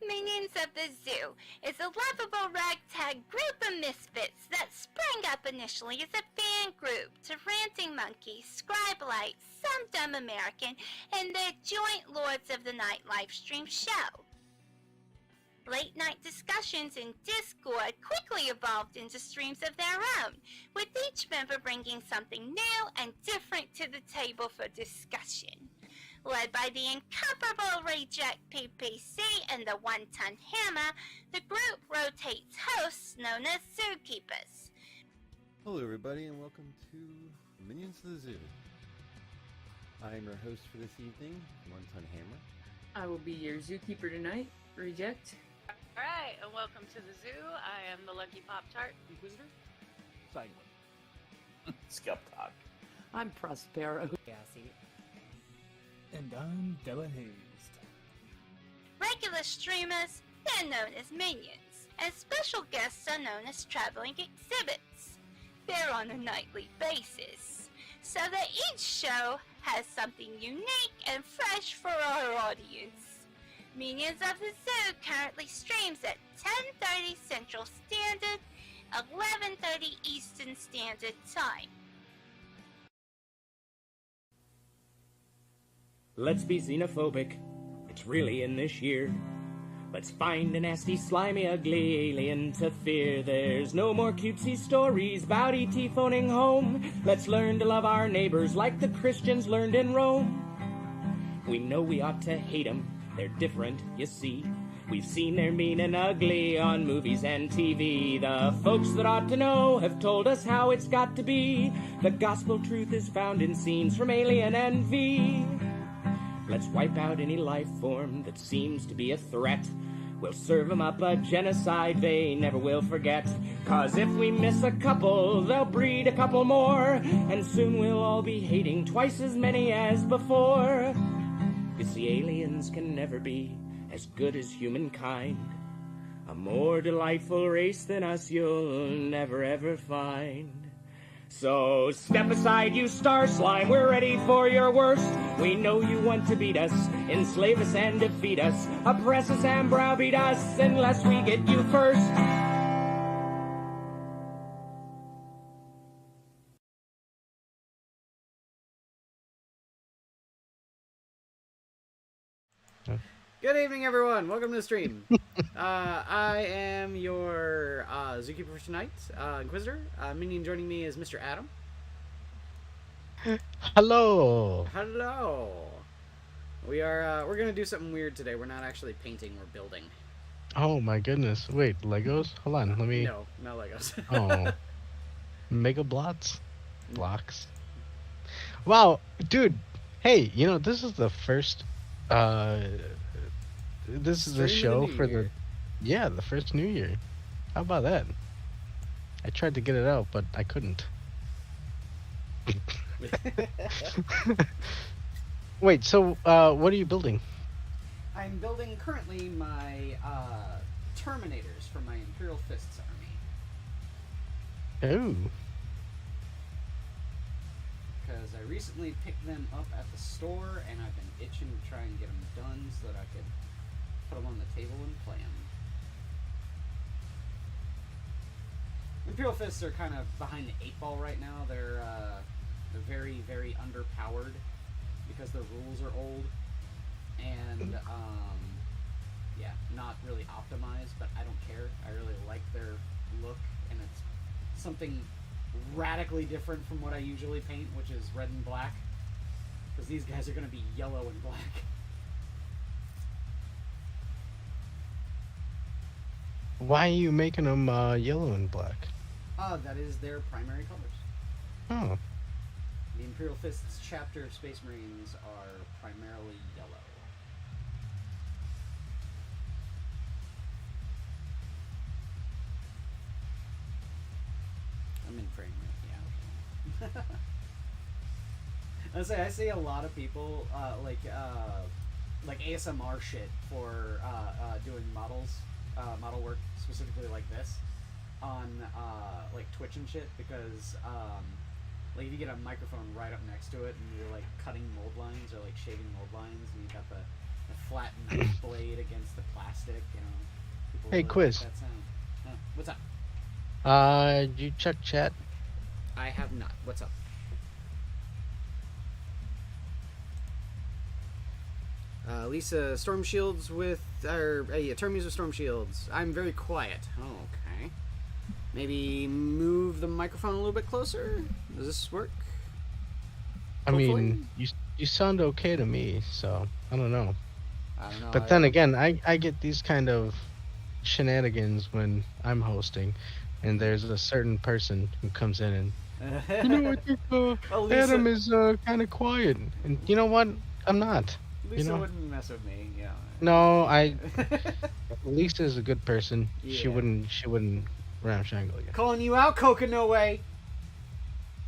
Minions of the Zoo is a lovable ragtag group of misfits that sprang up initially as a fan group to Ranting Monkey, Scribelite, Some Dumb American, and their joint Lords of the Night livestream show. Late night discussions in Discord quickly evolved into streams of their own, with each member bringing something new and different to the table for discussion. Led by the incomparable Reject PPC and the One-Ton Hammer, the group rotates hosts known as Zookeepers. Hello everybody and welcome to Minions of the Zoo. I am your host for this evening, One-Ton Hammer. I will be your zookeeper tonight, Reject. Alright, and welcome to the zoo. I am the Lucky Pop-Tart Inquisitor. Sanguine. Skep, Tock. I'm Prospero. Gassy. And I'm Della Hayes. Regular streamers, they're known as minions, and special guests are known as traveling exhibits. They're on a nightly basis, so that each show has something unique and fresh for our audience. Minions of the Zoo currently streams at 10:30 Central Standard, 11:30 Eastern Standard Time. Let's be xenophobic, it's really in this year. Let's find a nasty, slimy, ugly alien to fear. There's no more cutesy stories about E.T. phoning home. Let's learn to love our neighbors like the Christians learned in Rome. We know we ought to hate them, they're different, you see. We've seen they're mean and ugly on movies and TV. The folks that ought to know have told us how it's got to be. The gospel truth is found in scenes from Alien and V. Let's wipe out any life form that seems to be a threat. We'll serve them up a genocide they never will forget. 'Cause if we miss a couple, they'll breed a couple more. And soon we'll all be hating twice as many as before. You see, aliens can never be as good as humankind. A more delightful race than us you'll never ever find. So step aside, you star slime, we're ready for your worst. We know you want to beat us, enslave us and defeat us, oppress us and browbeat us unless we get you first. Good evening, everyone. Welcome to the stream. I am your zookeeper for tonight, Inquisitor. Minion joining me is Mr. Adam. Hello. Hello. We're gonna do something weird today. We're not actually painting. We're building. Oh my goodness. Wait, Legos? Hold on. Let me. No Legos. Oh. Mega blocks. Wow, dude. Hey, you know this is the first. This is a show for the. Yeah, the first New Year. How about that? I tried to get it out, but I couldn't. Wait, so what are you building? I'm building currently my Terminators for my Imperial Fists army. Oh. Because I recently picked them up at the store, and I've been itching to try and get them done so that I could put them on the table and play them. Imperial Fists are kind of behind the 8-ball right now. They're very, very underpowered because the rules are old and yeah, not really optimized. But I don't care. I really like their look, and it's something radically different from what I usually paint, which is red and black. Because these guys are going to be yellow and black. Why are you making them yellow and black? That is their primary colors. Oh. The Imperial Fists chapter of Space Marines are primarily yellow. I'm in frame rate, yeah. I see a lot of people like ASMR shit for doing models, model work specifically like this on like Twitch and shit, because like if you get a microphone right up next to it and you're like cutting mold lines or like shaving mold lines, and you got the flattened blade against the plastic, and Hey, Quiz. That sound. What's up? Did you check chat? I have not. What's up? Lisa, storm shields with, term user storm shields. I'm very quiet. Okay. Maybe move the microphone a little bit closer? Does this work? I Hopefully? mean, you sound okay to me, so I don't know. I don't know. But then again, I get these kind of shenanigans when I'm hosting, and there's a certain person who comes in and, you know, I think Well, Lisa, Adam is kind of quiet, and you know what? I'm not. Lisa you know? wouldn't mess with me, yeah. No, Lisa is a good person. Yeah. She wouldn't ramshangle you. Calling you out, Coca, no way.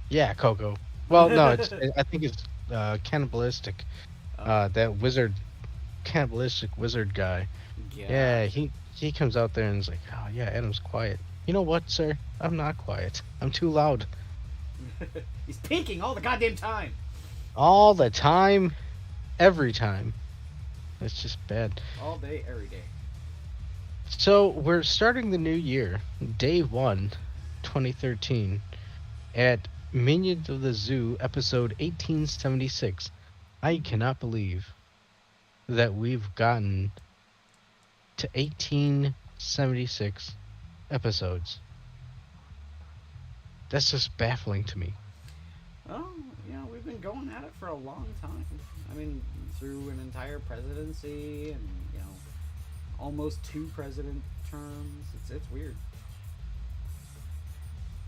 Yeah, Coco. Well, no, I think it's cannibalistic. Oh. That cannibalistic wizard guy. Yeah, he comes out there and is like, oh yeah, Adam's quiet. You know what, sir? I'm not quiet. I'm too loud. He's pinking all the goddamn time. All the time. Every time. It's just bad. All day, every day. So, we're starting the new year, day 1, 2013, at Minions of the Zoo, episode 1876. I cannot believe that we've gotten to 1876 episodes. That's just baffling to me. Well, we've been going at it for a long time. I mean, through an entire presidency and, almost 2 president terms. It's weird.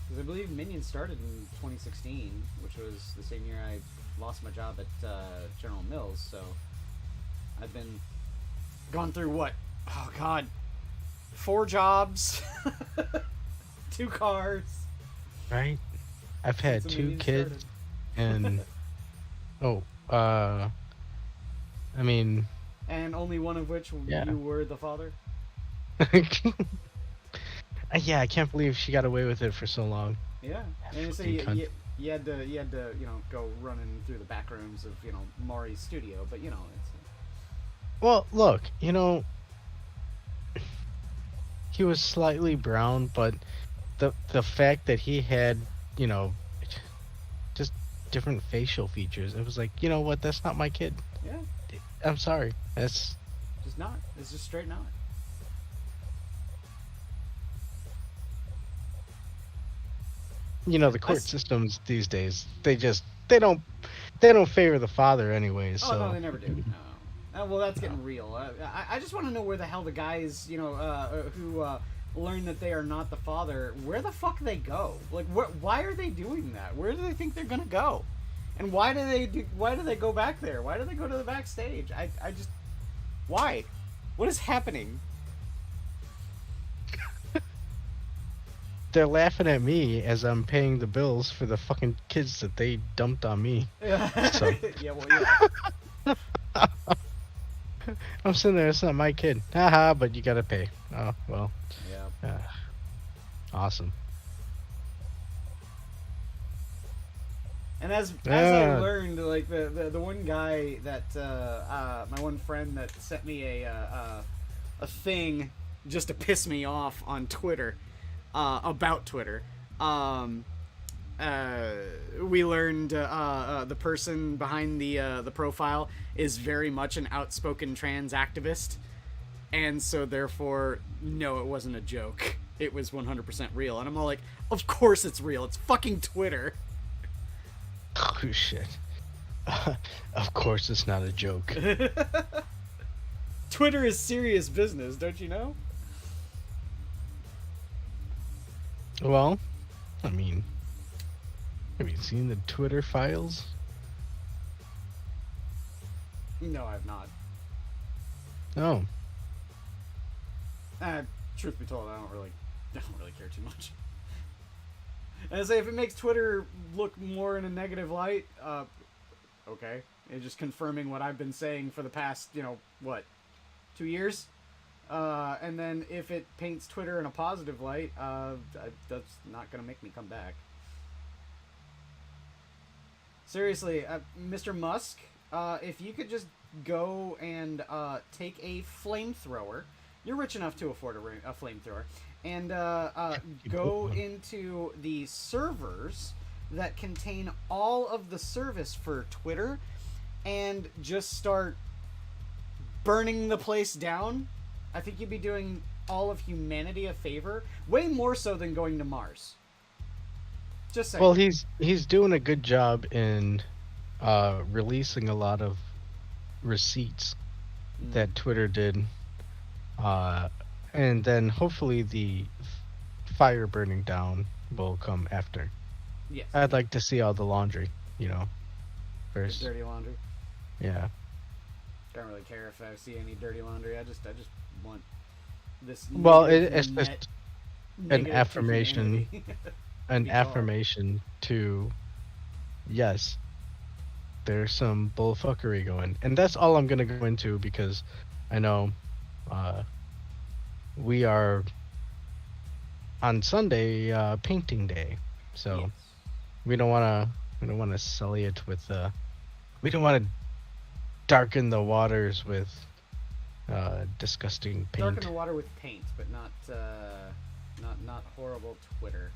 Because I believe Minions started in 2016, which was the same year I lost my job at General Mills, so I've been gone through what? Oh, God. 4 jobs. 2 cars. Right? I've had Since 2 Minions kids, started. and I mean, And only one of which Yeah. you were the father? yeah, I can't believe she got away with it for so long. Yeah. And so Fucking you cunt. had to, go running through the back rooms of, Maury's studio, but, it's... Well, look, he was slightly brown, but the fact that he had, just different facial features, it was like, you know what, that's not my kid. Yeah. I'm sorry. That's Just not. It's just straight not. the court systems these days, they don't favor the father anyways. Oh, So no, they never do. No. Well, that's getting real. I just want to know where the hell the guys, who learn that they are not the father, where the fuck they go? Like, why are they doing that? Where do they think they're gonna go? And why do they go back there? Why do they go to the backstage? Why? What is happening? they're laughing at me as I'm paying the bills for the fucking kids that they dumped on me. So. Yeah, well, yeah. I'm sitting there, it's not my kid. Haha, but you gotta pay. Oh, well. Yeah. Awesome. And as I learned, like the one guy that my one friend that sent me a thing just to piss me off on Twitter about Twitter. We learned the person behind the profile is very much an outspoken trans activist, and so therefore, no, it wasn't a joke. It was 100% real, and I'm all like, of course it's real. It's fucking Twitter. Oh, shit. Of course it's not a joke. Twitter is serious business, don't you know? Well, I mean, have you seen the Twitter files? No, I've not. Oh. Truth be told, I don't really care too much. And I say, if it makes Twitter look more in a negative light, okay. It's just confirming what I've been saying for the past, 2 years? And then if it paints Twitter in a positive light, that's not gonna make me come back. Seriously, Mr. Musk, if you could just go and take a flamethrower you're rich enough to afford a flamethrower, and go into the servers that contain all of the service for Twitter, and just start burning the place down. I think you'd be doing all of humanity a favor, way more so than going to Mars. Just saying. Well, he's doing a good job in releasing a lot of receipts that Twitter did, and then hopefully the fire burning down will come after. Yes. I'd like to see all the laundry, first. The dirty laundry. Yeah. Don't really care if I see any dirty laundry. I just want this. Well, it's net just an negative affirmation, humanity. an Be gone. affirmation to, yes, there's some bullfuckery going, and that's all I'm gonna go into because I know we are on Sunday painting day, so Yes. we don't wanna sully it with we don't want to darken the waters with disgusting paint. Darken the water with paint, but not horrible Twitter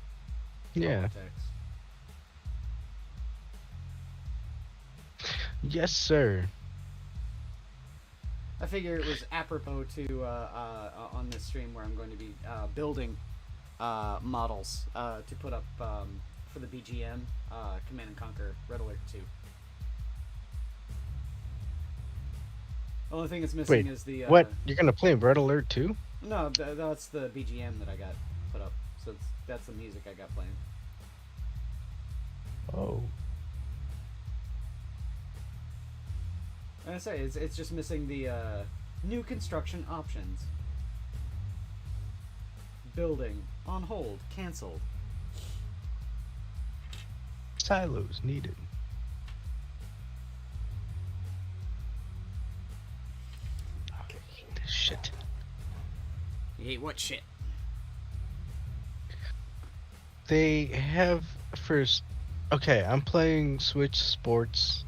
Yeah. politics. Yes, sir. I figure it was apropos to on this stream where I'm going to be building models to put up for the BGM Command and Conquer Red Alert 2. Only thing that's missing Wait, is the what? You're gonna play Red Alert 2? No, that's the BGM that I got put up. So that's the music I got playing. Oh. And I say it's just missing the new construction options. Building on hold, canceled. Silos needed. Okay, this shit. You hate what shit? They have first. Okay, I'm playing Switch Sports,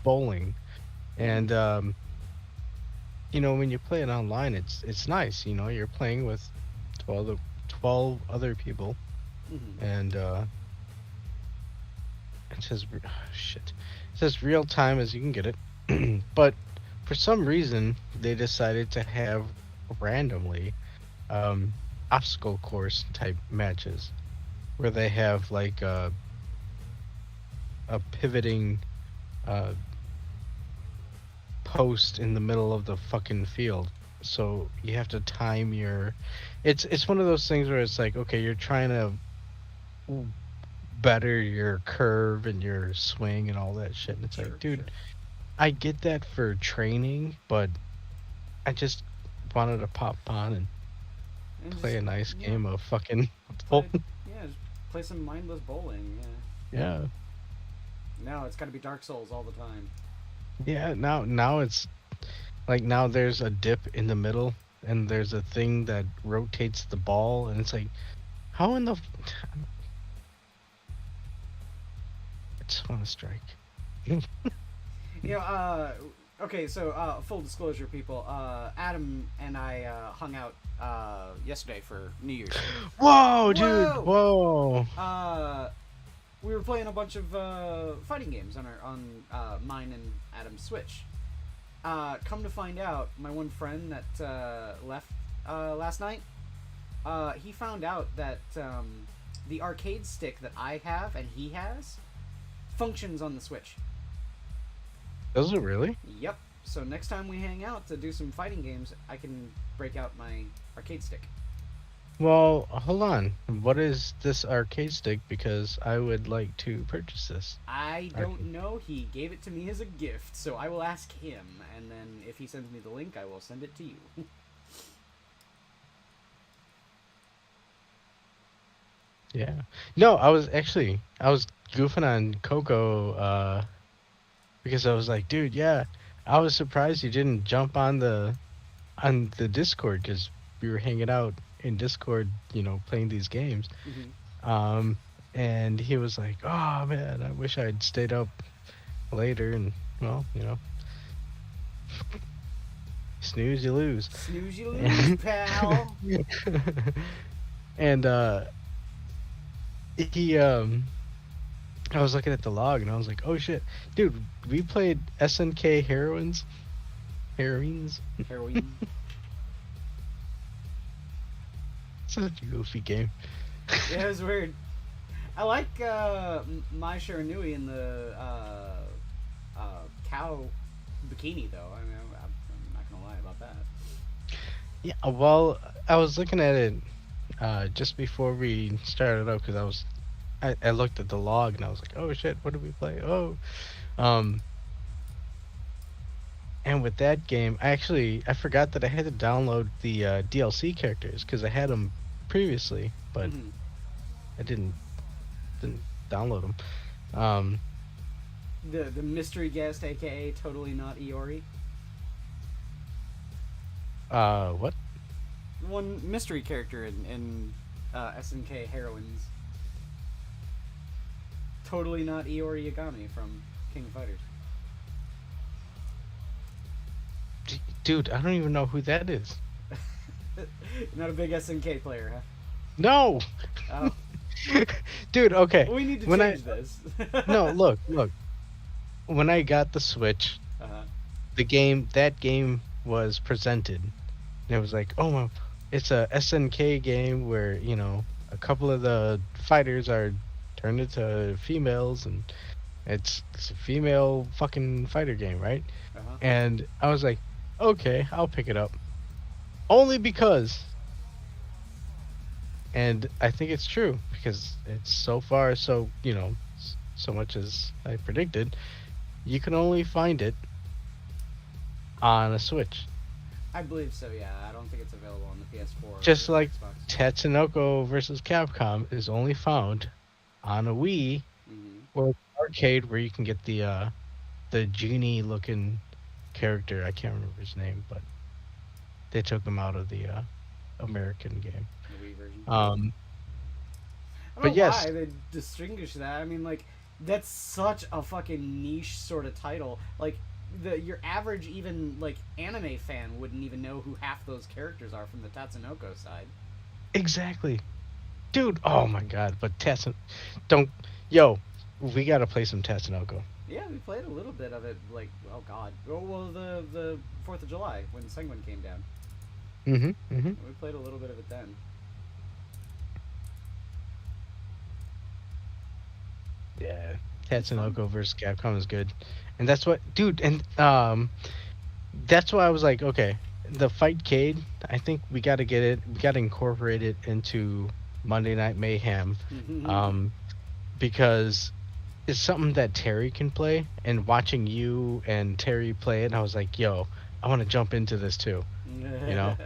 bowling, and when you play it online, it's nice. You're playing with 12 other people, and it says shit. It says real time as you can get it, but for some reason they decided to have randomly obstacle course type matches where they have like a pivoting post in the middle of the fucking field, so you have to time your it's one of those things where it's like, okay, you're trying to better your curve and your swing and all that shit, and it's like, dude, I get that for training, but I just wanted to pop on and play a nice game of fucking bowling. Yeah, just play some mindless bowling. Yeah. Now it's got to be Dark Souls all the time. Yeah, now it's like, now there's a dip in the middle and there's a thing that rotates the ball, and it's like, how in the I just want to strike. Okay, so full disclosure, people, Adam and I hung out yesterday for New Year's. Whoa, dude! Whoa! We were playing a bunch of fighting games on mine and Adam's Switch. Come to find out, my one friend that left last night, he found out that the arcade stick that I have and he has functions on the Switch. Does it really? Yep. So next time we hang out to do some fighting games, I can break out my arcade stick. Well, hold on. What is this arcade stick? Because I would like to purchase this. I don't know. He gave it to me as a gift, so I will ask him, and then if he sends me the link, I will send it to you. Yeah. No, I was goofing on Coco, because I was like, dude, yeah, I was surprised you didn't jump on the Discord, because we were hanging out in Discord, playing these games. And he was like, oh man, I wish I'd stayed up later, and well, snooze, you lose. Snooze you lose, pal. And he I was looking at the log and I was like, oh shit, dude, we played SNK Heroines. Heroine. Such a goofy game. Yeah, it was weird. I like Mai Shiranui in the cow bikini, though. I mean, I'm not gonna lie about that. Yeah, well, I was looking at it just before we started up because I looked at the log and I was like, oh shit, what did we play? Oh, and with that game, I forgot that I had to download the DLC characters because I had them previously, but I didn't download them. The mystery guest, aka totally not Iori. What? One mystery character in SNK Heroines. Totally not Iori Yagami from King of Fighters. Dude, I don't even know who that is. Not a big SNK player, huh? No. Oh. Dude, okay. We need to When change this. No, look. When I got the Switch, that game was presented. And it was like, oh, well, it's a SNK game where, you know, a couple of the fighters are turned into females, and it's a female fucking fighter game, right? And I was like, okay, I'll pick it up. Only because, and I think it's true, because it's so far, so, you know, so much as I predicted, you can only find it on a Switch. I believe so, yeah. I don't think it's available on the PS4. Just or like Xbox. Tatsunoko versus Capcom is only found on a Wii or arcade, where you can get the genie looking character. I can't remember his name, but they took them out of the American game. The Wii version. I don't but know yes, why they distinguish that. I mean, like, that's such a fucking niche sort of title. Like, your average even like anime fan wouldn't even know who half those characters are from the Tatsunoko side. exactly, dude. Oh my god, but we gotta play some Tatsunoko. Yeah, we played a little bit of it. Like, oh god, well the 4th of July when Sanguine came down. We played a little bit of it then. Yeah, Tatsunoko versus Capcom is good, and that's what, dude. And that's why I was like, okay, the Fightcade. I think we got to get it. We got to incorporate it into Monday Night Mayhem, because it's something that Terry can play. And watching you and Terry play it, I was like, yo, I want to jump into this too. You know,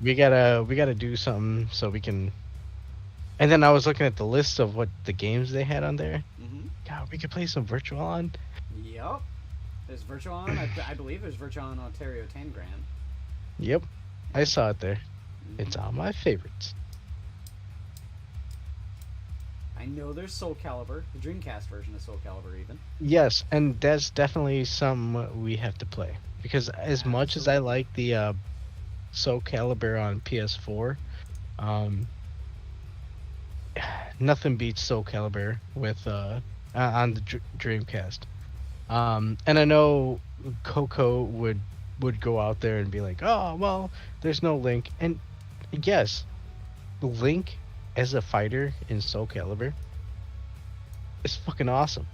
we gotta do something so we can. And then I was looking at the list of what the games they had on there. God, we could play some Virtual On. Yep. There's Virtual On. I believe there's Virtual On Ontario Tangram. Yep. I saw it there. It's on my favorites. I know there's Soul Calibur, the Dreamcast version of Soul Calibur even. Yes, and that's definitely something we have to play. Because as much as I like the Soul Calibur on PS4, nothing beats Soul Calibur with on the Dreamcast. And I know Coco would go out there and be like, oh well, there's no Link. And yes, Link as a fighter in Soul Calibur is fucking awesome.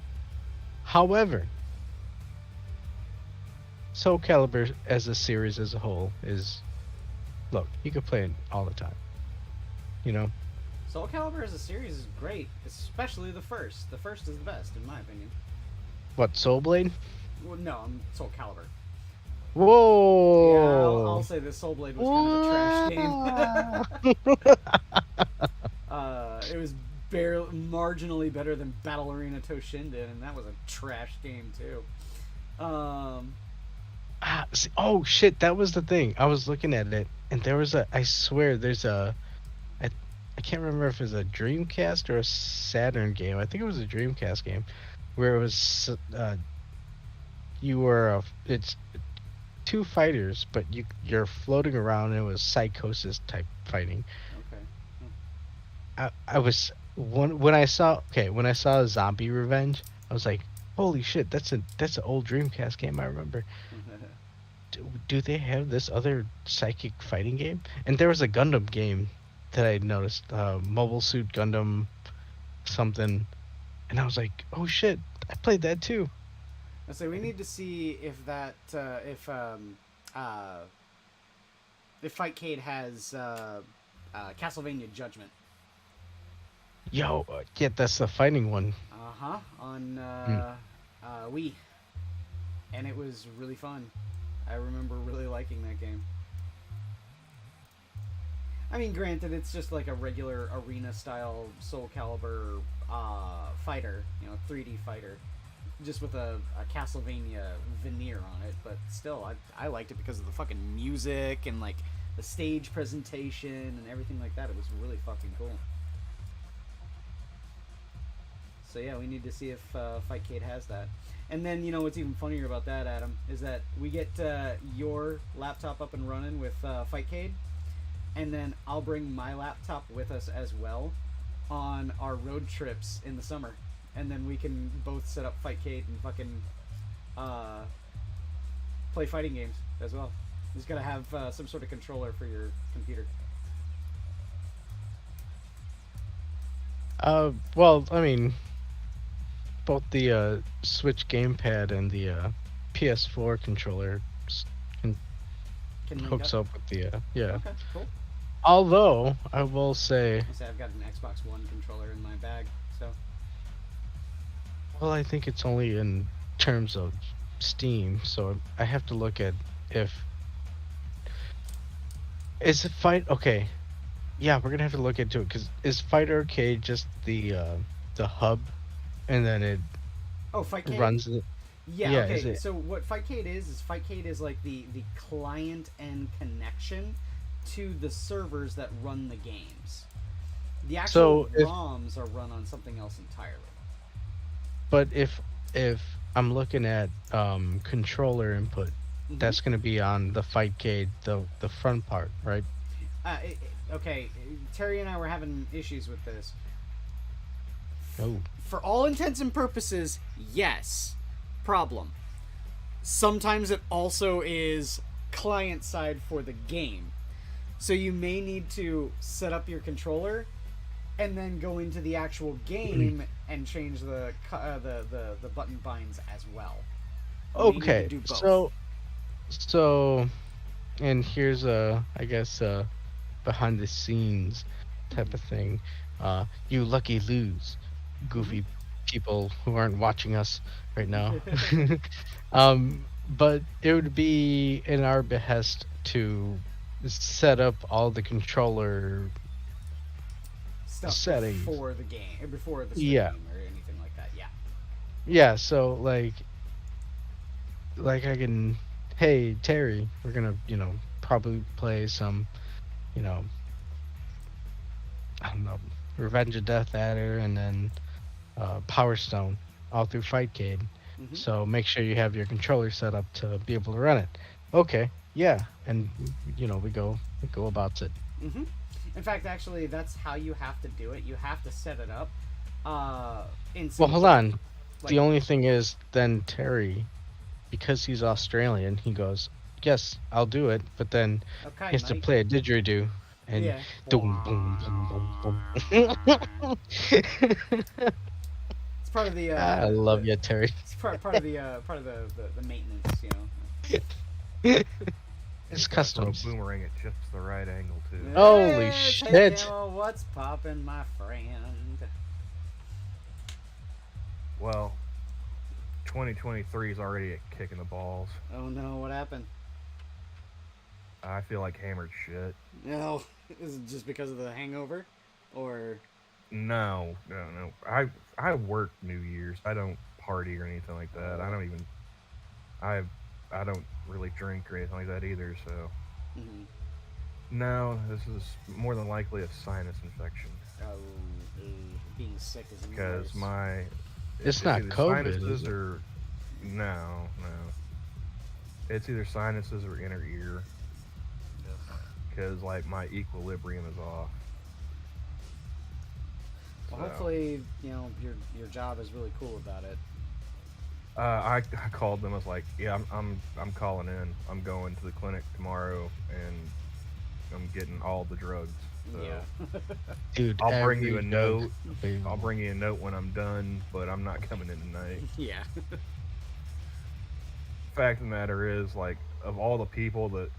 However, Soul Calibur as a series as a whole is, look, you can play it all the time, you know. Soul Calibur as a series is great, especially the first. The first is the best, in my opinion. What, Soul Blade? Well, no, I'm Soul Calibur. Whoa! Yeah, I'll say that Soul Blade was kind of a trash game. It was barely, marginally better than Battle Arena Toshinden, and that was a trash game too. Oh shit, that was the thing. I was looking at it, and there was I swear there's I can't remember if it was a Dreamcast or a Saturn game. I think it was a Dreamcast game, where it was it's two fighters, but you're floating around, and it was psychosis type fighting. Okay. I was when I saw Zombie Revenge, I was like, holy shit, that's an old Dreamcast game I remember. Do they have this other psychic fighting game? And there was a Gundam game that I noticed, Mobile Suit Gundam something, and I was like, oh shit, I played that too. I say we need to see if that if Fightcade has Castlevania Judgment. Yo, yeah, that's the fighting one. On Wii, and it was really fun. I remember really liking that game. I mean, granted, it's just like a regular arena-style Soul Calibur fighter, 3D fighter, just with a Castlevania veneer on it. But still, I liked it because of the fucking music and like the stage presentation and everything like that. It was really fucking cool. So yeah, we need to see if Fightcade has that. And then, what's even funnier about that, Adam, is that we get your laptop up and running with Fightcade, and then I'll bring my laptop with us as well on our road trips in the summer. And then we can both set up Fightcade and fucking play fighting games as well. You just gotta have some sort of controller for your computer. Well, I mean, both the Switch gamepad and the PS4 controller hooks up with the yeah. Okay, cool. Although I will say, I've got an Xbox One controller in my bag, so. Well, I think it's only in terms of Steam, so I have to look at if is it fight. Okay, yeah, we're gonna have to look into it because is Fight Arcade just the hub, and then it Fightcade runs it. Yeah, okay. So what Fightcade is Fightcade is like the client and connection to the servers that run the games. The actual ROMs are run on something else entirely. But if I'm looking at controller input, that's going to be on the Fightcade, the front part, right? Okay, Terry and I were having issues with this. Oh. For all intents and purposes, yes. Problem. Sometimes it also is client side for the game. So you may need to set up your controller and then go into the actual game and change the button binds as well. Okay. So and here's I guess behind the scenes type of thing. You lucky lose, goofy people who aren't watching us right now. But it would be in our behest to set up all the controller stuff settings before the game, before the stream or anything like that. Yeah, so like I can, hey Terry, we're gonna probably play some I don't know, Revenge of Death Adder and then Power Stone all through Fightcade. So make sure you have your controller set up to be able to run it. Okay, yeah, and we go about it. In fact, actually, that's how you have to do it. You have to set it up. Well, hold on. The only thing is, then Terry, because he's Australian, he goes, "Yes, I'll do it," but then he has to play a didgeridoo. And boom, boom, boom, boom, boom. It's part of the. I love you, Terry. It's part of the maintenance, It's custom. Boomerang at just the right angle too. Holy shit! What's poppin', my friend? Well, 2023 is already kicking the balls. Oh no, what happened? I feel like hammered shit. No, is it just because of the hangover, or? No. I work New Year's. I don't party or anything like that. I don't really drink or anything like that either. So. No, this is more than likely a sinus infection. Being sick is because it's not COVID. Sinuses or no. It's either sinuses or inner ear. Because like my equilibrium is off. Well, hopefully, your job is really cool about it. I called them. I was like, yeah, I'm calling in. I'm going to the clinic tomorrow, and I'm getting all the drugs. So Yeah. Dude, I'll bring you a every note. dog available. I'll bring you a note when I'm done, but I'm not coming in tonight. Yeah. Fact of the matter is, like, of all the people that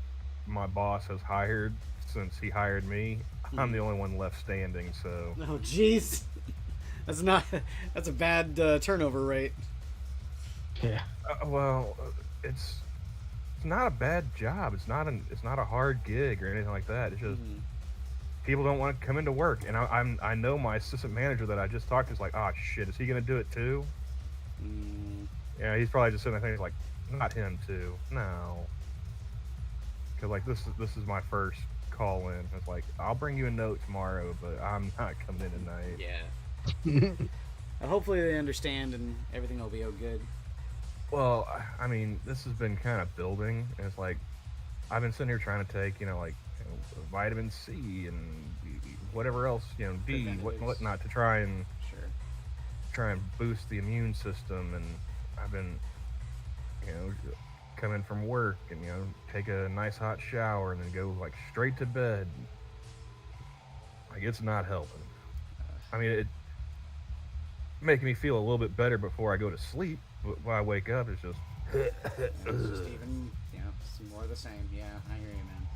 my boss has hired since he hired me, I'm the only one left standing. So. Oh, jeez. That's a bad turnover rate. Yeah. Well, it's not a bad job. It's not a hard gig or anything like that. It's just people don't want to come into work, and I know my assistant manager that I just talked to is like, oh shit, is he gonna do it too? Yeah, he's probably just sitting there thinking like, not him too. No, because like this is my first call in. It's like, I'll bring you a note tomorrow, but I'm not coming in tonight. Yeah. Hopefully they understand and everything will be good. Well, I mean, this has been kind of building, and it's like I've been sitting here trying to take, vitamin C and whatever else, D, whatnot, to try and boost the immune system. And I've been, come in from work and take a nice hot shower and then go like straight to bed. Like, it's not helping. I mean, it making me feel a little bit better before I go to sleep. But when I wake up, it's just. It's just even, some more of the same. Yeah, I hear you, man.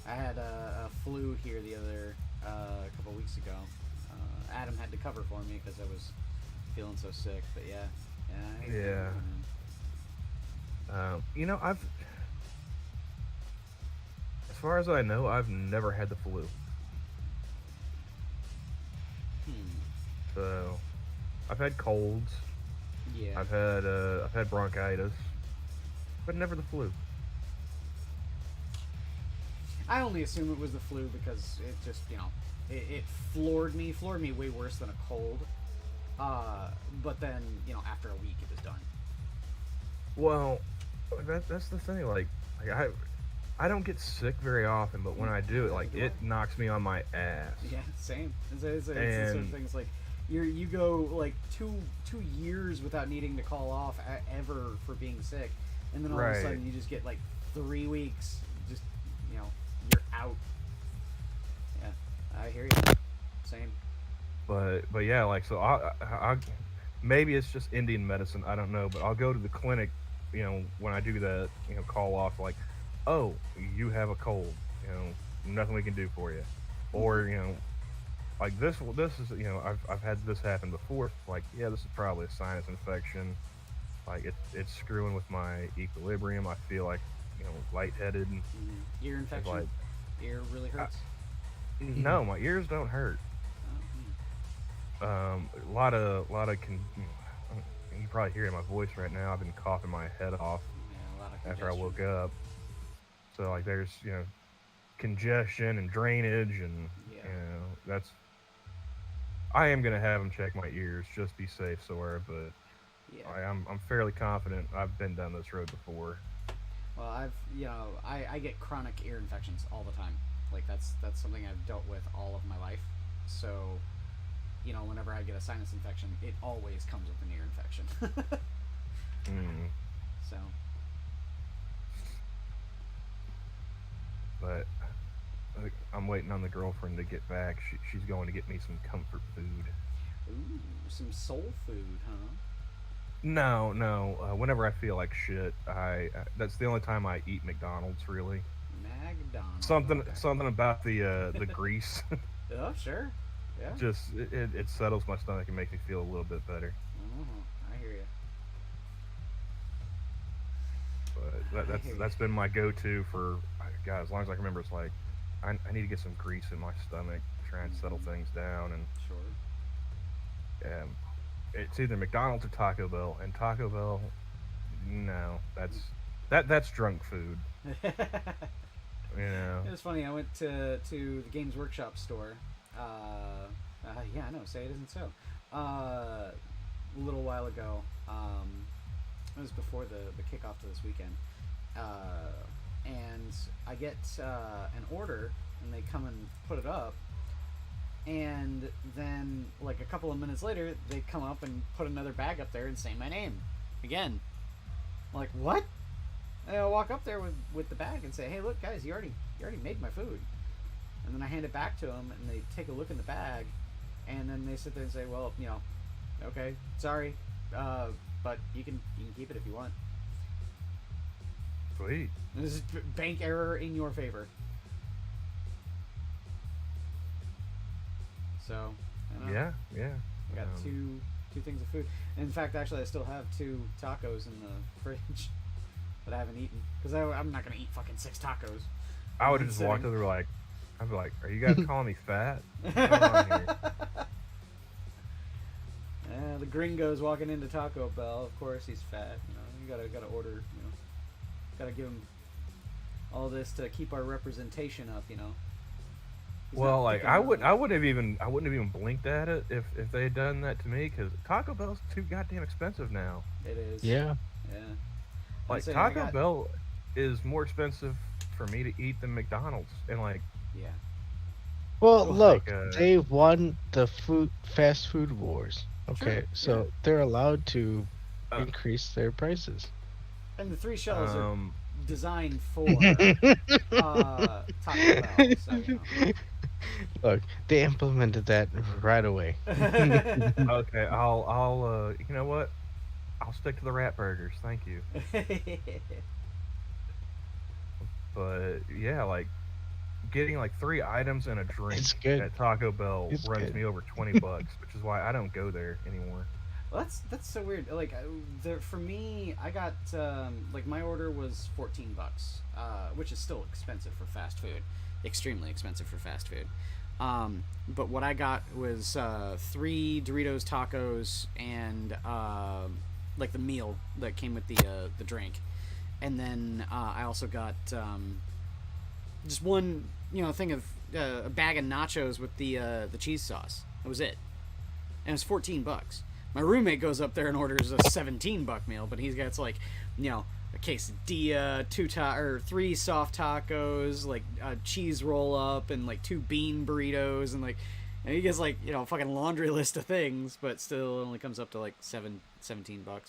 I had a flu here the other couple weeks ago. Adam had to cover for me because I was feeling so sick. But yeah. I've, as far as I know, I've never had the flu. So, I've had colds. Yeah. I've had bronchitis, but never the flu. I only assume it was the flu because it just, it floored me way worse than a cold. But then, after a week it was done. Well, that's the thing. Like I don't get sick very often, but when I do, it knocks me on my ass. Yeah, same. It's the sort of things like. You go like two years without needing to call off ever for being sick, and then all of a sudden you just get like 3 weeks, just you're out. Yeah, I hear you. Same. But yeah, like so I maybe it's just Indian medicine. I don't know, but I'll go to the clinic, when I do that, call off like, oh, you have a cold, nothing we can do for you, or like this is, I've had this happen before. Like, yeah, this is probably a sinus infection. Like it's screwing with my equilibrium. I feel like, lightheaded. Ear infection. Like, ear really hurts. No, my ears don't hurt. A lot of you probably hear it in my voice right now. I've been coughing my head off after I woke up. So like there's congestion and drainage and that's. I am gonna have them check my ears, just be safe, Sora. But I'm fairly confident. I've been down this road before. Well, I get chronic ear infections all the time. Like that's something I've dealt with all of my life. So, whenever I get a sinus infection, it always comes with an ear infection. So. But I'm waiting on the girlfriend to get back. She's going to get me some comfort food. Ooh, some soul food, huh? No. Whenever I feel like shit, that's the only time I eat McDonald's, really. McDonald's. Something about the grease. Oh, sure. Yeah. Just it settles my stomach and makes me feel a little bit better. I hear you. But that's been my go-to for, God, as long as I can remember. It's like I need to get some grease in my stomach, try and settle things down, and it's either McDonald's or Taco Bell. And Taco Bell, no, that's drunk food. It was funny. I went to the Games Workshop store. Yeah, I know. Say it isn't so. A little while ago. It was before the kickoff to this weekend, and I get an order, and they come and put it up, and then like a couple of minutes later, they come up and put another bag up there and say my name again. I'm like, what? And I walk up there with the bag and say, hey, look, guys, you already made my food. And then I hand it back to them, and they take a look in the bag, and then they sit there and say, well, okay, sorry, but you can keep it if you want. Sweet. This is bank error in your favor. So, I don't know. Yeah. I got two things of food. And in fact, actually, I still have 2 tacos in the fridge that I haven't eaten. Because I'm not going to eat fucking 6 tacos. I would have just walked over like, I'd be like, are you guys calling me fat? What's going on here? The gringo's walking into Taco Bell. Of course he's fat. You gotta order, gotta give him all this to keep our representation up, He's Well, not like picking I on wouldn't us. have even blinked at it if they had done that to me, because Taco Bell's too goddamn expensive now. It is. Yeah. Yeah. Like saying, Taco Bell is more expensive for me to eat than McDonald's, and like Yeah. Well, Well, look, like, they won the fast food wars. Okay, Sure, so yeah. they're allowed to Uh, increase their prices. And the 3 shells are um designed for Taco Bell. So, Look, they implemented that right away. okay, I'll you know what? I'll stick to the rat burgers, thank you. But yeah, like getting like 3 items and a drink It's good. at Taco Bell It's runs good. me over $20, which is why I don't go there anymore. Well, that's so weird. Like, for me, I got like my order was $14, which is still expensive for fast food, extremely expensive for fast food. But what I got was 3 Doritos tacos and like the meal that came with the drink, and then I also got just one thing of a bag of nachos with the cheese sauce. That was it, and it was $14. My roommate goes up there and orders a $17 meal, but he's got like, a quesadilla, 3 soft tacos, like a cheese roll up, and like 2 bean burritos, and he gets like a fucking laundry list of things, but still only comes up to like $17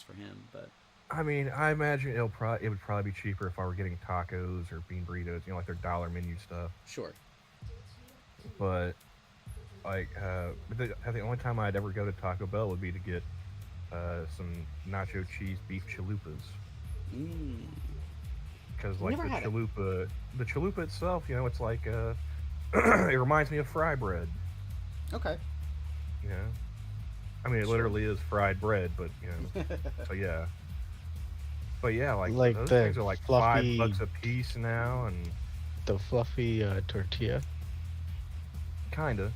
for him. But I mean, I imagine it would probably be cheaper if I were getting tacos or bean burritos, like their dollar menu stuff. sure. But like, the only time I'd ever go to Taco Bell would be to get some nacho cheese beef chalupas. Because like Never had it. the chalupa itself, it's like it reminds me of fry bread. Okay. I mean, it literally is fried bread, but so yeah. But yeah, like those the things are like fluffy- $5 a piece now, and The fluffy tortilla. kinda.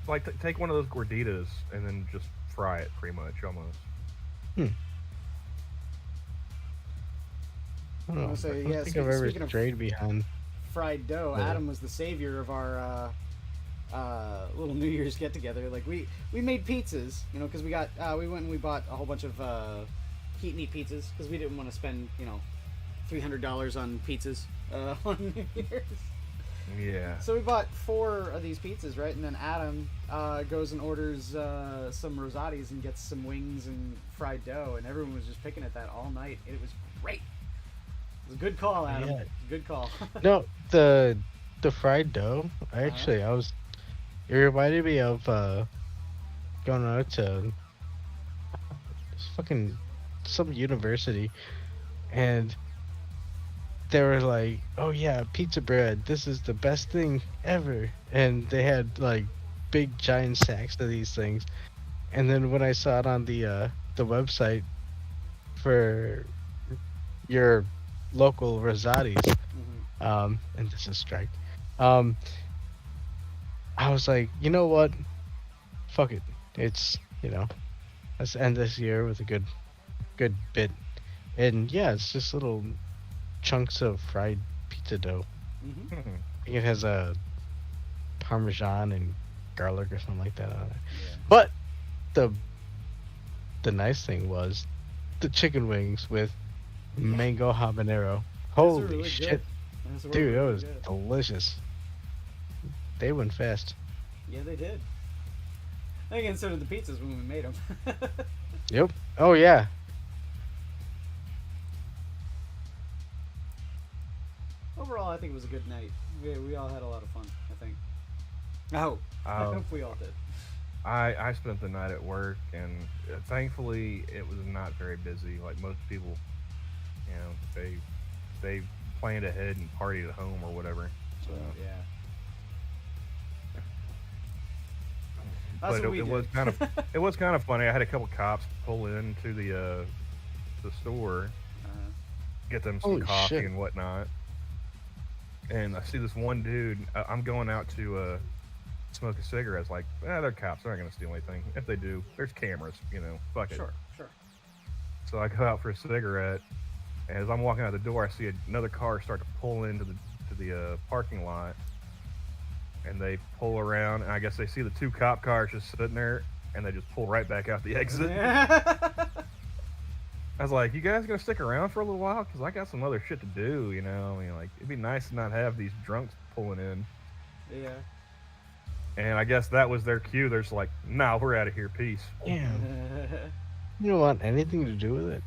Like take one of those gorditas and then just fry it, pretty much, almost. I don't know. So, I don't yeah, think I've ever speaking of- strayed behind. Fried dough. Yeah. Adam was the savior of our little New Year's get together. Like we made pizzas, because we got we went and we bought a whole bunch of heat and eat pizzas because we didn't want to spend $300 on pizzas on New Year's. Yeah. So we bought 4 of these pizzas, right? And then Adam goes and orders some rosatis and gets some wings and fried dough, and everyone was just picking at that all night. It was great. It was a good call, Adam. Yeah. Good call. No, the fried dough. Actually, it reminded me of going out to fucking some university, and they were like, "Oh yeah, pizza bread. This is the best thing ever." And they had like big giant sacks of these things. And then when I saw it on the website for your local Rosatis, and this is strike, I was like, you know what? Fuck it. It's let's end this year with a good bit. And yeah, it's just little chunks of fried pizza dough. I think it has a Parmesan and garlic or something like that on it. Yeah. But the nice thing was the chicken wings with mango habanero. Those are Holy really shit, good. Those were dude, that really was good. delicious. They went fast. Yeah, they did. Again, so did the pizzas when we made them. Yep. Oh yeah. Overall, I think it was a good night. We all had a lot of fun, I think. Oh, I hope we all did. I spent the night at work, and thankfully it was not very busy. Like most people, they planned ahead and partied at home or whatever. So Yeah. but it was kind of funny. I had a couple cops pull into the store, get them some Holy coffee shit. and whatnot. And I see this one dude. I'm going out to smoke a cigarette. It's like, they're cops. They're not gonna steal anything. If they do, there's cameras. Fuck it. Sure. So I go out for a cigarette, and as I'm walking out the door, I see another car start to pull into the parking lot. And they pull around, and I guess they see the two cop cars just sitting there, and they just pull right back out the exit. I was like, you guys gonna stick around for a little while? Because I got some other shit to do, it'd be nice to not have these drunks pulling in. Yeah. And I guess that was their cue. They're just like, nah, we're out of here, peace. Damn. You don't want anything to do with it.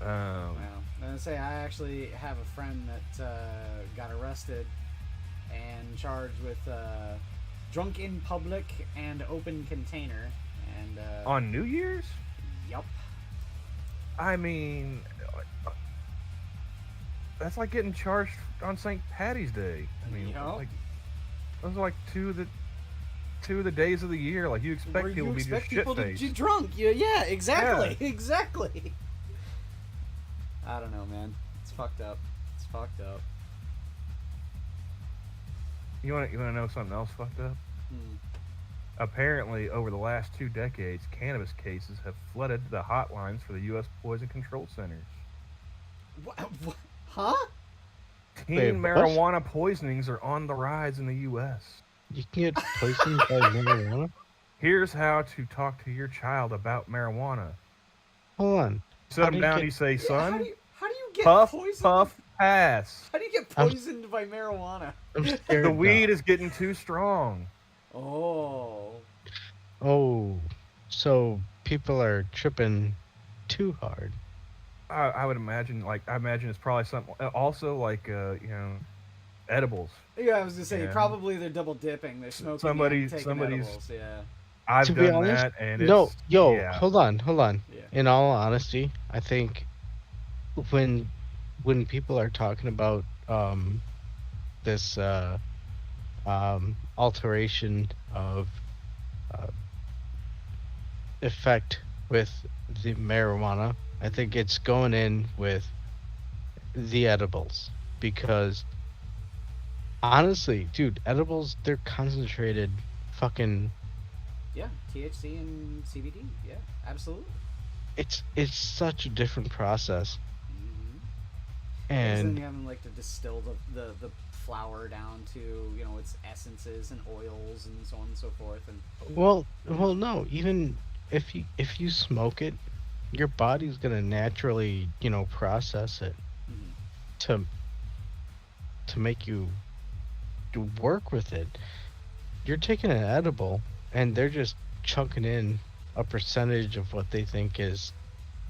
Well, I'm gonna say I actually have a friend that got arrested and charged with drunk in public and open container. And On New Year's? Yup. I mean, that's like getting charged on St. Patty's Day. I mean, Yup. like those are like two of the days of the year. Like you expect Where people you to be expect just people to shit-faced. be drunk. Yeah, exactly. Yeah. Exactly. I don't know, man. It's fucked up. You want to know something else fucked up? Apparently, over the last 2 decades, cannabis cases have flooded the hotlines for the U.S. Poison Control Centers. What? Huh? Teen Wait, what? marijuana poisonings are on the rise in the U.S. You can get poisoned by marijuana? Here's how to talk to your child about marijuana. Hold on. Sit How him do you down, get- you say, son, How do you get puff, poisoned? puff, pass. How do you get poisoned by marijuana? I'm scared The now. weed is getting too strong. Oh. Oh, so people are tripping too hard. I would imagine, it's probably something, also like, edibles. Yeah, I was gonna say Yeah. probably they're double dipping. They're smoking. Somebody's- and taking somebody's- edibles. Yeah. I've To be done honest, that, and no, it's... yo, hold on. Yeah. In all honesty, I think when people are talking about this alteration of effect with the marijuana, I think it's going in with the edibles, because honestly, dude, edibles, they're concentrated fucking. Yeah, THC and CBD. Yeah, absolutely. It's such a different process. Then And you have them like to distill the flower down to its essences and oils and so on and so forth. And well, no, even if you smoke it, your body's gonna naturally, process it to make you work with it. You're taking an edible, and they're just chunking in a percentage of what they think is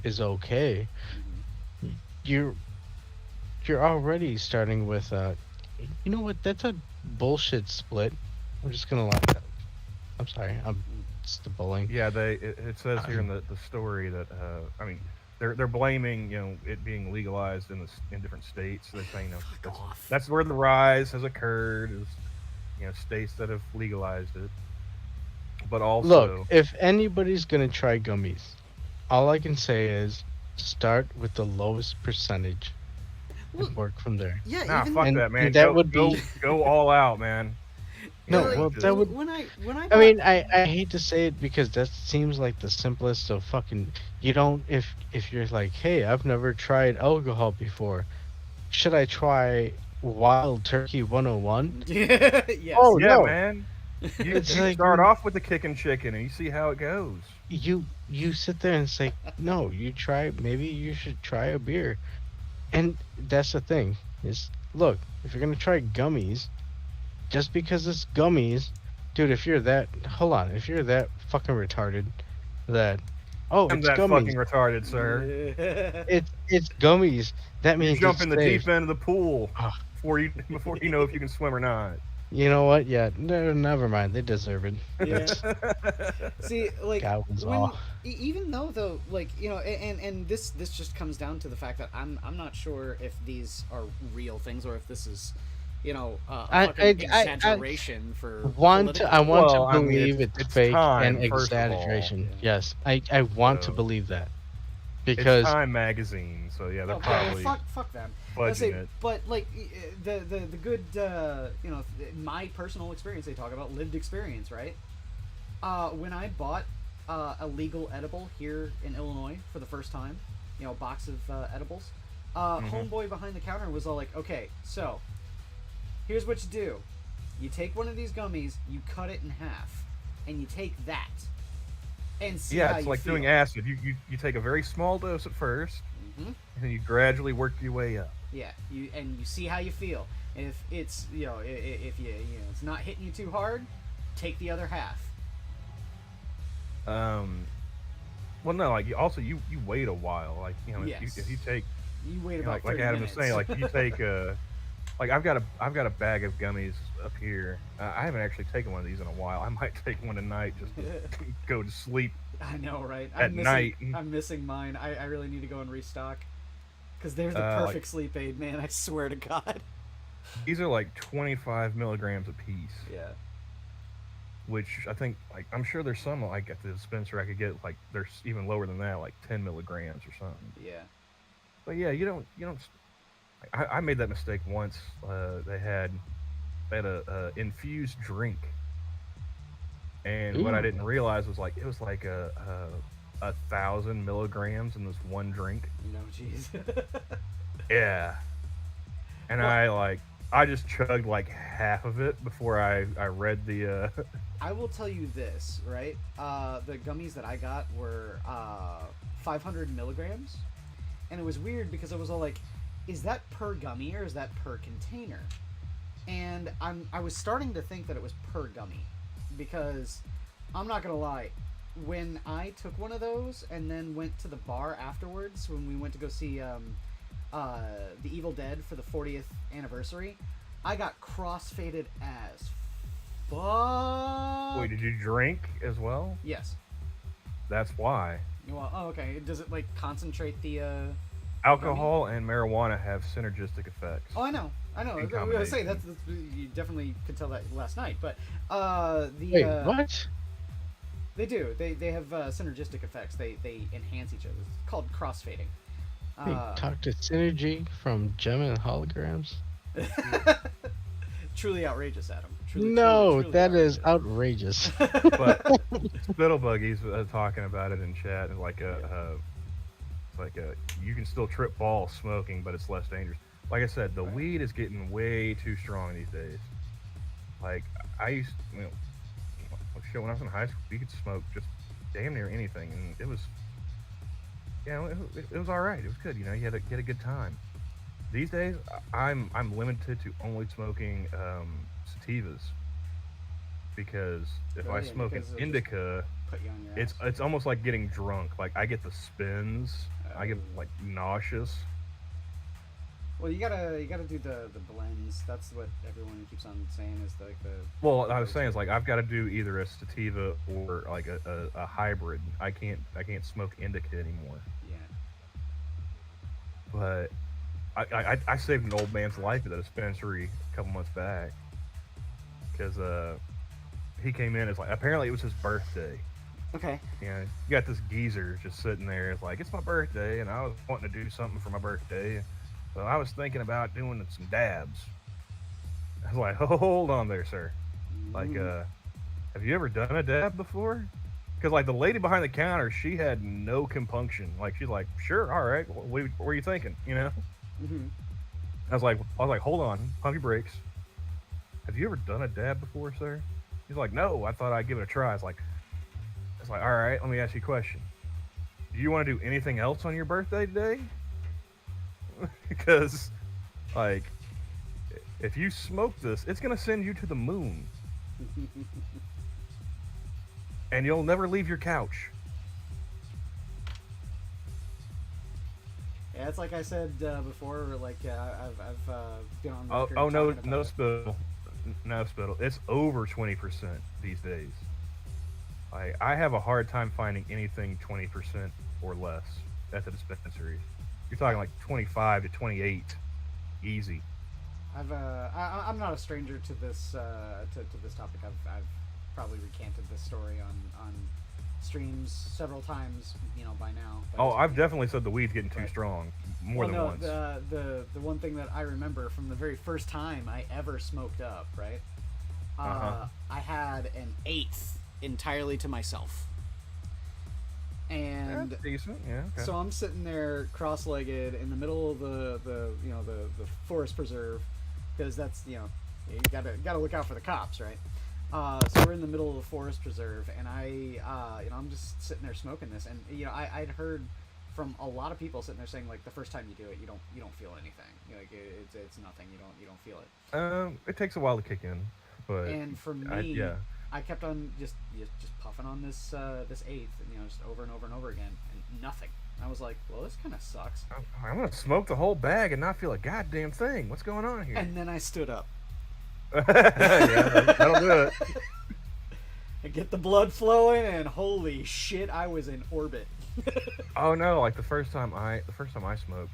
okay. You're already starting with you know what? That's a bullshit split. I'm just gonna let that. I'm sorry. It's the bullying. Yeah, it says here in the story that they're blaming it being legalized in different states. They're saying that's where the rise has occurred, is states that have legalized it. But also, Look, if anybody's gonna try gummies, all I can say is start with the lowest percentage and work from there. yeah, nah, even fuck and that, man. that go, would go, be- go all out, man. No, like, well, that would. when I I mean, I hate to say it because that seems like the simplest of fucking. You don't if you're like, hey, I've never tried alcohol before. Should I try Wild Turkey 101? yes. Oh, Yeah, no. man. You It's like start off with the kicking chicken and you see how it goes. you sit there and say, no, you try. Maybe you should try a beer. And that's the thing is, look, if you're gonna try gummies, just because it's gummies, dude, if you're that fucking retarded, that I'm it's that gummies, fucking retarded, sir. it's gummies. That means You jump it's in the safe. deep end of the pool Ah. before you know if you can swim or not. You know what? Yeah, no, never mind. They deserve it. Yeah. See, like, God was when, all. even though, like, you know, and this just comes down to the fact that I'm not sure if these are real things or if this is, you know, a fucking exaggeration for I want Well, to I mean, believe it's it's fake Time, and first of all. exaggeration. Yes, I want to So, believe that It's because Time magazine, so yeah, they're Oh, probably fuck them. fudging it. But like the good you know, my personal experience, they talk about lived experience, right? When I bought a legal edible here in Illinois for the first time, you know, a box of edibles, homeboy behind the counter was all like, okay, so here's what you do: you take one of these gummies, you cut it in half, and you take that and see how it's you like feel. doing acid. You take a very small dose at first, and then you gradually work your way up. Yeah, you see how you feel. If it's, you know, if you know it's not hitting you too hard, take the other half. Well, no, like you wait a while, like, you know, Yes. if you take, You wait you know, about like 30 Adam was minutes. saying, like you take like I've got a bag of gummies up here. I haven't actually taken one of these in a while. I might take one tonight just to go to sleep. I know, right? At night. I'm missing mine. I really need to go and restock. Because they're the Like- perfect sleep aid, man. I swear to God. These are like 25 milligrams a piece. Yeah. Which I think, like, I'm sure there's some, like, at the dispenser I could get, like, there's even lower than that, like 10 milligrams or something. Yeah. But yeah, you don't. I made that mistake once. They had a infused drink, and what I didn't realize was, like, it was like a 1,000 milligrams in this one drink. No, jeez. Yeah. And I just chugged like half of it before I read the. I will tell you this, right? The gummies that I got were 500 milligrams, and it was weird because I was all like, "Is that per gummy or is that per container?" And I was starting to think that it was per gummy, because I'm not gonna lie, when I took one of those and then went to the bar afterwards when we went to go see The Evil Dead for the 40th anniversary, I got crossfaded as fuck. Wait, did you drink as well? Yes. That's why. Well, oh, okay. Does it, like, concentrate the Alcohol and marijuana have synergistic effects. Oh, I know. In I was gonna say that's you definitely could tell that last night, but Wait, what? They do. They have synergistic effects. They enhance each other. It's called crossfading. Hey, talk to Synergy from Gem and Holograms. Truly outrageous, Adam. Truly, No, truly that is outrageous. But Spittlebuggy's talking about it in chat, and like you can still trip balls smoking, but it's less dangerous. Like I said, the weed is getting way too strong these days. Like, I used, you know, shit, when I was in high school, you could smoke just damn near anything, and it was, it was all right. It was good, you know. You had a good time. These days, I'm limited to only smoking sativas, because if I smoke an indica, put you on your ass. it's almost like getting drunk. Like, I get the spins, I get like nauseous. Well, you gotta do the blends. That's what everyone keeps on saying is like the. Well, I was saying is like I've got to do either a sativa or like a hybrid. I can't smoke indica anymore. Yeah. But I saved an old man's life at the dispensary a couple months back, because he came in, it's like, apparently it was his birthday. Okay. You know, you got this geezer just sitting there. It's like, it's my birthday, and I was wanting to do something for my birthday. So I was thinking about doing some dabs. I was like, hold on there, sir. Like, have you ever done a dab before? Because, like, the lady behind the counter, she had no compunction. Like, she's like, sure, all right. What were you thinking? You know? Mm-hmm. I was like, hold on, pump your brakes. Have you ever done a dab before, sir? He's like, no, I thought I'd give it a try. It's like, all right, let me ask you a question. Do you want to do anything else on your birthday today? Because, like, if you smoke this, it's going to send you to the moon. And you'll never leave your couch. Yeah, it's like I said before. Like I've been on. Record Oh no, talking no about it. spittle, no spittle. It's over 20% these days. I have a hard time finding anything 20% or less at the dispensaries. You're talking like 25 to 28, easy. I'm not a stranger to this to this topic. I've probably recanted this story on streams several times, by now. Oh, I've definitely said the weed's getting too strong more than once. The one thing that I remember from the very first time I ever smoked up, right? I had an eighth entirely to myself. And that's decent, yeah. Okay. So I'm sitting there cross-legged in the middle of the forest preserve, because that's you gotta look out for the cops, right? So we're in the middle of the forest preserve, and I'm just sitting there smoking this, and I'd heard from a lot of people sitting there saying, like, the first time you do it, you don't feel anything. Like it's nothing. You don't feel it. It takes a while to kick in, but and for me, I kept on just puffing on this eighth, and just over and over and over again, and nothing. I was like, well, this kind of sucks. I'm gonna smoke the whole bag and not feel a goddamn thing. What's going on here? And then I stood up. Yeah, that'll do it. I get the blood flowing, and holy shit, I was in orbit. Oh no! Like the first time I smoked,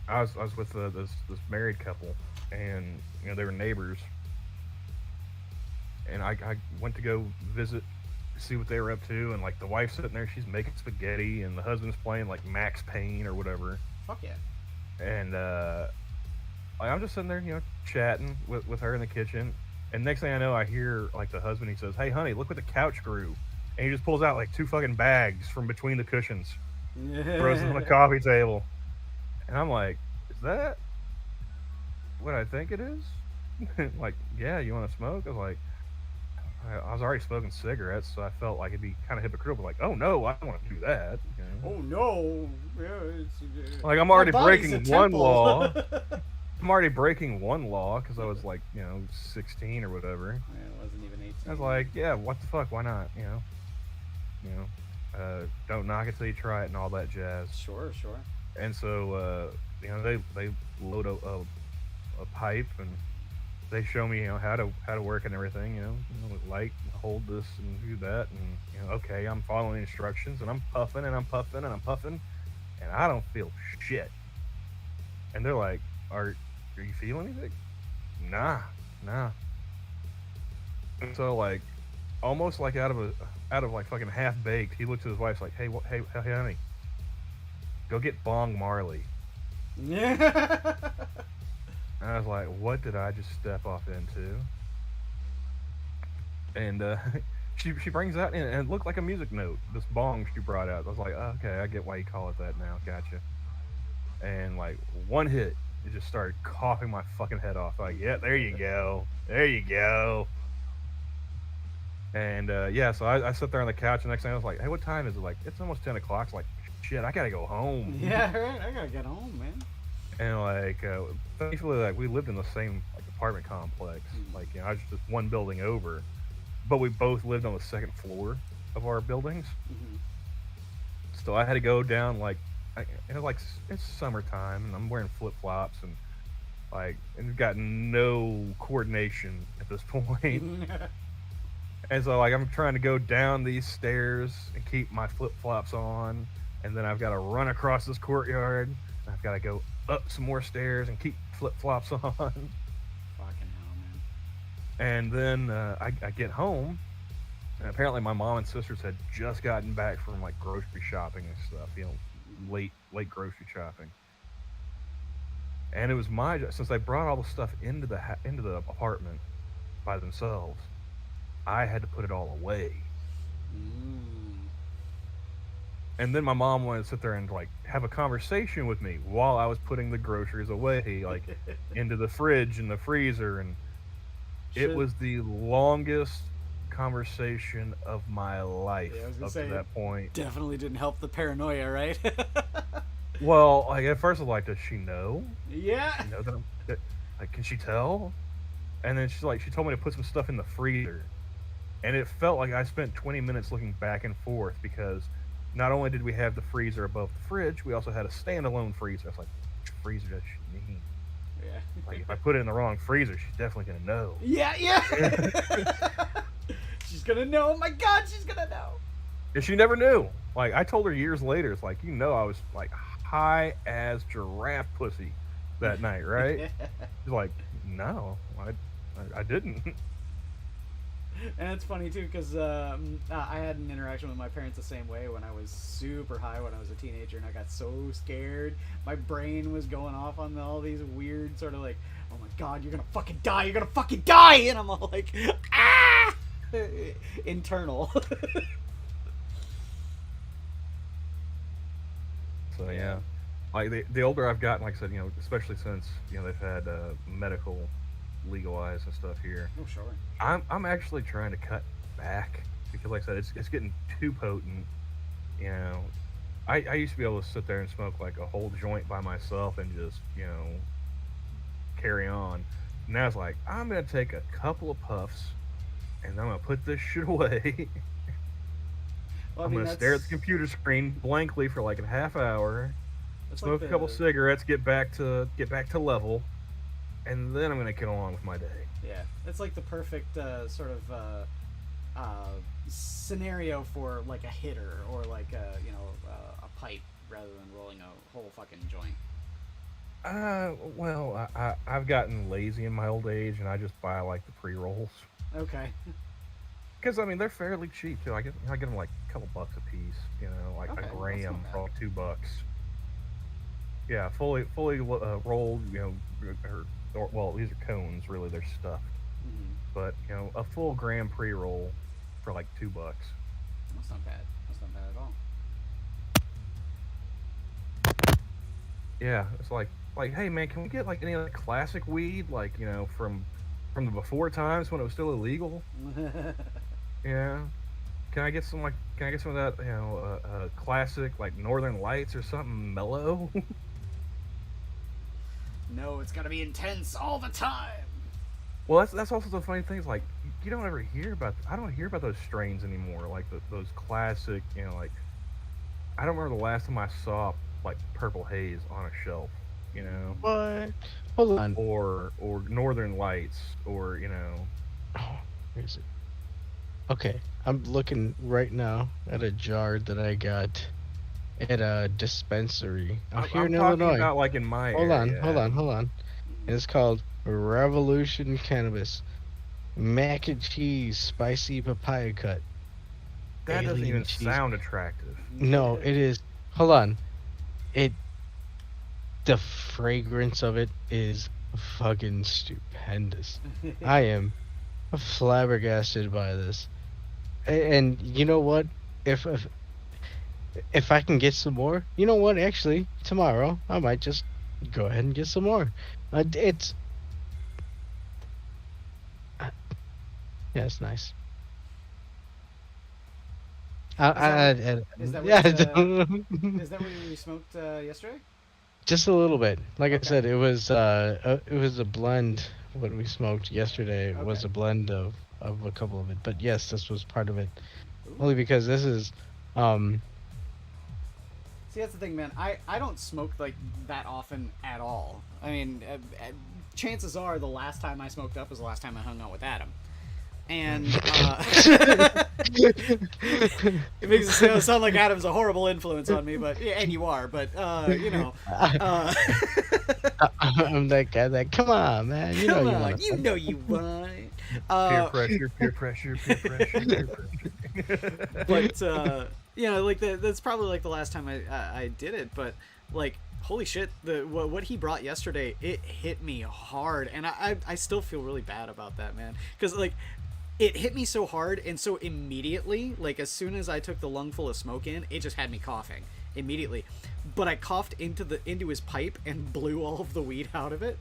I was with this married couple, and they were neighbors, and I went to go visit, see what they were up to, and like the wife's sitting there, she's making spaghetti, and the husband's playing like Max Payne or whatever. Fuck yeah. And I'm just sitting there, chatting with her in the kitchen, and next thing I know, I hear like the husband, he says, "Hey honey, look what the couch grew," and he just pulls out like 2 fucking bags from between the cushions, throws them on the coffee table, and I'm like, "Is that what I think it is?" Like, yeah, you want to smoke? I was like, I was already smoking cigarettes, so I felt like it'd be kind of hypocritical. Like, oh no, I don't want to do that. Oh no, yeah, like I'm already breaking one law. I'm already breaking one law because I was like, 16 or whatever. Yeah, it wasn't even 18. I was like, yeah, what the fuck? Why not? Don't knock it till you try it and all that jazz. Sure. And so, they load a pipe and they show me, how to work and everything. Light, hold this and do that, and okay, I'm following the instructions, and I'm puffing and I'm puffing and I'm puffing, and I don't feel shit. And they're like, Are you feeling anything? Nah. And so like, almost like out of like fucking half baked, he looks at his wife's like, hey honey, go get Bong Marley. Yeah. And I was like, what did I just step off into? And she brings that in, and it looked like a music note. This bong she brought out. I was like, okay, I get why you call it that now. Gotcha. And like one hit, it just started coughing my fucking head off. Like, yeah, there you go. And so I sat there on the couch, and the next thing I was like, hey, what time is it? Like, it's almost 10 o'clock. It's like, shit, I gotta go home. Yeah, right. I gotta get home, man. And like, thankfully, like, we lived in the same like apartment complex. Like, I was just one building over, but we both lived on the second floor of our buildings. So I had to go down like, it's summertime, and I'm wearing flip flops, and like, and got no coordination at this point. And so like, I'm trying to go down these stairs and keep my flip flops on, and then I've got to run across this courtyard, and I've got to go up some more stairs and keep flip flops on. Fucking hell, man. And then I get home, and apparently my mom and sisters had just gotten back from like grocery shopping and stuff, late grocery shopping. And it was my job, since they brought all the stuff into the apartment by themselves, I had to put it all away. And then my mom wanted to sit there and like have a conversation with me while I was putting the groceries away, like into the fridge and the freezer, and It was the longest conversation of my life Yeah, I was gonna up say, to that point. definitely didn't help the paranoia, right? Well, like at first I was like, does she know? Yeah. You know like, can she tell? And then she told me to put some stuff in the freezer, and it felt like I spent 20 minutes looking back and forth because not only did we have the freezer above the fridge, we also had a standalone freezer. I was like, which freezer does she mean? Yeah. Like, if I put it in the wrong freezer, she's definitely gonna know. Yeah. She's gonna know. Oh my God, she's gonna know. And she never knew. Like, I told her years later, it's like, I was like high as giraffe pussy that night, right? She's like, no, I didn't. And it's funny too because I had an interaction with my parents the same way when I was super high when I was a teenager, and I got so scared. My brain was going off on all these weird sort of like, oh my God, you're gonna fucking die, you're gonna fucking die, and I'm all like, ah, internal. So yeah, like the older I've gotten, like I said, especially since they've had medical legalized and stuff here. Oh sure. I'm actually trying to cut back because, like I said, it's getting too potent. I used to be able to sit there and smoke like a whole joint by myself and just carry on. Now it's like I'm gonna take a couple of puffs and I'm gonna put this shit away. Well, I'm gonna stare at the computer screen blankly for like a half hour, smoke a couple cigarettes, get back to level, and then I'm gonna get along with my day. Yeah, it's like the perfect sort of scenario for like a hitter or like a pipe rather than rolling a whole fucking joint. Well, I've gotten lazy in my old age, and I just buy like the pre-rolls. Okay. Because I mean they're fairly cheap too. I get them like a couple bucks a piece. Like Okay, a gram that's not for like $2. Yeah, fully rolled. Well, these are cones. Really, they're stuffed. Mm-hmm. But a full gram pre-roll for like $2. That's not bad. That's not bad at all. Yeah, it's like, hey man, can we get like any like classic weed, like from the before times when it was still illegal? Yeah. Can I get some of that classic like Northern Lights or something mellow? No, it's gotta be intense all the time. Well, that's also the funny thing is like you don't ever hear about. I don't hear about those strains anymore. Like those classic, like I don't remember the last time I saw like Purple Haze on a shelf. What? Hold on. Or Northern Lights, or Oh, where is it? Okay, I'm looking right now at a jar that I got at a dispensary out here in talking Illinois. about like in my Hold area. on. And it's called Revolution Cannabis Mac and Cheese Spicy Papaya Cut. That doesn't Alien even cheese. sound attractive. No, it is. Hold on. The fragrance of it is fucking stupendous. I am flabbergasted by this. And you know what? If I can get some more, you know what? Actually, tomorrow I might just go ahead and get some more. Yeah, it's nice. Is that what you smoked yesterday? Just a little bit. Like I said, it was a blend. What we smoked yesterday was a blend of a couple of it. But yes, this was part of it. Ooh. Only because this is See, that's the thing, man. I don't smoke like that often at all. I mean, chances are the last time I smoked up was the last time I hung out with Adam. And it makes it sound like Adam's a horrible influence on me, but and you are, but I'm that guy that come on, man. You know you want it. Peer pressure. But like that's probably like the last time I did it, but like holy shit, what he brought yesterday, it hit me hard, and I still feel really bad about that, man, because like it hit me so hard and so immediately. Like as soon as I took the lungful of smoke in, it just had me coughing immediately. But I coughed into his pipe and blew all of the weed out of it.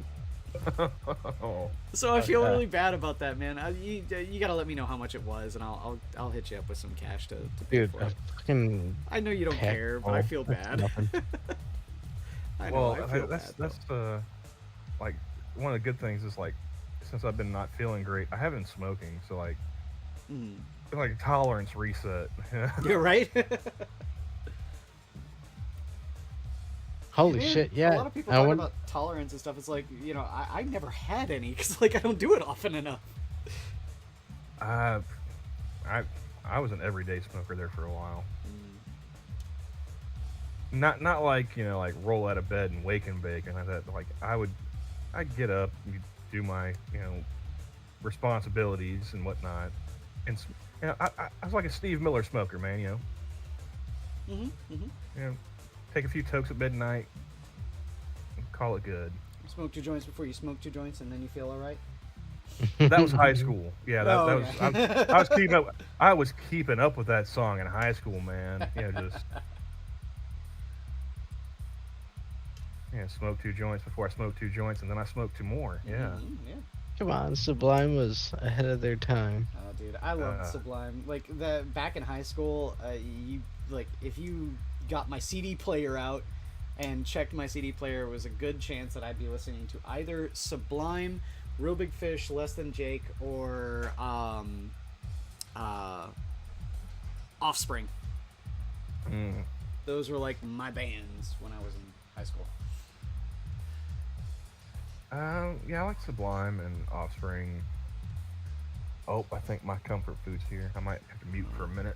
Oh, So I feel really bad about that, man. You gotta let me know how much it was, and I'll hit you up with some cash to pay Dude, for a it. fucking I know you don't pack care, but I full, feel that's bad. nothing. I know, well, I feel that's bad. though. like one of the good things is like since I've been not feeling great, I haven't been smoking, so like like tolerance reset. You're right. Holy Man, shit, yeah. A lot of people I talk went- about tolerance and stuff. It's like, I never had any because like I don't do it often enough. I was an everyday smoker there for a while. Not like like roll out of bed and wake and bake and like that. Like I'd get up, and do my responsibilities and whatnot, and I was like a Steve Miller smoker, man. Take a few tokes at midnight, and call it good. Smoke 2 joints before you smoke 2 joints, and then you feel all right. That was high school. Yeah, that Oh, was. okay. I was keeping up with that song in high school, man. Just smoke 2 joints before I smoke 2 joints, and then I smoked 2 more. Yeah. Yeah. Come on, Sublime was ahead of their time. Oh, dude, I love Sublime. Like back in high school, if you got my CD player out and checked my CD player, it was a good chance that I'd be listening to either Sublime, Real Big Fish, Less Than Jake, or Offspring. Those were like my bands when I was in high school. Yeah, I like Sublime and Offspring. Oh, I think my comfort food's here. I might have to mute for a minute.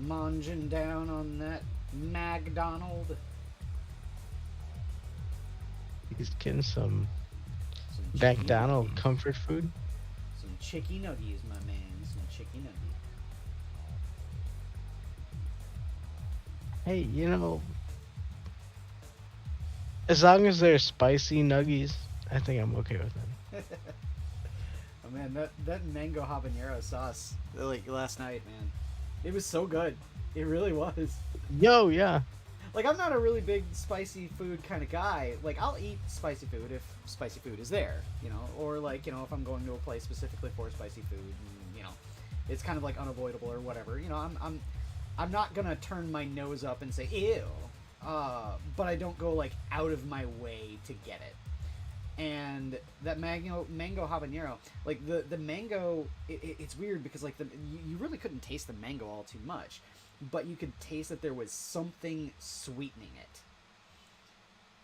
Munging down on that McDonald. He's getting some chicky McDonald nuggies. comfort food. Some chicky nuggies, my man. Some chicky nuggies. Hey, as long as they're spicy nuggies, I think I'm okay with them. Oh man, that mango habanero sauce, like last night, man, it was so good. It really was. Yo, yeah. Like, I'm not a really big spicy food kind of guy. Like, I'll eat spicy food if spicy food is there, or like, if I'm going to a place specifically for spicy food, and, it's kind of like unavoidable or whatever. I'm not gonna turn my nose up and say ew, but I don't go like out of my way to get it. And that mango habanero, like the mango, it's weird because like you really couldn't taste the mango all too much, but you could taste that there was something sweetening it,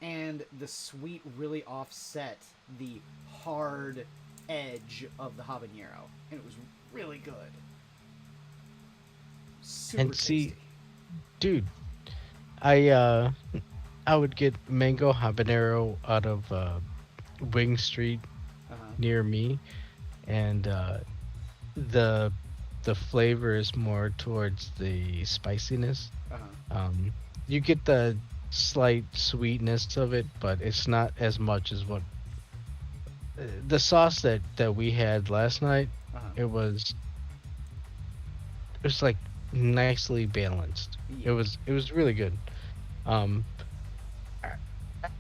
and the sweet really offset the hard edge of the habanero, and it was really good. Super And see, tasty. dude, I would get mango habanero out of Wing Street near me, and the flavor is more towards the spiciness. You get the slight sweetness of it, but it's not as much as what the sauce that we had last night. It was like nicely balanced. Yeah. It was really good. I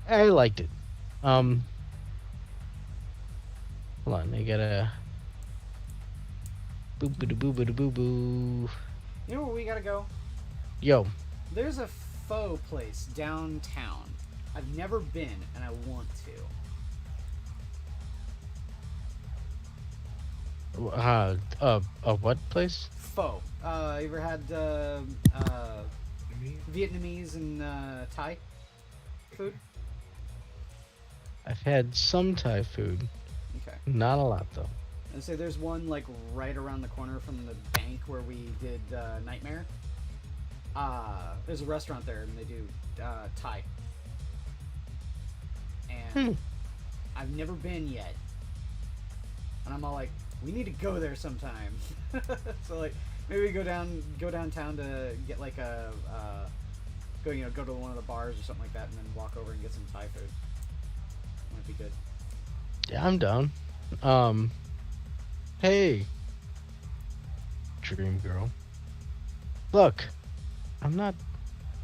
liked it. Hold on, I gotta boo boo boo boo boo boo. You know where we gotta go? Yo, There's a pho place downtown. I've never been, and I want to. a what place? Pho. You ever had Vietnamese and Thai food? I've had some Thai food. Okay. Not a lot though. And so there's one like right around the corner from the bank where we did Nightmare. There's a restaurant there and they do Thai. And I've never been yet. And I'm all like, we need to go there sometime. So like maybe we go downtown to get like a go to one of the bars or something like that, and then walk over and get some Thai food. Might be good. Yeah, I'm down. Hey, Dream Girl. Look, I'm not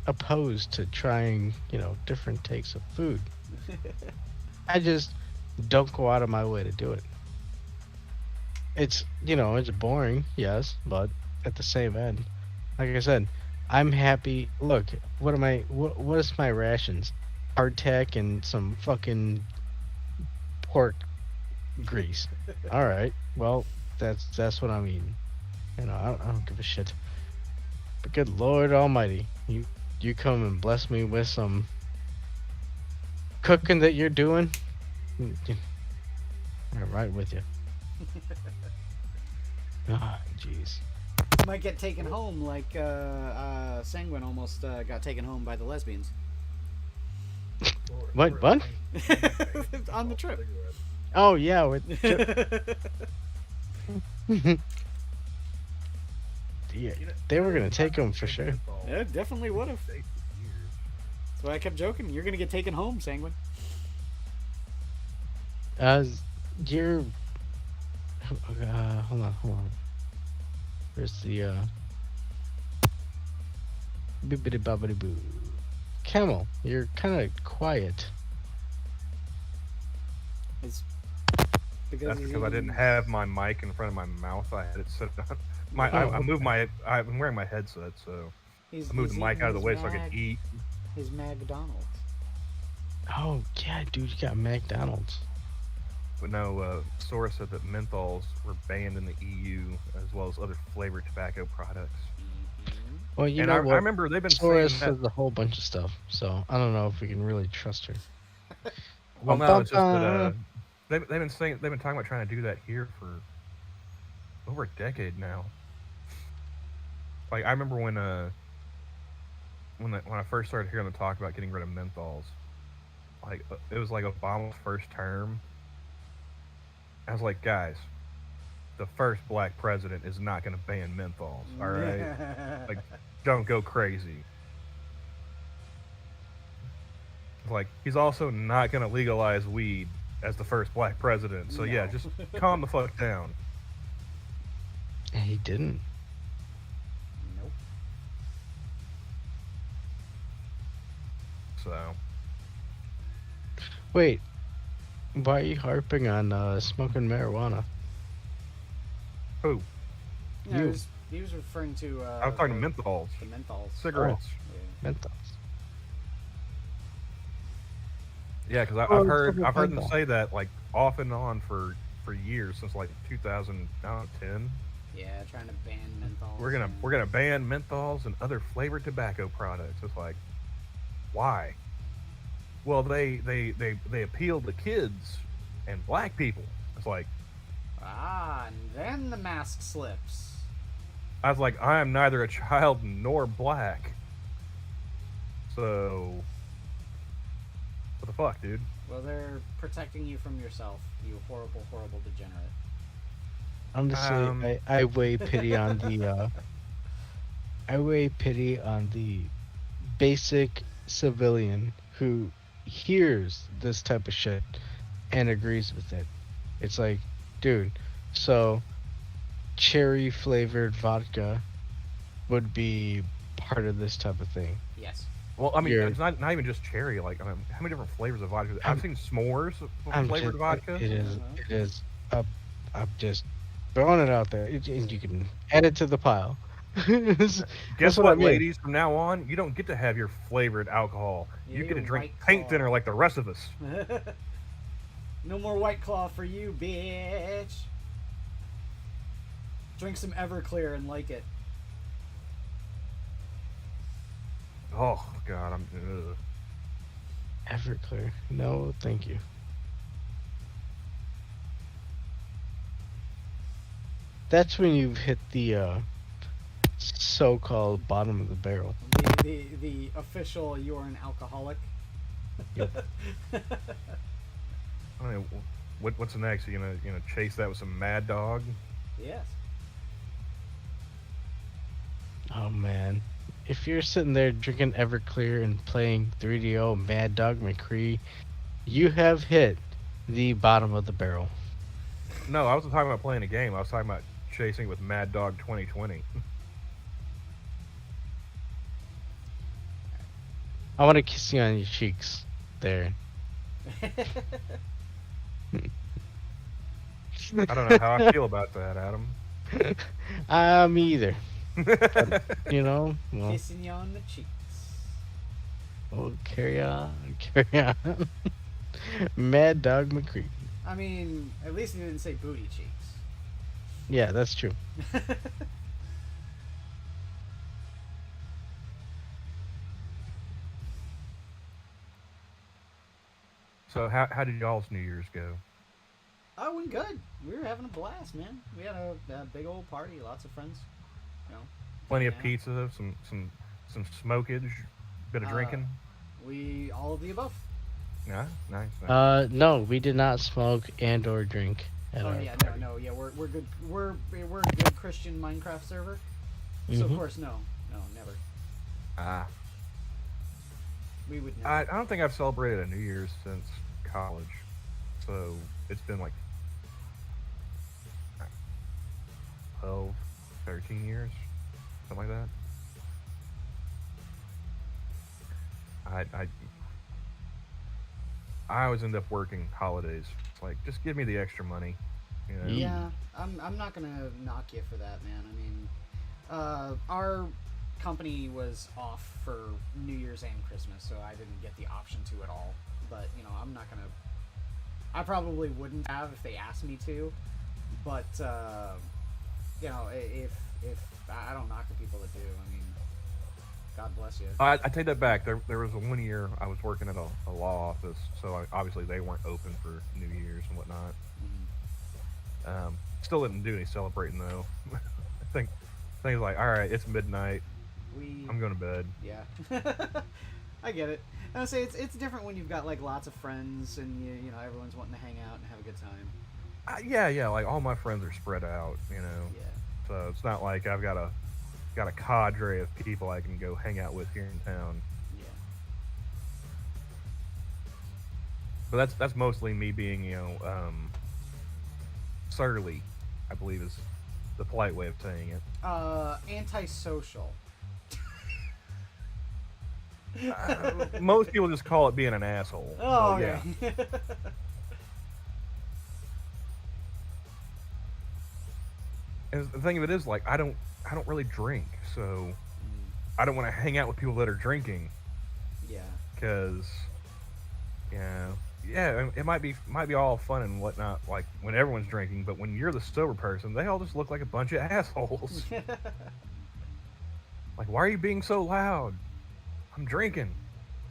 opposed to trying, different takes of food. I just don't go out of my way to do it. It's it's boring, yes, but at the same end, like I said, I'm happy. Look, what is my rations? Hardtack and some fucking pork grease. All right, well, that's what I'm eating. I don't give a shit. But good Lord Almighty, you come and bless me with some cooking that you're doing. I'm right with you. Ah, jeez. You might get taken home like Sanguine almost got taken home by the lesbians. What? On the trip. Oh yeah, with yeah, they were gonna take him for sure. Yeah, definitely would have. That's why I kept joking. You're gonna get taken home, Sanguine. You're. Hold on. Where's the bibbidi bobbidi boo? Camel, you're kind of quiet. It's That's because I didn't have my mic in front of my mouth. I had it set on. I moved my. I'm wearing my headset, so I moved the mic out of the way so I could eat. His McDonald's. Oh yeah, dude, you got McDonald's. But no, Sora said that menthols were banned in the EU as well as other flavored tobacco products. Well, you and know I what? remember they've been Sora saying says a whole bunch of stuff, so I don't know if we can really trust her. Well, no, it's just that they've been talking about trying to do that here for over a decade now. Like I remember when I first started hearing the talk about getting rid of menthols, like it was like Obama's first term. I was like, guys, the first black president is not going to ban menthols, all right? Like, don't go crazy. Like, he's also not going to legalize weed as the first black president. So, yeah, just calm the fuck down. And he didn't. Nope. So. Wait. Why are you harping on smoking marijuana? Who? Yeah, he was referring to. I was talking menthols. The menthols. Cigarettes. Yeah. Menthols. Yeah, because I've heard them say that like off and on for years since like 2010. Yeah, trying to ban menthols. We're gonna ban menthols and other flavored tobacco products. It's like, why? Well, they appeal to kids and black people. It's like, and then the mask slips. I was like, I am neither a child nor black. So, what the fuck, dude? Well, they're protecting you from yourself, you horrible, horrible degenerate. Honestly, I weigh pity on the I weigh pity on the basic civilian who hears this type of shit and agrees with it. It's like, dude, so cherry flavored vodka would be part of this type of thing. Yes. Well, I mean, it's not even just cherry. Like, I mean, how many different flavors of vodka? I've seen s'mores flavored vodka. It is. I'm just throwing it out there. And you can add it to the pile. Guess what, ladies? From now on, you don't get to have your flavored alcohol. Yeah, you get to your drink White paint Claw. thinner like the rest of us. No more White Claw for you, bitch. Drink some Everclear and like it. Oh God, I'm. Everclear. No, thank you. That's when you've hit the so-called bottom of the barrel. The official you're an alcoholic. Yep. I mean, what's next? You gonna chase that with some Mad Dog? Yes. Oh man, if you're sitting there drinking Everclear and playing 3DO Mad Dog McCree, you have hit the bottom of the barrel. No, I wasn't talking about playing a game. I was talking about chasing with Mad Dog 2020. I want to kiss you on your cheeks there. I don't know how I feel about that, Adam. Me either. You know, well, Kissing you on the cheeks. oh, carry on, carry on. Mad Dog McCree. I mean, at least he didn't say booty cheeks. Yeah, that's true. So how did y'all's New Year's go? Oh, went good. We were having a blast, man. We had a big old party, lots of friends. You know, Plenty of yeah. pizza, some smokage, bit of drinking. We all of the above. Yeah, nice. No, we did not smoke and or drink at Oh our yeah, party. no, yeah, we're good. We're a good Christian Minecraft server. So of Mhm. course, no, never. Ah, We would never. I don't think I've celebrated a New Year's since college, so it's been like 12, 13 years, something like that. I always end up working holidays. It's like, just give me the extra money, you know? Yeah, I'm not gonna knock you for that, man. I mean, our company was off for New Year's and Christmas, so I didn't get the option to at all. But you know, I'm not gonna. I probably wouldn't have if they asked me to, but you know, if I don't knock the people that do. I mean, God bless you. I take that back. There was a 1 year I was working at a law office, so obviously they weren't open for New Year's and whatnot. Mm-hmm. Still didn't do any celebrating though. I think things like, all right, it's midnight. I'm going to bed. Yeah, I get it. And I say it's different when you've got like lots of friends and you know everyone's wanting to hang out and have a good time. Yeah. Like all my friends are spread out, you know. Yeah. So it's not like I've got a cadre of people I can go hang out with here in town. Yeah. But that's mostly me being, you know, surly, I believe is the polite way of saying it. Antisocial. Most people just call it being an asshole. Oh yeah. And the thing of it is, like, I don't really drink, so I don't want to hang out with people that are drinking. Yeah. Because, yeah, it might be all fun and whatnot, like when everyone's drinking, but when you're the sober person, they all just look like a bunch of assholes. Like, why are you being so loud? I'm drinking.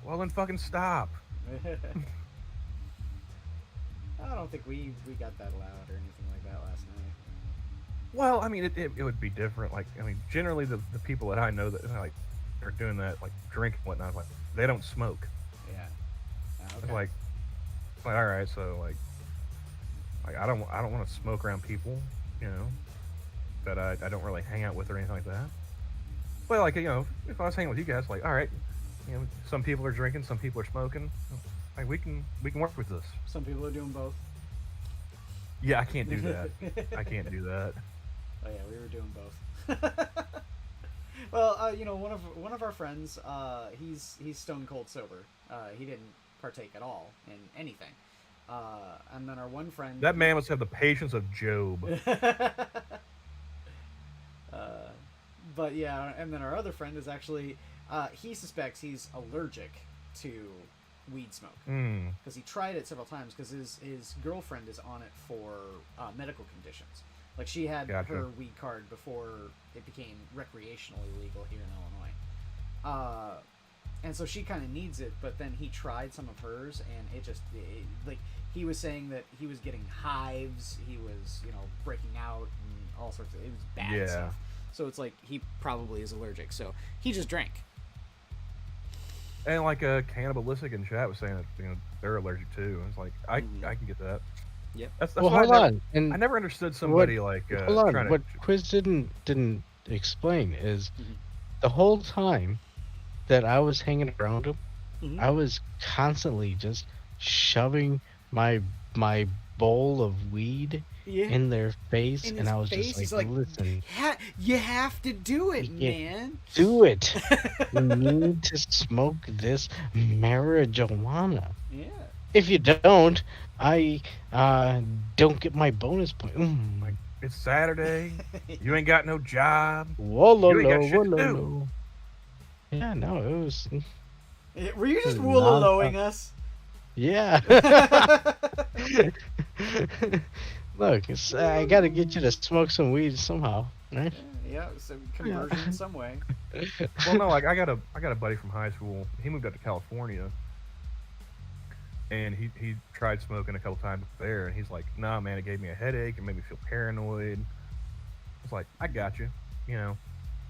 Well, then fucking stop. I don't think we got that loud or anything like that last night. Well, I mean, it would be different. Like, I mean, generally the people that I know that like are doing that, like drinking and whatnot, like they don't smoke. Yeah. Okay. It's like all right, so like I don't want to smoke around people, you know, that I don't really hang out with or anything like that. But like, you know, if I was hanging with you guys, like, all right, you know, some people are drinking, some people are smoking. Like, we can work with this. Some people are doing both. Yeah, I can't do that. I can't do that. Oh yeah, we were doing both. Well, you know, one of our friends, he's stone cold sober. He didn't partake at all in anything. And then our one friend. That man must have the patience of Job. But yeah, and then our other friend is actually, he suspects he's allergic to weed smoke because he tried it several times because his girlfriend is on it for medical conditions. Like, she had her weed card before it became recreationally legal here in Illinois. And so she kind of needs it, but then he tried some of hers, and it like, he was saying that he was getting hives, he was, you know, breaking out, and all sorts of, it was bad stuff. So it's like, he probably is allergic, so he just drank. And like a Cannibalistic in chat was saying that, you know, they're allergic too. It's like, I can get that. Yep. That's Well, why hold on. I never understood somebody like hold on. trying to. What Quiz didn't explain is the whole time that I was hanging around him, I was constantly just shoving my bowl of weed in their face, and I was just like, listen, you have to do it, man. Do it. You need to smoke this marijuana. Yeah. If you don't, I don't get my bonus point. Like, it's Saturday. You ain't got no job. Whoa, You ain't got lo, shit to lo, do. lo. Yeah, no, it was. Were you just It's woolaloing non-stop. us? Yeah. Look, I gotta get you to smoke some weed somehow, right? Yeah, some conversion some way. Well, no, like I got a buddy from high school. He moved up to California, and he tried smoking a couple times there, and he's like, "Nah, man, it gave me a headache. It made me feel paranoid." It's like, I got you. You know,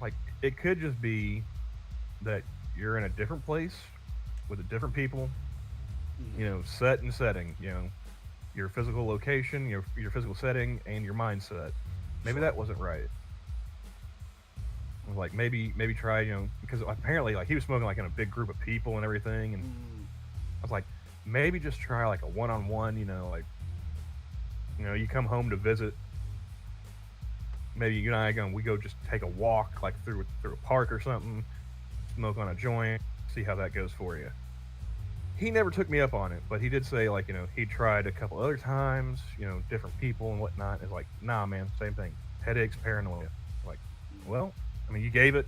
like it could just be that you're in a different place with a different people. You know, set and setting. You know, your physical location, your physical setting, and your mindset. Maybe that wasn't right. Like maybe try, you know, because apparently like he was smoking like in a big group of people and everything, and I was like, maybe just try like a one-on-one, you know, like, you know, you come home to visit, maybe you and I we go just take a walk like through a park or something, smoke on a joint, see how that goes for you. He never took me up on it, but he did say like, you know, he tried a couple other times, you know, different people and whatnot. It's like, nah, man, same thing, headaches, paranoia. Like, well, I mean, you gave it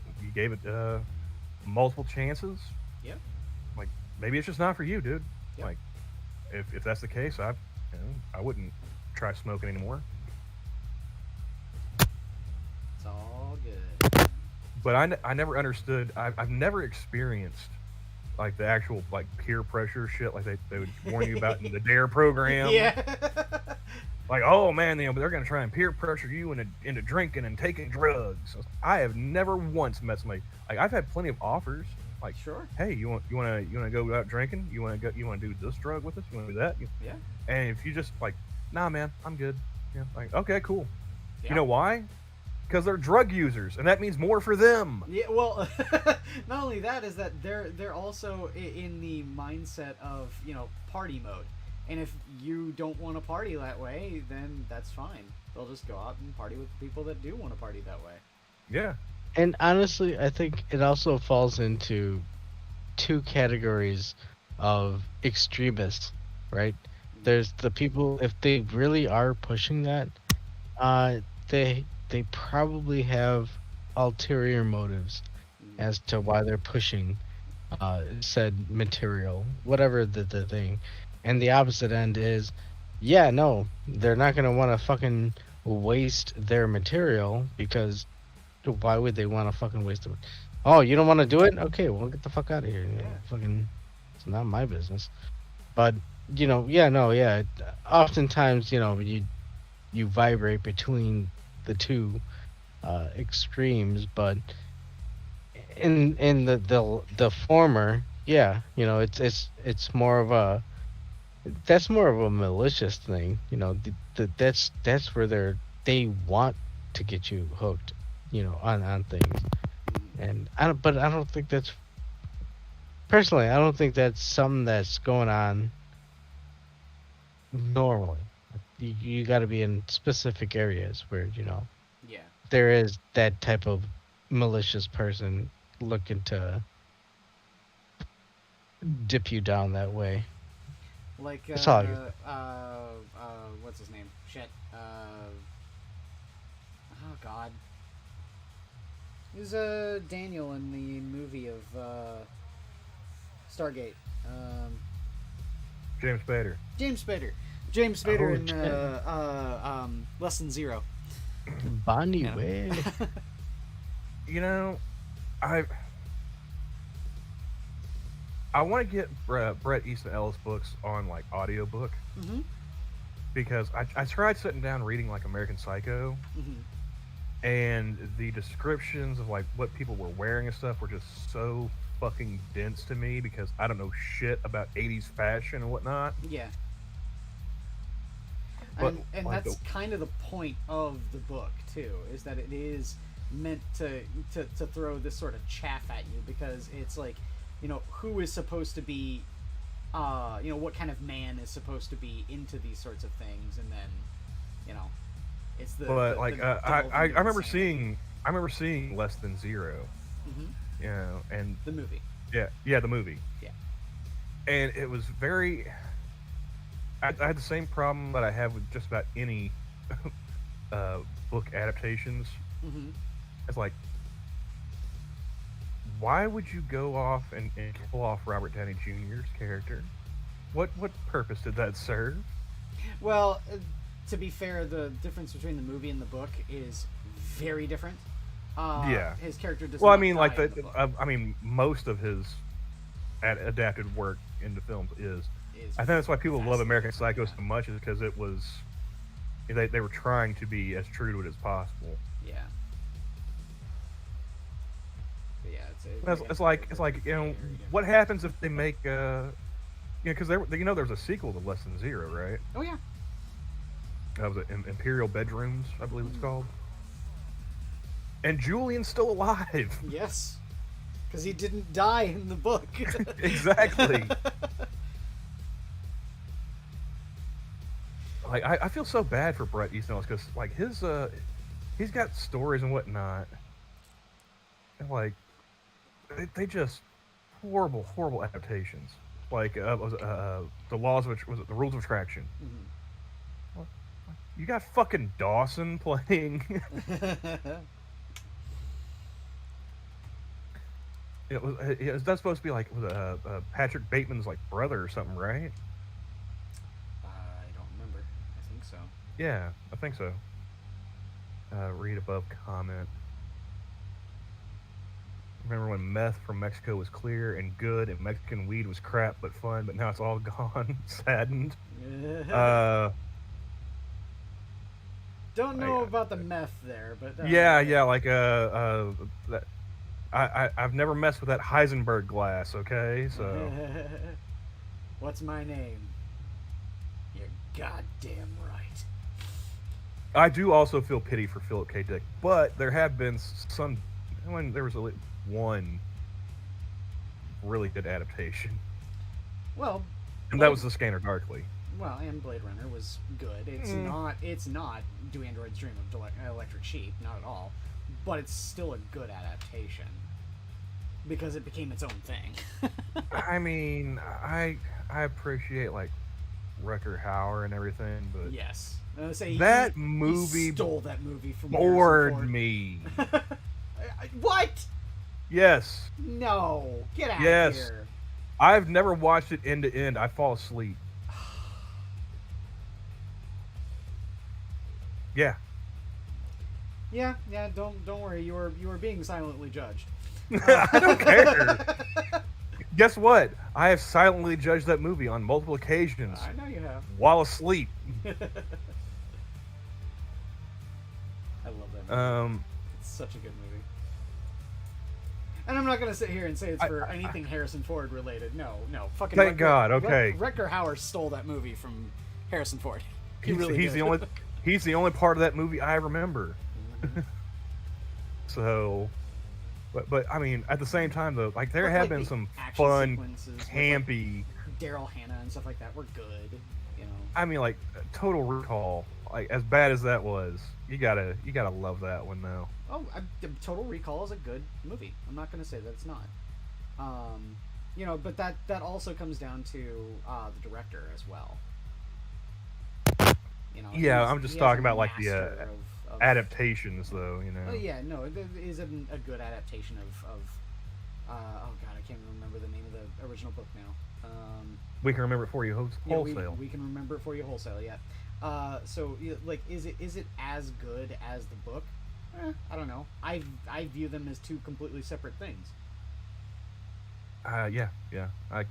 multiple chances. Yep. Like maybe it's just not for you, dude. Yep. Like if that's the case, I wouldn't try smoking anymore. It's all good. But I never understood. I've never experienced like the actual like peer pressure shit like they would warn you about in the DARE program. Yeah. Like, oh man, you know, they're gonna try and peer pressure you into drinking and taking drugs. I have never once met somebody like I've had plenty of offers. Like, Sure. Hey, you want to go out drinking? You want to do this drug with us? You want to do that? Yeah. And if you just like, nah, man, I'm good. Yeah. Like, okay, cool. Yeah. You know why? Because they're drug users, and that means more for them. Yeah, well, not only that is that they're also in the mindset of, you know, party mode. And if you don't want to party that way, then that's fine. They'll just go out and party with the people that do want to party that way. Yeah. And honestly, I think it also falls into two categories of extremists, right? There's the people, if they really are pushing that, they probably have ulterior motives as to why they're pushing said material, whatever the thing. And the opposite end is, yeah, no, they're not gonna want to fucking waste their material, because why would they want to fucking waste it? Oh, you don't want to do it? Okay, well, get the fuck out of here. You know, fucking, it's not my business. But you know, yeah, no, yeah. Oftentimes, you know, you vibrate between the two extremes, but in the former, yeah, you know, it's more of a, that's more of a malicious thing, you know. That's where they want to get you hooked, you know, on things. And I don't think that's, personally, I don't think that's something that's going on normally. You got to be in specific areas where, you know, Yeah. there is that type of malicious person looking to dip you down that way. Like, That's all what's his name? Shit. Oh God. Who's Daniel in the movie of Stargate? James Spader. James Spader. James Spader Oh, in shit. Less Than Zero. Bonnie Yeah. Way. You know, I want to get Bret Easton Ellis books on like audiobook, Mm-hmm. because I tried sitting down reading like American Psycho, Mm-hmm. and the descriptions of like what people were wearing and stuff were just so fucking dense to me, because I don't know shit about 80s fashion and whatnot. Yeah. But, And like, that's kind of the point of the book too, is that it is meant to throw this sort of chaff at you, because it's like, you know, who is supposed to be, you know, what kind of man is supposed to be into these sorts of things, and then, you know, it's the. But the, like the I remember seeing Less Than Zero, Mm-hmm. you know, and The movie. yeah, the movie. Yeah. And it was very, I had the same problem that I have with just about any book adaptations. Mm-hmm. It's like, why would you go off and kill off Robert Downey Jr.'s character? What purpose did that serve? Well, to be fair, the difference between the movie and the book is very different. Yeah. His character does Well, not I mean, die like in the book. I mean, most of his adapted work into films is. I think that's why people love American Psycho so much, is because it was they were trying to be as true to it as possible. Yeah. But yeah, It's like what happens if they make because there's a sequel to Less Than Zero, right? Oh yeah. That was Imperial Bedrooms, I believe it's called. And Julian's still alive. Yes, because he didn't die in the book. Exactly. Like I feel so bad for Bret Easton Ellis, because like he's got stories and whatnot, and like they just horrible adaptations. Like the rules of attraction. Mm-hmm. You got fucking Dawson playing. It was that's supposed to be like Patrick Bateman's like brother or something, right? I don't remember. I think so. Yeah, I think so. Read above comment. Remember when meth from Mexico was clear and good, and Mexican weed was crap but fun, but now it's all gone. Saddened. Don't know about the meth there, but yeah, like I've never messed with that Heisenberg glass. Okay, so what's my name? You're goddamn right. I do also feel pity for Philip K. Dick, but there have been some. When there was one really good adaptation. Well, and that was The Scanner Darkly. Well, and Blade Runner was good. It's not Do Androids Dream of Electric Sheep, not at all. But it's still a good adaptation because it became its own thing. I mean, I appreciate like Rutger Hauer and everything, but yes, that movie stole that movie from bored me. What? Yes. No. Get out of here. I've never watched it end to end. I fall asleep. Yeah. Yeah. Don't worry. You were being silently judged. I don't care. Guess what? I have silently judged that movie on multiple occasions. I know you have. While asleep. I love that movie. It's such a good movie. And I'm not going to sit here and say it's for anything Harrison Ford related. No. Fucking Thank God, okay. Rutger Hauer stole that movie from Harrison Ford. He's the only part of that movie I remember. Mm-hmm. So, but I mean, at the same time though, like there have been some fun, campy. Daryl Hannah and stuff like that were good. You know. I mean, like Total Recall, like as bad as that was, you gotta love that one though. Oh, Total Recall is a good movie. I'm not going to say that it's not. But that also comes down to the director as well. Yeah, I'm just talking about like the adaptations, though. Oh yeah, no, it is a good adaptation of oh god, I can't remember the name of the original book now. We can remember it for you wholesale. Yeah, we can remember it for you wholesale. Yeah. So like, is it as good as the book? I don't know. I view them as two completely separate things. Yeah. Like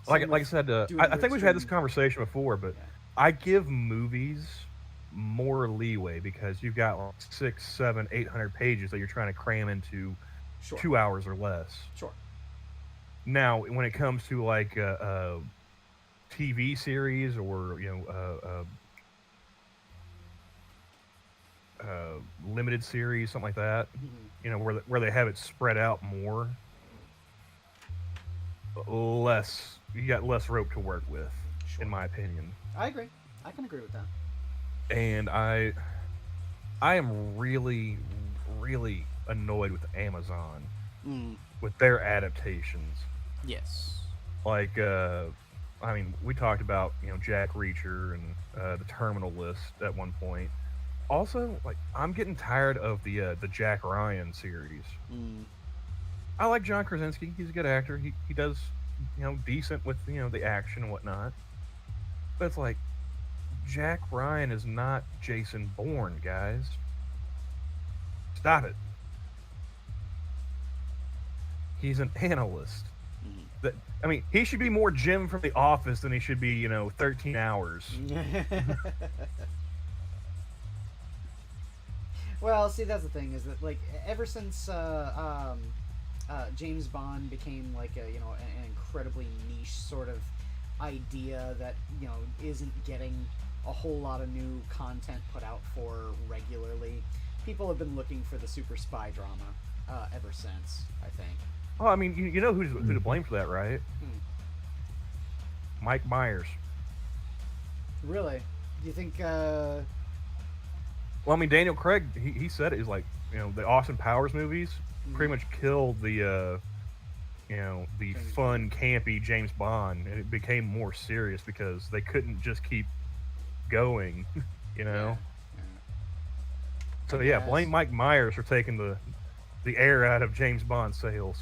I said, I think we've had this conversation before, but I give movies more leeway because you've got like 600, 700, 800 pages that you're trying to cram into 2 hours or less. Sure. Now, when it comes to like a TV series or limited series, something like that, where they have it spread out more, you got less rope to work with, in my opinion. I agree. I can agree with that. And I am really, really annoyed with Amazon with their adaptations. Yes. Like I mean, we talked about Jack Reacher and the Terminal List at one point. Also, like I'm getting tired of the Jack Ryan series. I like John Krasinski. He's a good actor. He does decent with the action and whatnot. But it's like Jack Ryan is not Jason Bourne, guys. Stop it. He's an analyst. That, I mean, he should be more Jim from The Office than he should be, 13 hours. Well, see, that's the thing, is that, like, ever since James Bond became, like, an incredibly niche sort of idea that, isn't getting a whole lot of new content put out for regularly, people have been looking for the super spy drama ever since, I think. Oh, I mean, you know who to blame for that, right? Mike Myers. Really? Do you think? Well, I mean, Daniel Craig, he said it. He's like, the Austin Powers movies pretty much killed the fun, campy James Bond, and it became more serious because they couldn't just keep going, So yeah, blame Mike Myers for taking the air out of James Bond sales.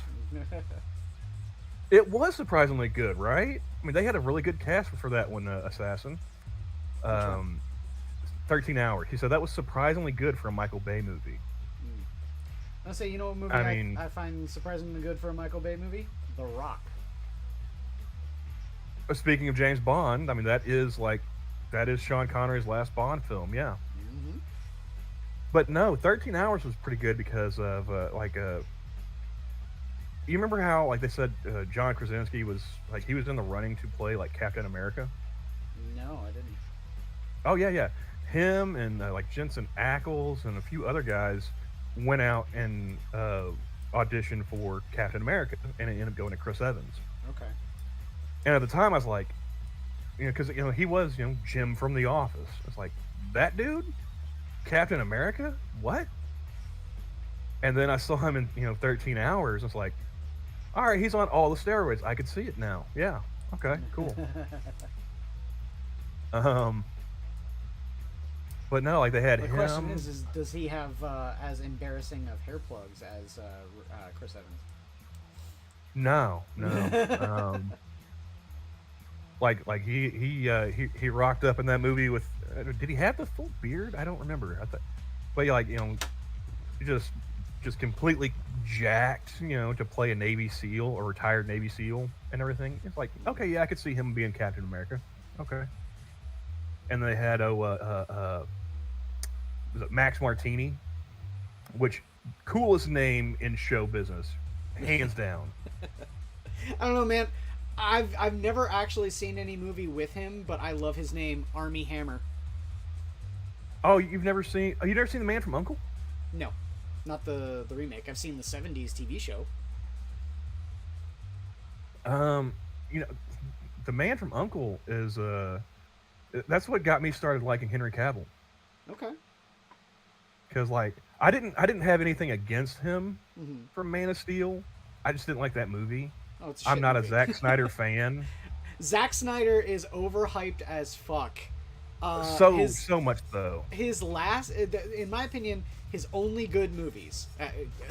It was surprisingly good, right? I mean, they had a really good cast for that one, Assassin. 13 Hours. He said that was surprisingly good for a Michael Bay movie. I'll say, what movie I find surprisingly good for a Michael Bay movie? The Rock. Speaking of James Bond, I mean, that is Sean Connery's last Bond film, yeah. But no, 13 Hours was pretty good because of, you remember how, they said John Krasinski was, he was in the running to play, Captain America? No, I didn't. Oh, yeah. Him and, Jensen Ackles and a few other guys went out and auditioned for Captain America, and it ended up going to Chris Evans. Okay. And at the time, I was like, because, he was, Jim from The Office. It's like, that dude? Captain America? What? And then I saw him in 13 Hours. It's like, all right, he's on all the steroids. I could see it now. Yeah. Okay. Cool. But no, they had him. The question is does he have as embarrassing of hair plugs as Chris Evans? No. He rocked up in that movie with. Did he have the full beard? I don't remember. But just completely jacked, to play a Navy SEAL or retired Navy SEAL and everything. It's like, okay, yeah, I could see him being Captain America. Okay. And they had was it Max Martini, which coolest name in show business, hands down. I don't know, man. I've never actually seen any movie with him, but I love his name, Armie Hammer. Oh, you've never seen The Man from U.N.C.L.E.? No, not the remake. I've seen the 70s TV show. The Man from U.N.C.L.E. is that's what got me started liking Henry Cavill. Okay. Because I didn't have anything against him from Man of Steel. I just didn't like that movie. Oh, it's a I'm shit not movie. a Zack Snyder fan. Zack Snyder is overhyped as fuck. So much so. His last, in my opinion, his only good movies.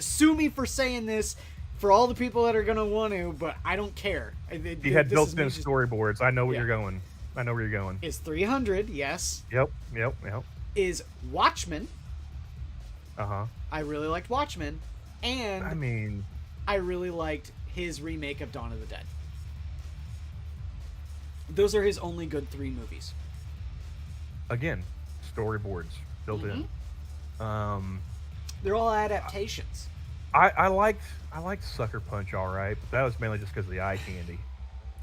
Sue me for saying this, for all the people that are gonna want to, but I don't care. He had built-in storyboards. I know where you're going. Is 300? Yes. Yep. Is Watchmen? Uh-huh. I really liked Watchmen, and I really liked his remake of Dawn of the Dead. Those are his only good 3 movies. Again, storyboards built in. They're all adaptations. I liked Sucker Punch, all right, but that was mainly just because of the eye candy.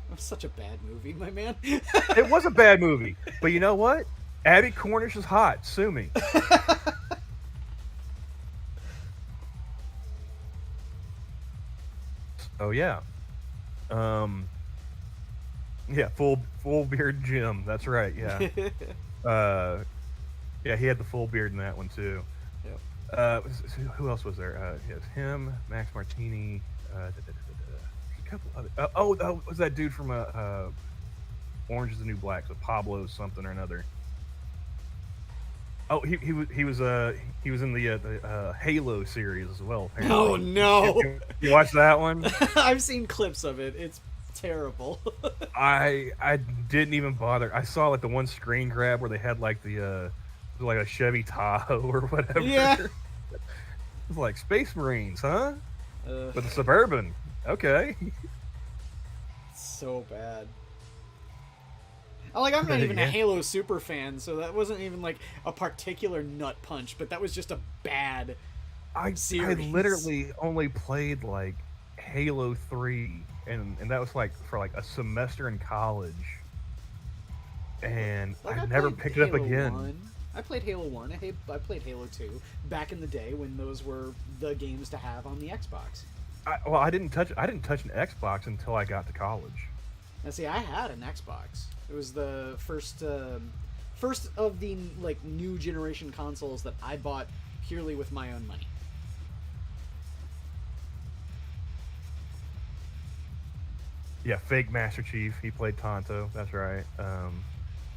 It was such a bad movie, my man. It was a bad movie, but you know what? Abby Cornish is hot. Sue me. Oh yeah. Yeah, full beard Jim. That's right. Yeah. Yeah, he had the full beard in that one too. Yep. Who else was there? Yes, him, Max Martini. A couple other. Was that dude from Orange is the New Black, so Pablo something or another. Oh, he was in the Halo series as well. Apparently. Oh no! You watched that one? I've seen clips of it. It's terrible. I didn't even bother. I saw like the one screen grab where they had like the like a Chevy Tahoe or whatever. Yeah. It's like Space Marines, huh? With a Suburban. Okay. So bad. I'm not even a Halo super fan, so that wasn't even like a particular nut punch, but that was just a bad series. I literally only played like Halo 3, and that was like for like a semester in college, and I never picked it up again. 1. I played Halo 1. I played Halo 2 back in the day when those were the games to have on the Xbox. I didn't touch an Xbox until I got to college. Now, see, I had an Xbox. It was the first of the like new generation consoles that I bought purely with my own money. Yeah, fake Master Chief. He played Tonto. That's right.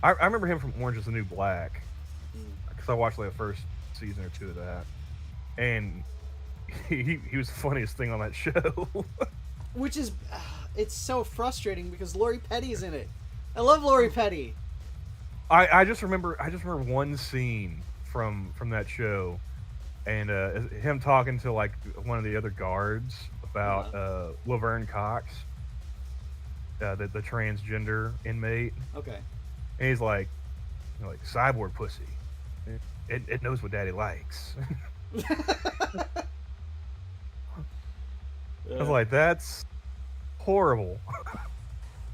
I remember him from Orange is the New Black because I watched like the first season or 2 of that, and he was the funniest thing on that show. Which is, it's so frustrating because Lori Petty's in it. I love Lori Petty. I just remember one scene from that show, and him talking to like one of the other guards about Laverne Cox, the transgender inmate. Okay. And he's like cyborg pussy. It knows what daddy likes. I was like, that's horrible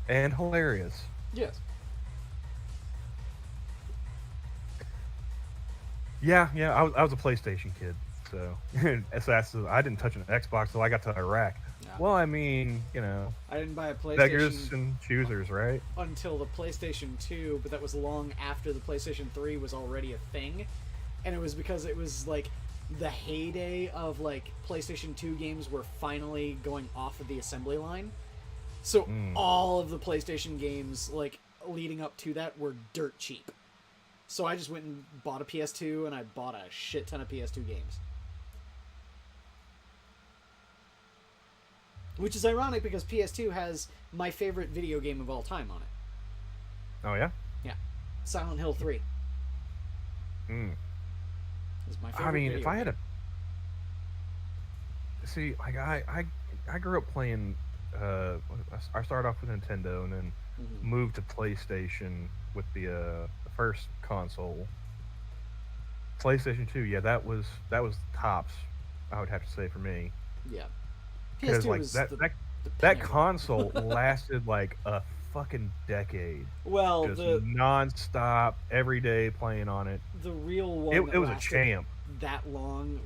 and hilarious. Yes. Yeah. I was a PlayStation kid, so I didn't touch an Xbox till I got to Iraq. No. Well, I mean, I didn't buy a PlayStation beggars and choosers, right? Until the PlayStation 2, but that was long after the PlayStation 3 was already a thing, and it was because it was like the heyday of like PlayStation 2 games were finally going off of the assembly line. So all of the PlayStation games like leading up to that were dirt cheap. So I just went and bought a PS2 and I bought a shit ton of PS2 games. Which is ironic because PS2 has my favorite video game of all time on it. Oh yeah? Yeah. Silent Hill 3. Is my favorite. I mean, video if I had game. see, like I grew up playing. I started off with Nintendo and then moved to PlayStation with the first console. PlayStation 2, yeah, that was tops. I would have to say for me. Yeah. Because PS2 like was that console lasted like a fucking decade. Well, just the non-stop, every day playing on it. The real one. It was a champ. That long,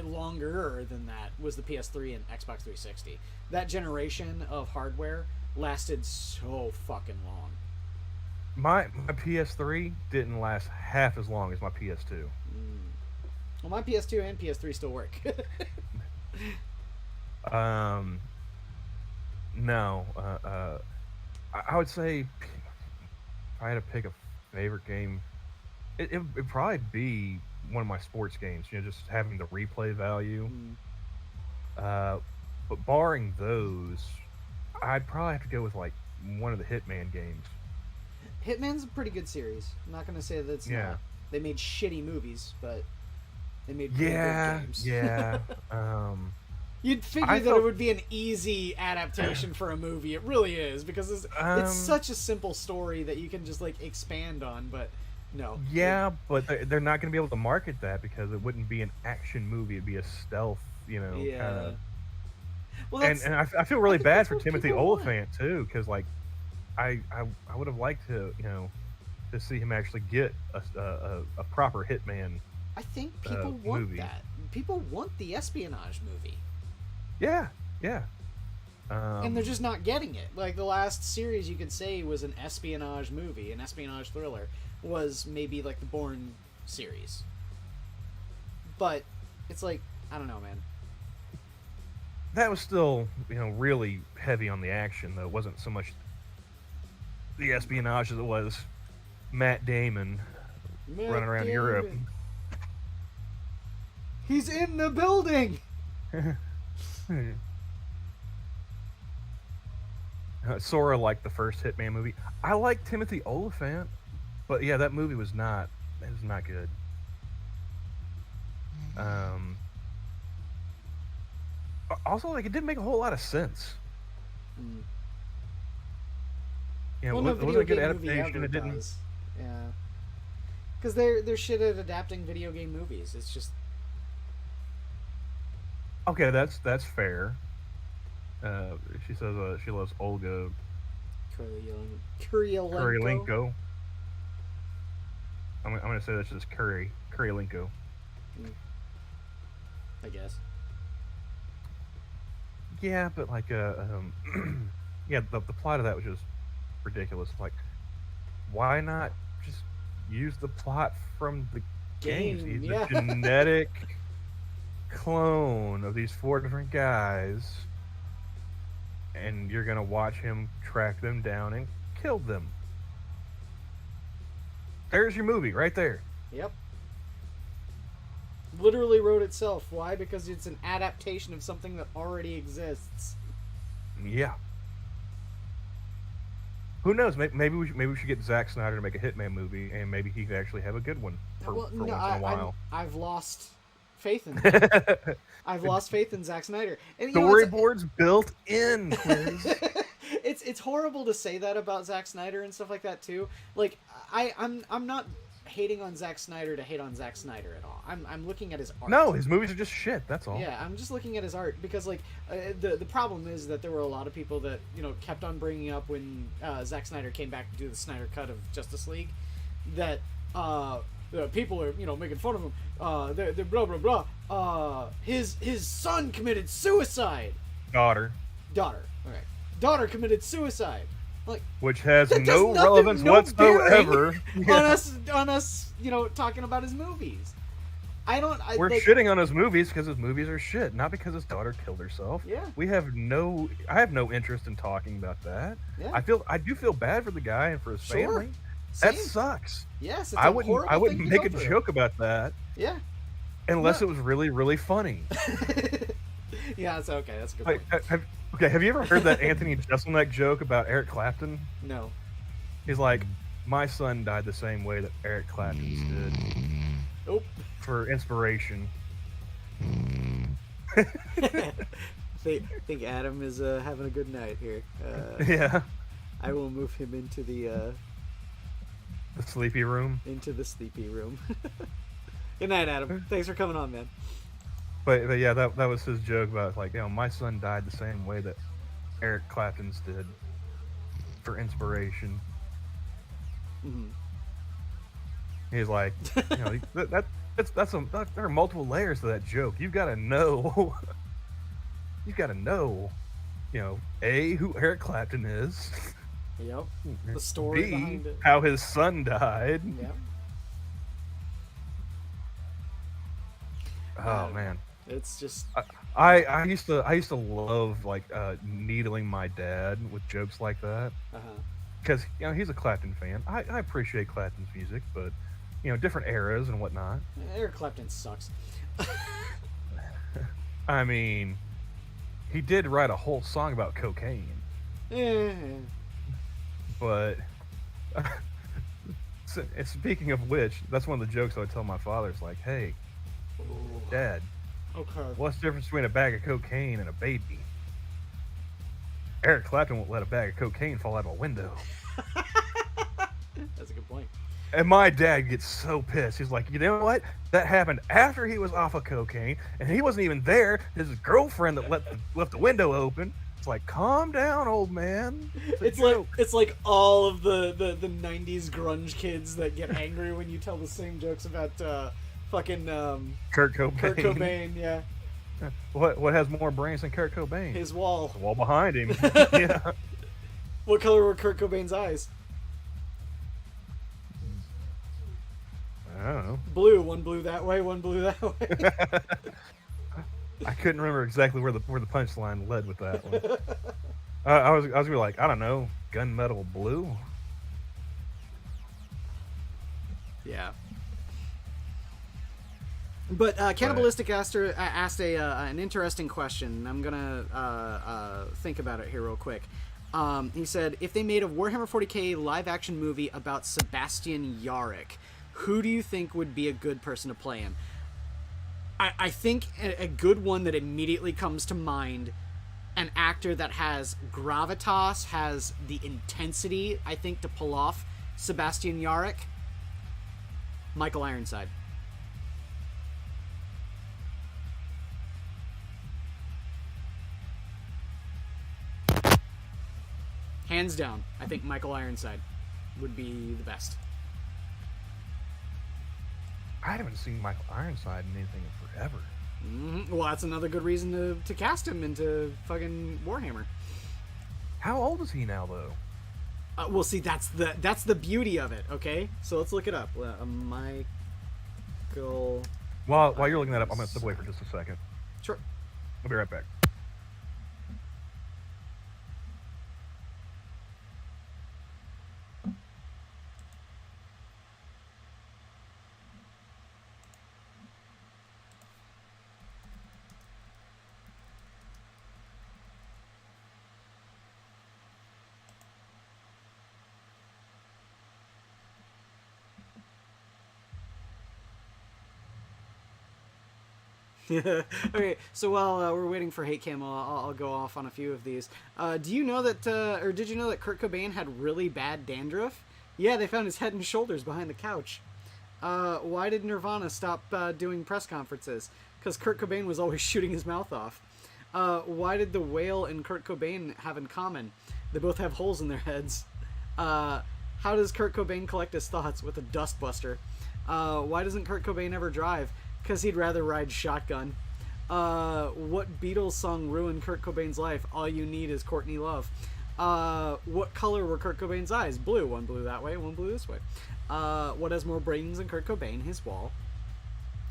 longer than that was the PS3 and Xbox 360. That generation of hardware lasted so fucking long. My PS3 didn't last half as long as my PS2. Well, my PS2 and PS3 still work. No. I would say if I had to pick a favorite game, it'd probably be one of my sports games. Just having the replay value. But barring those, I'd probably have to go with like one of the Hitman games. Hitman's a pretty good series. I'm not gonna say that it's not. They made shitty movies, but they made pretty good games. Yeah. You'd figure that it would be an easy adaptation for a movie. It really is, because it's such a simple story that you can just like expand on, but no. Yeah, but they're not going to be able to market that because it wouldn't be an action movie. It'd be a stealth, kind of. Well, and I feel really bad for Timothy Oliphant too, because like I would have liked to to see him actually get a proper Hitman. I think people want movie. that. People want the espionage movie. Yeah. And they're just not getting it. Like the last series you could say was an espionage movie, an espionage thriller, was maybe like the Bourne series. But it's like, I don't know, man. That was still, really heavy on the action, though. It wasn't so much the espionage that was Matt Damon running around Europe. He's in the building. Sora liked the first Hitman movie. I like Timothy Olyphant, but yeah, that movie was not. It was not good. Also, like, it didn't make a whole lot of sense. You know, it wasn't a good adaptation. It didn't. Yeah. Because they're shit at adapting video game movies. It's just. Okay, that's fair. She says she loves Olga Kurylenko. I'm gonna say that's just Kurylenko. I guess. Yeah, but like yeah, the plot of that was just ridiculous. Like, why not just use the plot from the games? He's a genetic clone of these 4 different guys, and you're gonna watch him track them down and kill them. There's your movie right there. Yep. Literally wrote itself. Why? Because it's an adaptation of something that already exists. Yeah. Who knows? Maybe we should get Zack Snyder to make a Hitman movie, and maybe he could actually have a good one for once in a while. I've lost faith in that. I've lost faith in Zack Snyder. And, storyboards built in, Quiz. It's horrible to say that about Zack Snyder and stuff like that too. Like I'm not hating on Zack Snyder to hate on Zack Snyder at all. I'm looking at his art. No, his movies are just shit. That's all. Yeah, I'm just looking at his art because like the problem is that there were a lot of people that kept on bringing up when Zack Snyder came back to do the Snyder cut of Justice League that people are making fun of him. They're blah blah blah. His son committed suicide. Daughter. Okay. Daughter committed suicide. Like, which has no relevance whatsoever on us, talking about his movies. We're shitting on his movies because his movies are shit, not because his daughter killed herself. Yeah. I have no interest in talking about that. Yeah. I do feel bad for the guy and for his family. Same. That sucks. Yes, I wouldn't make a joke about that. Yeah. Unless it was really, really funny. Yeah, that's okay. That's a good point. Have you ever heard that Anthony Jeselnik joke about Eric Clapton? No. He's like, my son died the same way that Eric Clapton's did. Nope. For inspiration. I think Adam is having a good night here. Yeah. I will move him into the sleepy room. Into the sleepy room. Good night, Adam. Thanks for coming on, man. But yeah, that was his joke about like, my son died the same way that Eric Clapton's did for inspiration. Mm-hmm. He's like, there are multiple layers to that joke. You've got to know. You've got to know, A, who Eric Clapton is. Yep. The story B, behind it. how his son died. Yep. Oh man. It's just I used to love like needling my dad with jokes like that. Because he's a Clapton fan. I appreciate Clapton's music, but different eras and whatnot. Eric Clapton sucks. I mean, he did write a whole song about cocaine. But speaking of which, that's one of the jokes I would tell my father. It's like, hey, Dad, okay, what's the difference between a bag of cocaine and a baby? Eric Clapton won't let a bag of cocaine fall out of a window. That's a good point. And my dad gets so pissed. He's like, you know what? That happened after he was off of cocaine, and he wasn't even there. His girlfriend that left the window open. It's like, calm down, old man. It's like all of the 90s grunge kids that get angry when you tell the same jokes about fucking Kurt Cobain. Kurt Cobain, yeah. What has more brains than Kurt Cobain? His wall. The wall behind him. Yeah. What color were Kurt Cobain's eyes? I don't know. Blue. One blue that way, one blue that way. I couldn't remember exactly where the punchline led with that one. I was gonna be like, I don't know, gunmetal blue. Yeah. But Cannibalistic asked an interesting question. I'm gonna think about it here real quick. He said, if they made a Warhammer 40k live-action movie about Sebastian Yarrick, who do you think would be a good person to play him? I think a good one that immediately comes to mind, an actor that has gravitas, has the intensity, I think, to pull off Sebastian Yarrick, Michael Ironside. Hands down, I think Michael Ironside would be the best. I haven't seen Michael Ironside in anything in forever. Mm-hmm. Well, that's another good reason to cast him into fucking Warhammer. How old is he now, though? Well, see, that's the beauty of it. Okay, so let's look it up. Michael. While you're looking that up, I'm gonna step away for just a second. Sure. I'll be right back. Okay, so while we're waiting for Hate Cam, I'll go off on a few of these. Do you know that, or did you know that Kurt Cobain had really bad dandruff? Yeah, they found his head and shoulders behind the couch. Why did Nirvana stop doing press conferences? Because Kurt Cobain was always shooting his mouth off. Why did the Whale and Kurt Cobain have in common? They both have holes in their heads. How does Kurt Cobain collect his thoughts? With a dustbuster. Why doesn't Kurt Cobain ever drive? Because he'd rather ride shotgun. What Beatles song ruined Kurt Cobain's life? All You Need Is Courtney Love. What color were Kurt Cobain's eyes? Blue. One blue that way, one blue this way. What has more brains than Kurt Cobain? His wall.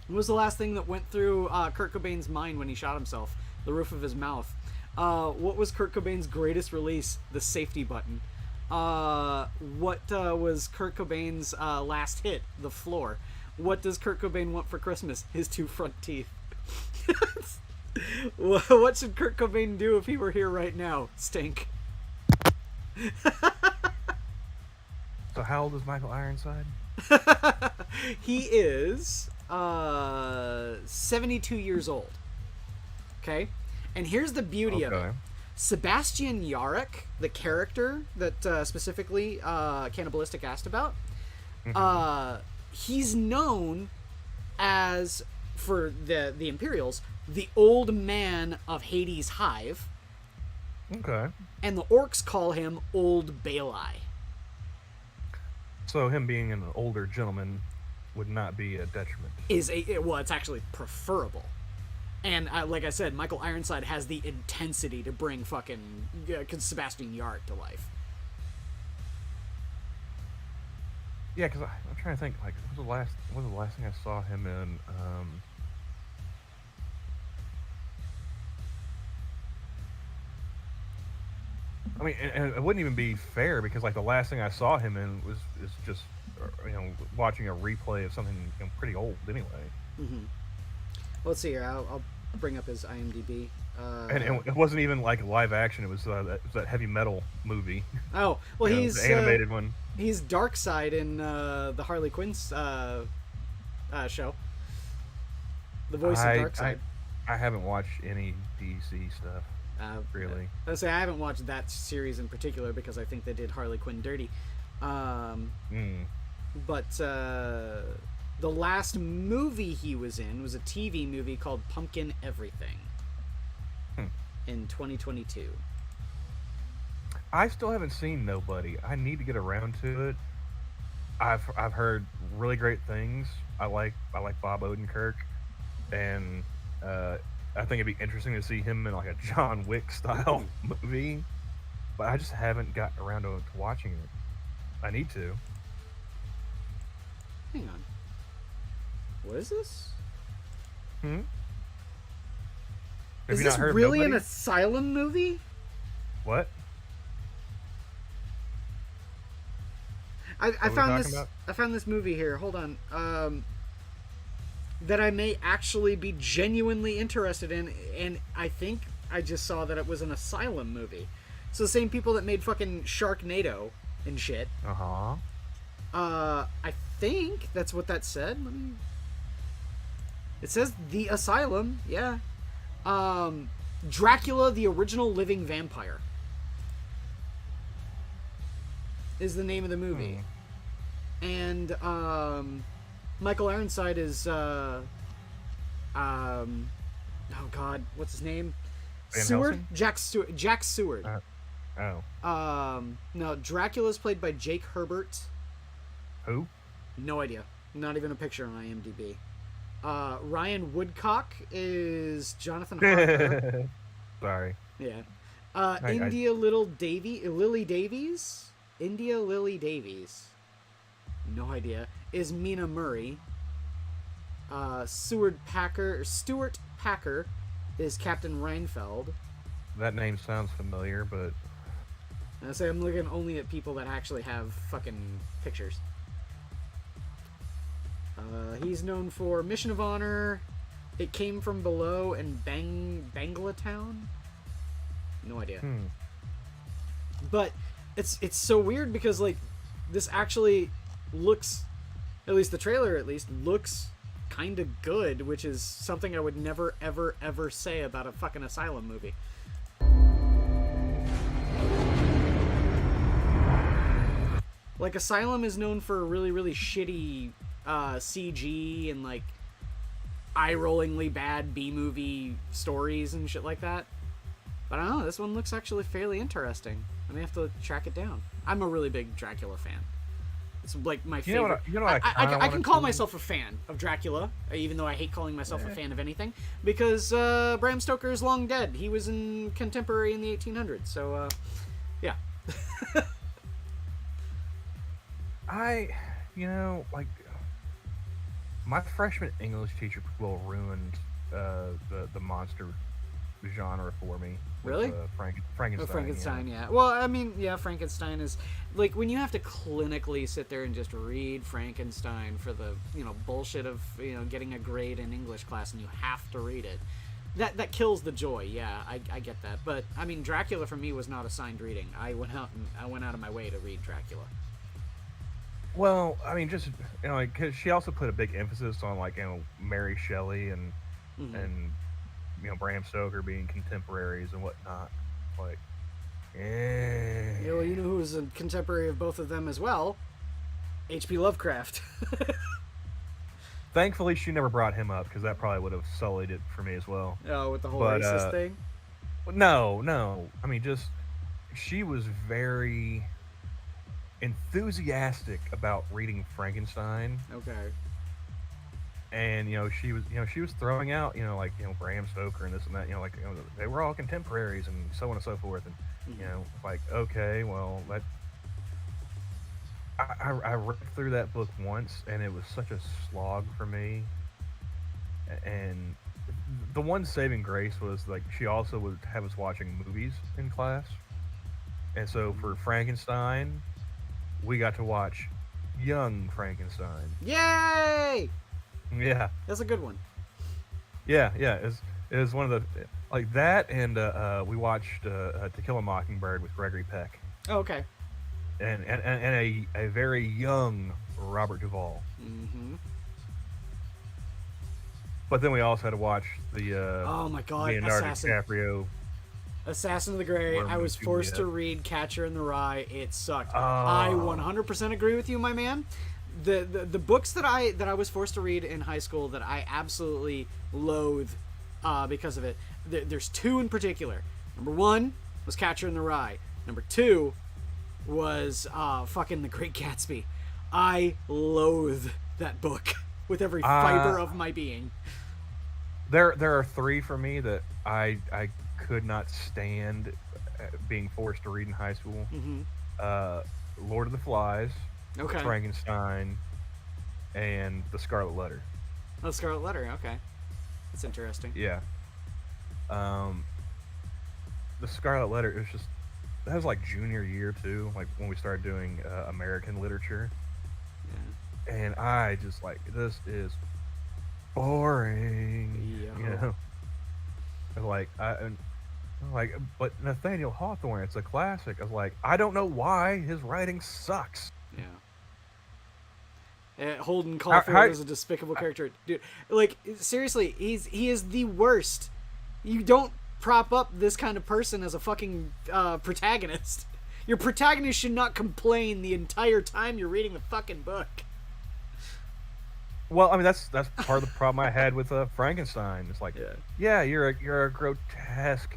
What was the last thing that went through Kurt Cobain's mind when he shot himself? The roof of his mouth. What was Kurt Cobain's greatest release? The safety button. What was Kurt Cobain's last hit? The floor. What does Kurt Cobain want for Christmas? His 2 front teeth. What should Kurt Cobain do if he were here right now? Stink. So how old is Michael Ironside? He is 72 years old. Okay? And here's the beauty of it. Sebastian Yarrick, the character that specifically Cannibalistic asked about, he's known as, for the Imperials, the old man of Hades' hive. Okay. And the orcs call him Old Balai. So him being an older gentleman would not be a detriment. Well, it's actually preferable. And like I said, Michael Ironside has the intensity to bring fucking Sebastian Yarrick to life. Yeah, because I'm trying to think, like, what was the last thing I saw him in? I mean, and it wouldn't even be fair because, like, the last thing I saw him in is just, watching a replay of something pretty old anyway. Mm-hmm. Well, let's see here. I'll bring up his IMDb. And it wasn't even like live action. It was that heavy metal movie. Oh, well, he's the animated one. He's Darkseid in the Harley Quinn show. The voice of Darkseid. I haven't watched any DC stuff. Really. Let's say I haven't watched that series in particular because I think they did Harley Quinn dirty. But the last movie he was in was a TV movie called Pumpkin Everything in 2022. I still haven't seen Nobody. I need to get around to it. I've heard really great things. I like Bob Odenkirk, and I think it'd be interesting to see him in like a John Wick style movie. But I just haven't gotten around to watching it. I need to. Hang on. What is this? Is this really an Asylum movie? What? I found this movie here. Hold on. That I may actually be genuinely interested in, and I think I just saw that it was an Asylum movie. So the same people that made fucking Sharknado and shit. I think that's what that said. It says The Asylum, yeah. Dracula, the original living vampire, is the name of the movie. And Michael Ironside is oh god, what's his name? Seward? Jack Seward. No, Dracula's played by Jake Herbert. Who? No idea. Not even a picture on IMDb. Ryan Woodcock is Jonathan Harker. Sorry. Yeah. Lily Davies? India Lily Davies. No idea. Is Mina Murray. Stuart Packer is Captain Reinfeld. That name sounds familiar, but... I say I'm looking only at people that actually have fucking pictures. He's known for Mission of Honor, It Came From Below, and Banglatown? No idea. But it's so weird because, like, this actually looks, at least the trailer looks kind of good, which is something I would never, ever, ever say about a fucking Asylum movie. Like, Asylum is known for really, really shitty CG and, like, eye-rollingly bad B-movie stories and shit like that. But I don't know, this one looks actually fairly interesting. I may have to track it down. I'm a really big Dracula fan. It's like my favorite. I can call myself a fan of Dracula, even though I hate calling myself a fan of anything, because Bram Stoker is long dead. He was contemporary in the 1800s, so yeah. My freshman English teacher well ruined the monster genre for me. Really? Frankenstein. Oh, Frankenstein, yeah. Well, I mean, yeah, Frankenstein is like when you have to clinically sit there and just read Frankenstein for the bullshit of getting a grade in English class, and you have to read it. That kills the joy. Yeah, I get that. But I mean, Dracula for me was not assigned reading. I went out of my way to read Dracula. Well, I mean, just because she also put a big emphasis on Mary Shelley and Bram Stoker being contemporaries and whatnot. Yeah, well, you know who was a contemporary of both of them as well? H.P. Lovecraft. Thankfully, she never brought him up because that probably would have sullied it for me as well. Oh, with the whole racist thing? No. I mean, just she was very enthusiastic about reading Frankenstein. Okay. And she was throwing out Bram Stoker and this and that, they were all contemporaries and so on and so forth, and okay, well, that I read through that book once and it was such a slog for me. And the one saving grace was she also would have us watching movies in class, and so for Frankenstein we got to watch Young Frankenstein. Yay! Yeah, that's a good one. Yeah, it was one of the that, and we watched To Kill a Mockingbird with Gregory Peck. Oh, okay. And a very young Robert Duvall. Mm-hmm. But then we also had to watch the oh my god, Leonardo DiCaprio. Assassin of the Grey. I was forced to read Catcher in the Rye. It sucked. I 100% agree with you, my man. The books that I was forced to read in high school that I absolutely loathe because of it. There's two in particular. Number one was Catcher in the Rye. Number two was fucking The Great Gatsby. I loathe that book with every fiber of my being. There are three for me that I could not stand being forced to read in high school. Mm-hmm. Lord of the Flies. Okay. Frankenstein, and The Scarlet Letter. Oh, Scarlet Letter. Okay, that's interesting. Yeah. The Scarlet Letter is just was like junior year too, like when we started doing American literature. Yeah. And I just like, this is boring. Yeah. You know, and but Nathaniel Hawthorne, it's a classic. I was like, I don't know why his writing sucks. Yeah. Holden Caulfield is a despicable character, dude. Like, seriously, he is the worst. You don't prop up this kind of person as a fucking protagonist. Your protagonist should not complain the entire time you're reading the fucking book. Well, I mean, that's part of the problem I had with Frankenstein. It's like, yeah, you're a grotesque,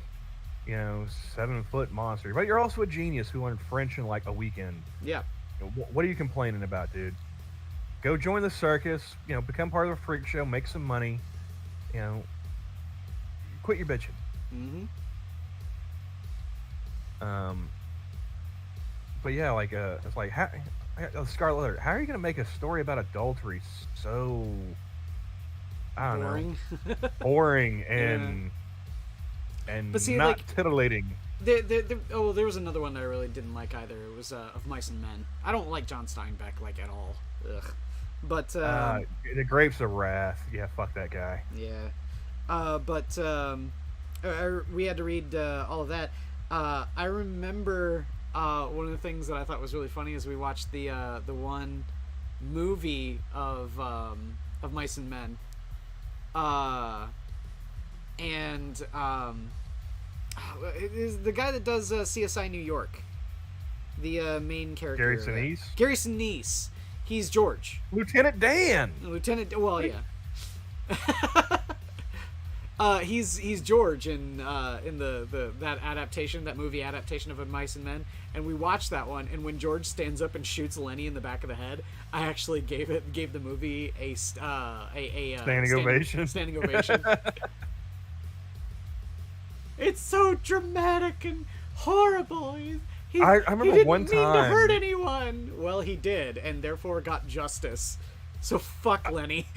7-foot monster, but you're also a genius who learned French in like a weekend. Yeah. What are you complaining about, dude? Go join the circus. Become part of a freak show. Make some money. Quit your bitching. Mm-hmm. But yeah, like it's like Scarlet Letter. How are you gonna make a story about adultery so boring? Boring and but see, not like, titillating. There was another one that I really didn't like either. It was Of Mice and Men. I don't like John Steinbeck like at all. Ugh. But The Grapes of Wrath. Yeah, fuck that guy. Yeah. But we had to read all of that. I remember one of the things that I thought was really funny is we watched the one movie of Mice and Men, and it is the guy that does CSI New York, the main character. Gary Sinise. Gary Sinise. He's George. Lieutenant Dan. Well, yeah. He's George in that movie adaptation of Mice and Men, and we watched that one. And when George stands up and shoots Lenny in the back of the head, I actually gave the movie a standing ovation. Standing ovation. It's so dramatic and horrible. I remember he didn't one mean time to hurt anyone. Well, he did, and therefore got justice. So fuck Lenny.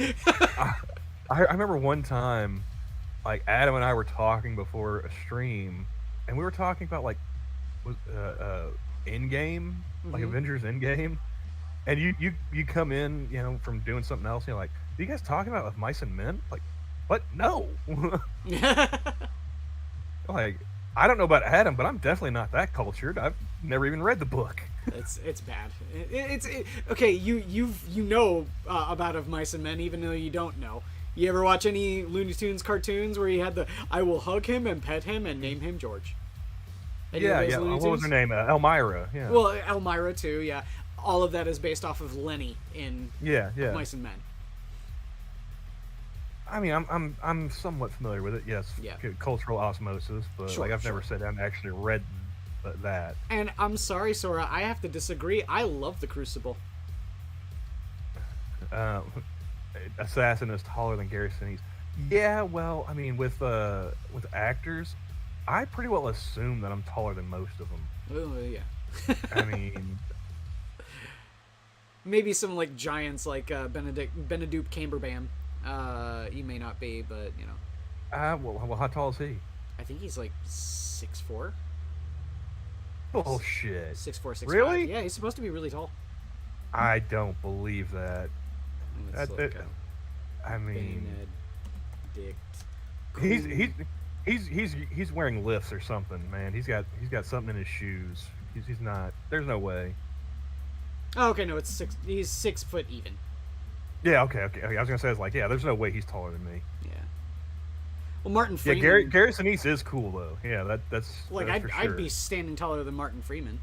I remember one time, like Adam and I were talking before a stream, and we were talking about like Endgame, like Avengers Endgame, and you come in, from doing something else, and you're like, "Are you guys talking about Of Mice and Men?" Like, what? No. Like, I don't know about Adam, but I'm definitely not that cultured. I've never even read the book. It's bad. Okay. You know about Of Mice and Men, even though you don't know. You ever watch any Looney Tunes cartoons where you had I will hug him and pet him and name him George? Yeah. What was her name? Elmira. Yeah. Well, Elmira too. Yeah. All of that is based off of Lenny in Of Mice and Men. I mean, I'm somewhat familiar with it. Yes. Yeah. Cultural osmosis, but I've never sat down and actually read that. And I'm sorry, Sora, I have to disagree. I love The Crucible. Assassin is taller than Gary Sinise. Yeah, well, I mean, with actors, I pretty well assume that I'm taller than most of them. Oh, yeah. I mean, maybe some like giants like Benedict Cumberbatch. You may not be, but you know. Well, how tall is he? I think he's like 6'4". Bullshit. 6'4", 6'5". Really? Yeah, he's supposed to be really tall. I don't believe that. I mean, he's wearing lifts or something, man. He's got something in his shoes. He's not. There's no way. Oh, okay, no, it's 6. He's 6 foot even. Yeah, okay. I was gonna say, there's no way he's taller than me. Yeah. Well, Martin Freeman. Yeah, Gary Sinise is cool though. Yeah, that's like that's I'd be standing taller than Martin Freeman.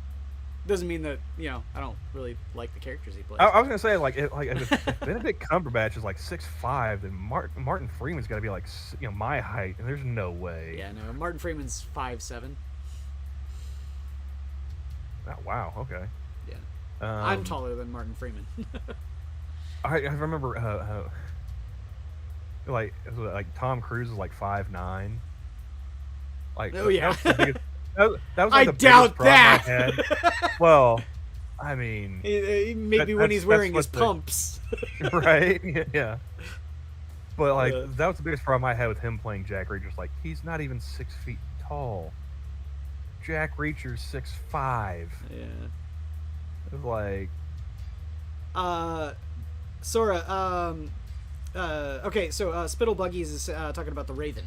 Doesn't mean that I don't really like the characters he plays. I was gonna say if Benedict Cumberbatch is like 6'5", then Martin Freeman's got to be like my height, and there's no way. Yeah, no, Martin Freeman's 5'7". Oh, wow. Okay. Yeah. I'm taller than Martin Freeman. I remember like Tom Cruise is like 5'9". Like, oh yeah. That was like I the doubt biggest problem that. I had. Well, I mean, maybe when he's wearing his pumps, right? Yeah. But that was the biggest problem I had with him playing Jack Reacher's. Like, he's not even 6 feet tall. Jack Reacher's 6'5". Yeah. It's like, Sora, okay, so Spittle Buggies is talking about the Raven,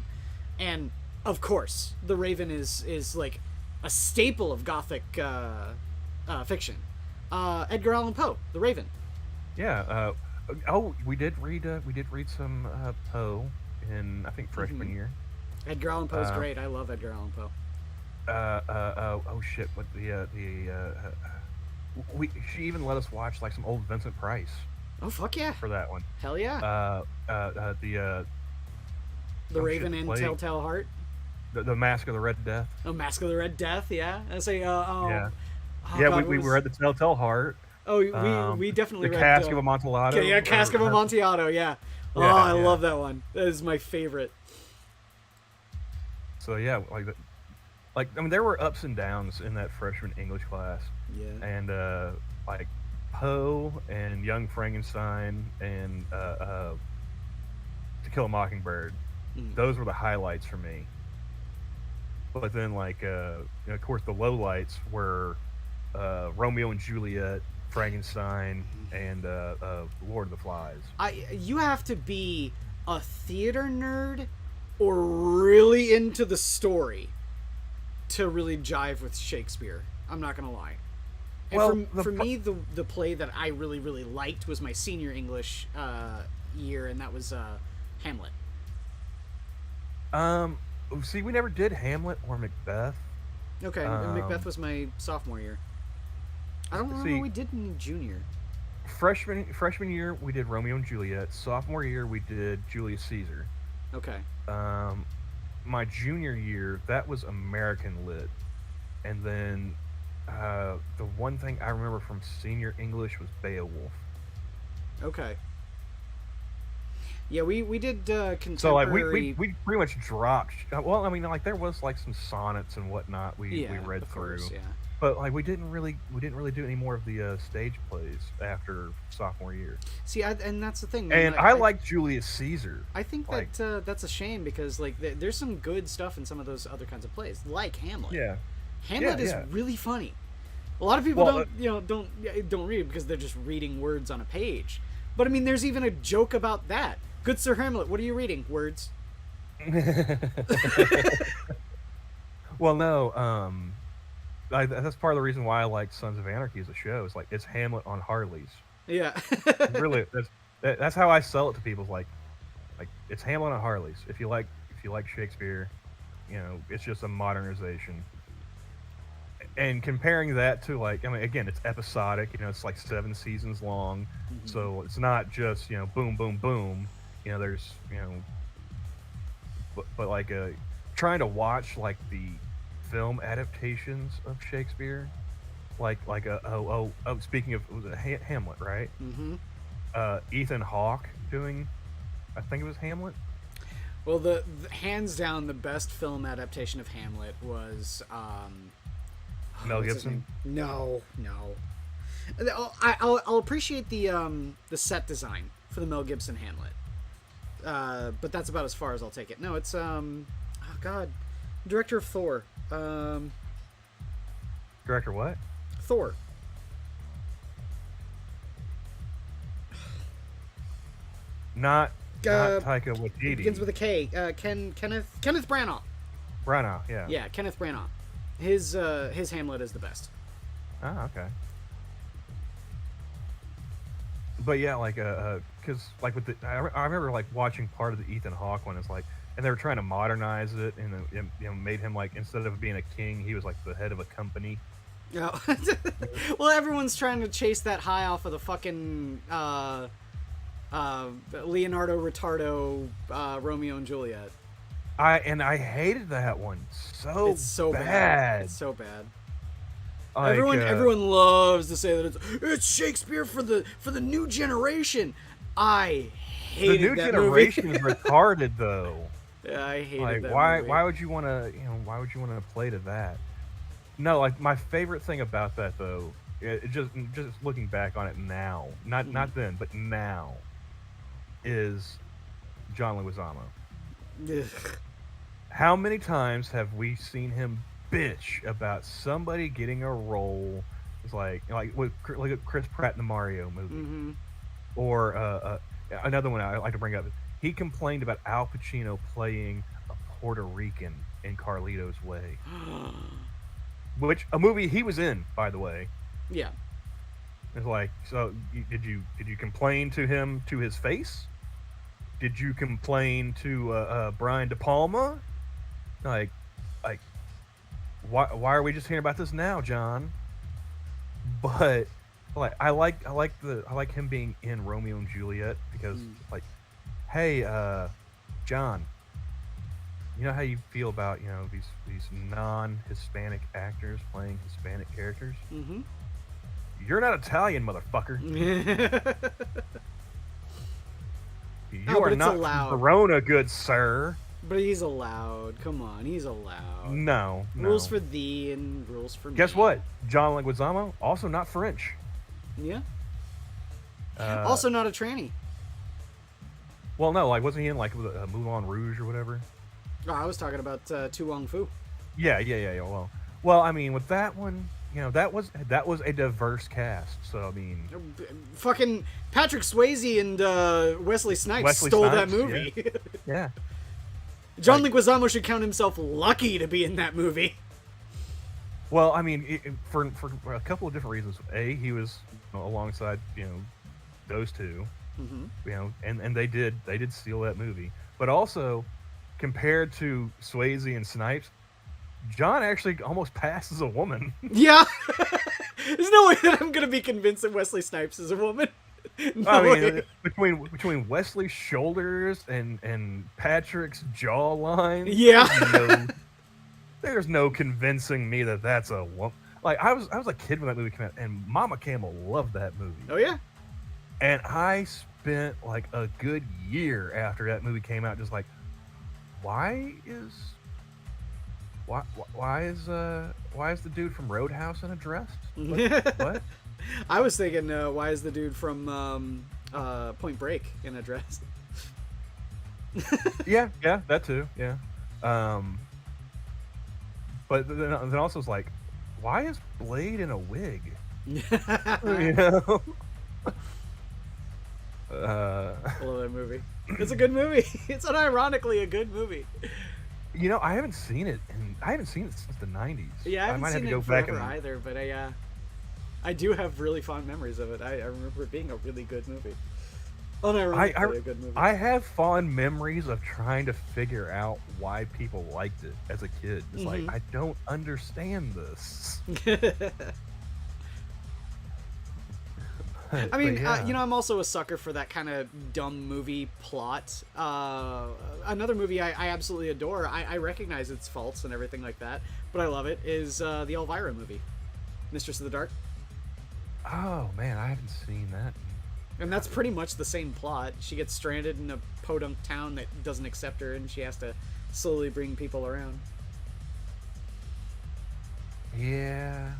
and of course the Raven is like a staple of Gothic fiction. Edgar Allan Poe, the Raven. yeah. We did read some Poe in, I think, freshman year. Edgar Allan Poe is great. I love Edgar Allan Poe. Oh shit! What she even let us watch like some old Vincent Price. Oh fuck yeah! For that one. Hell yeah. The Raven and Telltale Heart. The Mask of the Red Death. Oh, Mask of the Red Death. Yeah. I say. Yeah. Oh, yeah, God, we read the Telltale Heart. Oh, we definitely the read Cask of Amontillado. Yeah, Cask of Amontillado. Yeah. Oh, yeah, I love that one. That is my favorite. So yeah, like I mean, there were ups and downs in that freshman English class. Yeah. And like Poe and Young Frankenstein and To Kill a Mockingbird, those were the highlights for me. But then, like, of course, the lowlights were Romeo and Juliet, Frankenstein, and Lord of the Flies. You have to be a theater nerd or really into the story to really jive with Shakespeare. I'm not gonna lie. And for me, the play that I really, really liked was my senior English year, and that was Hamlet. See, we never did Hamlet or Macbeth. Okay, Macbeth was my sophomore year. I don't remember what we did in junior. Freshman year, we did Romeo and Juliet. Sophomore year, we did Julius Caesar. Okay. My junior year, that was American Lit. And then the one thing I remember from senior English was Beowulf. Okay. Yeah, we did contemporary... So, like, we pretty much dropped... Well, I mean, like, there was, like, some sonnets and whatnot we read through. Course, yeah. But, like, we didn't really do any more of the stage plays after sophomore year. See, and that's the thing. Man. And I like Julius Caesar. I think that that's a shame because, like, there's some good stuff in some of those other kinds of plays, like Hamlet. Yeah. Hamlet is really funny. A lot of people don't read it because they're just reading words on a page. But I mean, there's even a joke about that. Good Sir Hamlet, what are you reading? Words. Well, no. That's part of the reason why I like Sons of Anarchy as a show. It's like it's Hamlet on Harleys. Yeah. Really, that's how I sell it to people. Like it's Hamlet on Harleys. If you like Shakespeare, it's just a modernization. And comparing that to, like, I mean, again, it's episodic. It's like 7 seasons long, so it's not just boom, boom, boom. There's but like trying to watch like the film adaptations of Shakespeare, like speaking of Hamlet, right? Mm-hmm. Ethan Hawke doing, I think it was Hamlet. Well, the hands down the best film adaptation of Hamlet was Mel Gibson. No. I'll appreciate the set design for the Mel Gibson Hamlet, but that's about as far as I'll take it. No, it's director of Thor. Director what? Thor. Not Taika Waititi. Begins with a K. Kenneth Branagh. Branagh, yeah. Yeah, Kenneth Branagh. His Hamlet is the best. Oh, okay. But yeah, like, because like with I remember like watching part of the Ethan Hawke one. It's like, and they were trying to modernize it, and made him, like, instead of being a king, he was like the head of a company. No. Well, everyone's trying to chase that high off of the fucking Leonardo Retardo Romeo and Juliet. I hated that one it's so bad. It's so bad. Like, everyone loves to say that it's Shakespeare for the new generation. I hated the new that generation movie. is retarded though. Yeah, I hated like, that movie. Why would you want to play to that? No, like, my favorite thing about that though, just looking back on it now, not then, but now, is John Leguizamo. Ugh. How many times have we seen him bitch about somebody getting a role. It's like with Chris Pratt in the Mario movie, or another one I like to bring up. He complained about Al Pacino playing a Puerto Rican in Carlito's Way, which a movie he was in, by the way. Yeah. It's like, so did you complain to him to his face? Did you complain to Brian De Palma? Like, why are we just hearing about this now, John? But like, I like him being in Romeo and Juliet because like, hey, John, you know how you feel about these non-Hispanic actors playing Hispanic characters? Mm-hmm. You're not Italian, motherfucker. You are not from Verona, good sir. But he's allowed. Come on, he's allowed. No. Rules for thee and rules for me. Guess what? John Leguizamo, also not French. Yeah. Also not a tranny. Well, no, like wasn't he in like Moulin Rouge or whatever? Oh, I was talking about Tu Wong Fu. Yeah. Well, I mean, with that one, that was a diverse cast. So I mean, fucking Patrick Swayze and Wesley Snipes stole that movie. Yeah. John Leguizamo should count himself lucky to be in that movie. Well, I mean, for a couple of different reasons. A, he was alongside those two, and they did steal that movie. But also, compared to Swayze and Snipes, John actually almost passed as a woman. Yeah. There's no way that I'm gonna be convinced that Wesley Snipes is a woman. I mean, between Wesley's shoulders and Patrick's jawline, there's no convincing me that that's a woman. Like I was a kid when that movie came out, and Mama Camel loved that movie. Oh yeah. And I spent like a good year after that movie came out, just like, why is the dude from Roadhouse in a dress? What? I was thinking, why is the dude from Point Break in a dress? yeah, that too. Yeah. But then also it's like, why is Blade in a wig? I love that movie. It's a good movie. It's unironically a good movie. I haven't seen it since the 90s. Yeah, I haven't seen it forever either, but I do have really fond memories of it. I remember it being a really good movie. Unironically a good movie. I have fond memories of trying to figure out why people liked it as a kid. It's like, I don't understand this. I mean, I'm also a sucker for that kind of dumb movie plot. Another movie I absolutely adore, I recognize its faults and everything like that, but I love it, is the Elvira movie, Mistress of the Dark. Oh, man, I haven't seen that. And that's pretty much the same plot. She gets stranded in a podunk town that doesn't accept her, and she has to slowly bring people around. Yeah.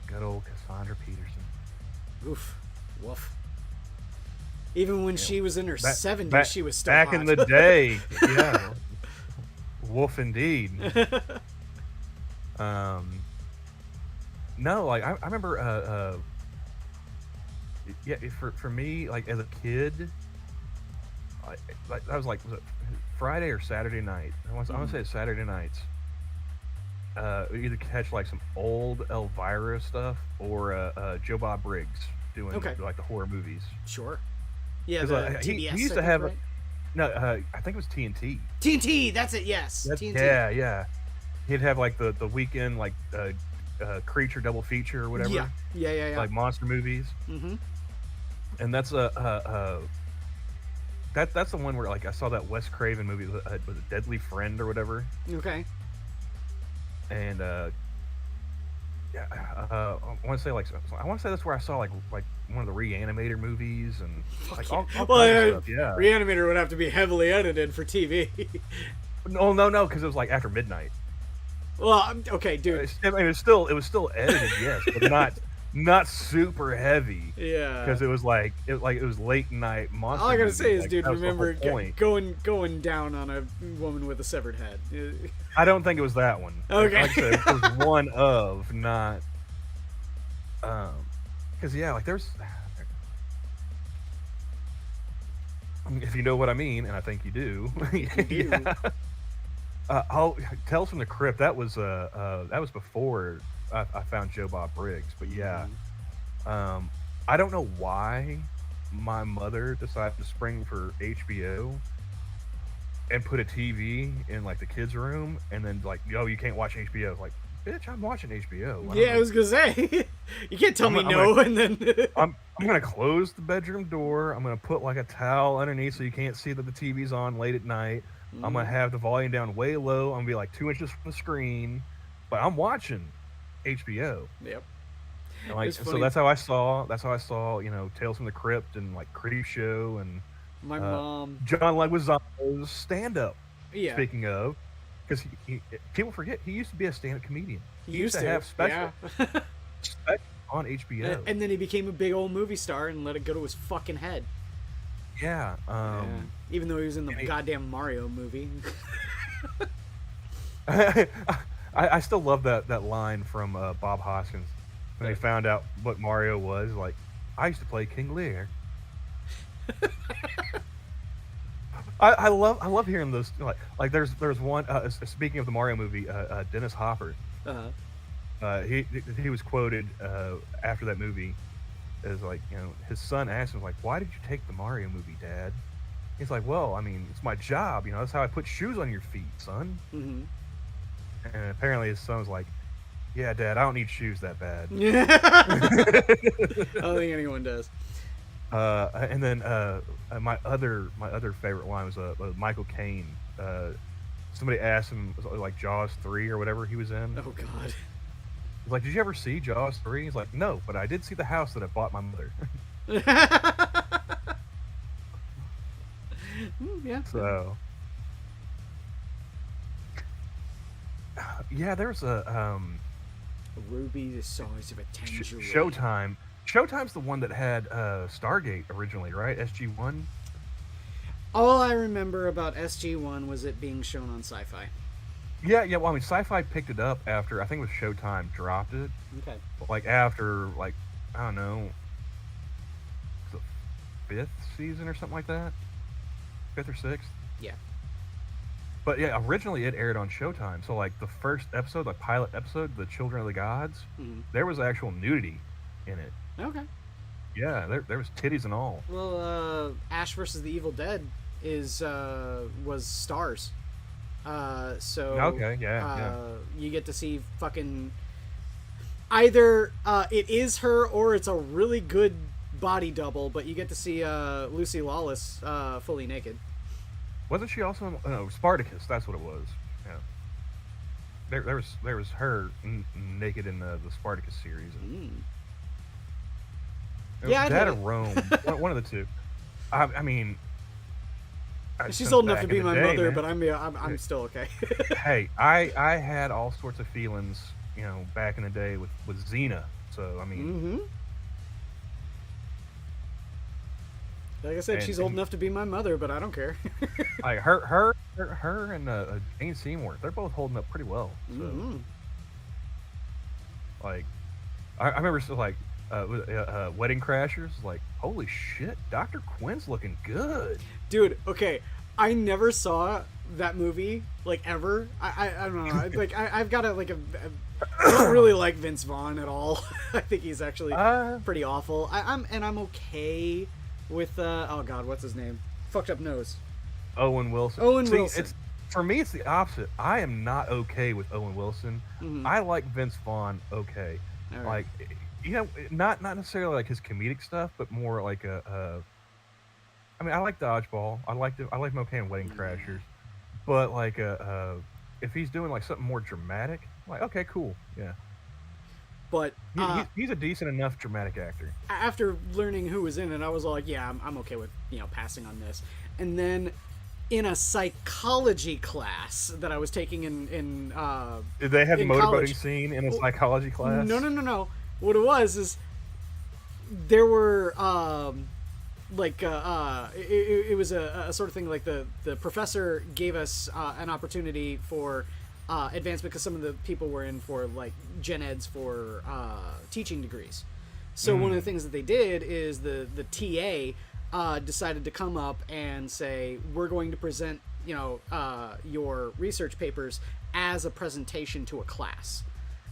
Good old Cassandra Peterson. Oof. Woof. Even when she was in her 70s, she was still hot. Back in the day. Yeah. Woof indeed. No, like I remember for me, like as a kid, I was like, was it Friday or Saturday night? I want to say it's Saturday nights. Either catch like some old Elvira stuff or Joe Bob Briggs doing like the horror movies. Sure. Yeah, he used to have I think it was TNT. TNT, that's it. Yes. TNT. Yeah. He'd have like the weekend like creature double feature or whatever. Yeah. Like monster movies. Mm-hmm. And that's that's the one where like I saw that Wes Craven movie with a Deadly Friend or whatever. Okay. And I want to say that's where I saw like one of the Reanimator movies and like all kinds of stuff. Yeah. Reanimator would have to be heavily edited for TV. No, because it was like after midnight. Well, okay, dude. I mean, it was still edited, yes, but not super heavy. Yeah. Because it was it was late night monster. All I gotta movie. say is, Like, dude, that was the whole remember point. going down on a woman with a severed head. I don't think it was that one. Okay. Like I said, it was one of, not. Because yeah, like there's. If you know what I mean, and I think you do. Yeah. Tales from the Crypt. That was before I found Joe Bob Briggs. But yeah, I don't know why my mother decided to spring for HBO and put a TV in like the kids' room, and then like, yo, you can't watch HBO. Like, bitch, I'm watching HBO. Yeah, I was gonna say, you can't tell me no, and then I'm gonna close the bedroom door. I'm gonna put like a towel underneath so you can't see that the TV's on late at night. I'm gonna have the volume down way low. I'm gonna be like 2 inches from the screen, but I'm watching HBO. Yep. And like, so that's how I saw Tales from the Crypt and like Creepshow and my mom, John Leguizamo's stand-up. Yeah. Speaking of, because people forget he used to be a stand-up comedian. He used to have special on HBO, and then he became a big old movie star and let it go to his fucking head. Yeah. Even though he was in the goddamn Mario movie. I still love that line from Bob Hoskins when they found out what Mario was. Like, I used to play King Lear. I love hearing those. Like there's one. Speaking of the Mario movie, Dennis Hopper. He was quoted after that movie as like, his son asked him like, why did you take the Mario movie, Dad? He's like, well, I mean, it's my job. That's how I put shoes on your feet, son. Mm-hmm. And apparently his son was like, yeah, Dad, I don't need shoes that bad. I don't think anyone does. And then my other favorite line was Michael Caine. Somebody asked him, like, Jaws 3 or whatever he was in. Oh God. He's like, did you ever see Jaws 3? He's like, no, but I did see the house that I bought my mother. Yeah. So yeah, there's a Ruby the size of a tangerine. Showtime. Showtime's the one that had Stargate originally, right? SG-1. All I remember about SG-1 was it being shown on Sci-Fi. Yeah. Well, I mean, Sci-Fi picked it up after, I think it was Showtime dropped it. Okay. Like after, like, I don't know, the 5th season or something like that. 5th or 6th. Yeah. But yeah, originally it aired on Showtime. So like the first episode, the pilot episode, The Children of the Gods, there was actual nudity in it. Okay. Yeah, there was titties and all. Well, Ash versus the Evil Dead was stars. So okay, yeah. You get to see fucking either it is her or it's a really good body double, but you get to see Lucy Lawless fully naked. Wasn't she also in Spartacus? That's what it was. Yeah. There was her naked in the Spartacus series. Yeah, that or Rome. one of the two. I mean, she's old enough to be my mother, man. but I'm still okay. Hey, I had all sorts of feelings, back in the day with Xena. So I mean, like I said, she's old enough to be my mother, but I don't care. like her and Jane Seymour, they're both holding up pretty well. So, like, I remember still like. Wedding Crashers, like, holy shit, Dr. Quinn's looking good, dude. Okay, I never saw that movie, like, ever. I don't know, like I've got I don't really like Vince Vaughn at all. I think he's actually pretty awful. I'm okay with oh god, what's his name? Fucked up nose. Owen Wilson. Wilson. For me, it's the opposite. I am not okay with Owen Wilson. I like Vince Vaughn. Okay, right. Like. Not necessarily like his comedic stuff, but more like I mean, I like Dodgeball. I like him okay in Wedding Crashers, but like if he's doing like something more dramatic, I'm like, okay, cool, yeah. But he's a decent enough dramatic actor. After learning who was in it, I was like, yeah, I'm okay with passing on this. And then in a psychology class that I was taking in did they have the motorboating college, scene in a psychology class? No. What it was is there were it was a sort of thing like the professor gave us an opportunity for advancement because some of the people were in for like gen eds for teaching degrees. So one of the things that they did is the TA decided to come up and say, we're going to present your research papers as a presentation to a class,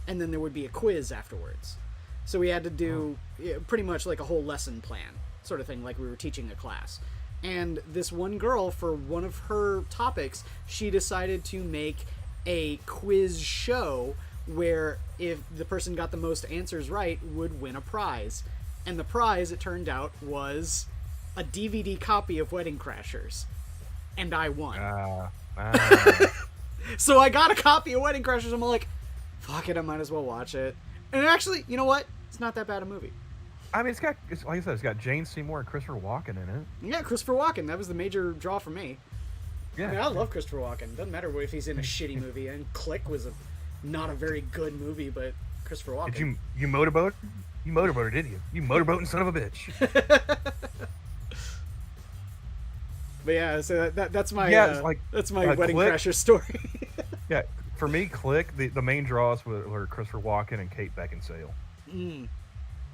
and then there would be a quiz afterwards. So we had to do pretty much like a whole lesson plan sort of thing, like we were teaching a class. And this one girl, for one of her topics, she decided to make a quiz show where if the person got the most answers right would win a prize. And the prize, it turned out, was a DVD copy of Wedding Crashers. And I won. So I got a copy of Wedding Crashers. I'm like, fuck it, I might as well watch it. And actually, you know what? It's not that bad a movie. I mean, like I said, it's got Jane Seymour and Christopher Walken in it. Yeah, Christopher Walken. That was the major draw for me. Yeah. I mean, I love Christopher Walken. Doesn't matter if he's in a shitty movie. And Click was not a very good movie, but Christopher Walken. Did you motorboat? You motorboated, didn't you? You motorboating son of a bitch. But yeah, so that's my that's my Wedding Click, Crasher story. Yeah, for me, Click, the main draws were Christopher Walken and Kate Beckinsale.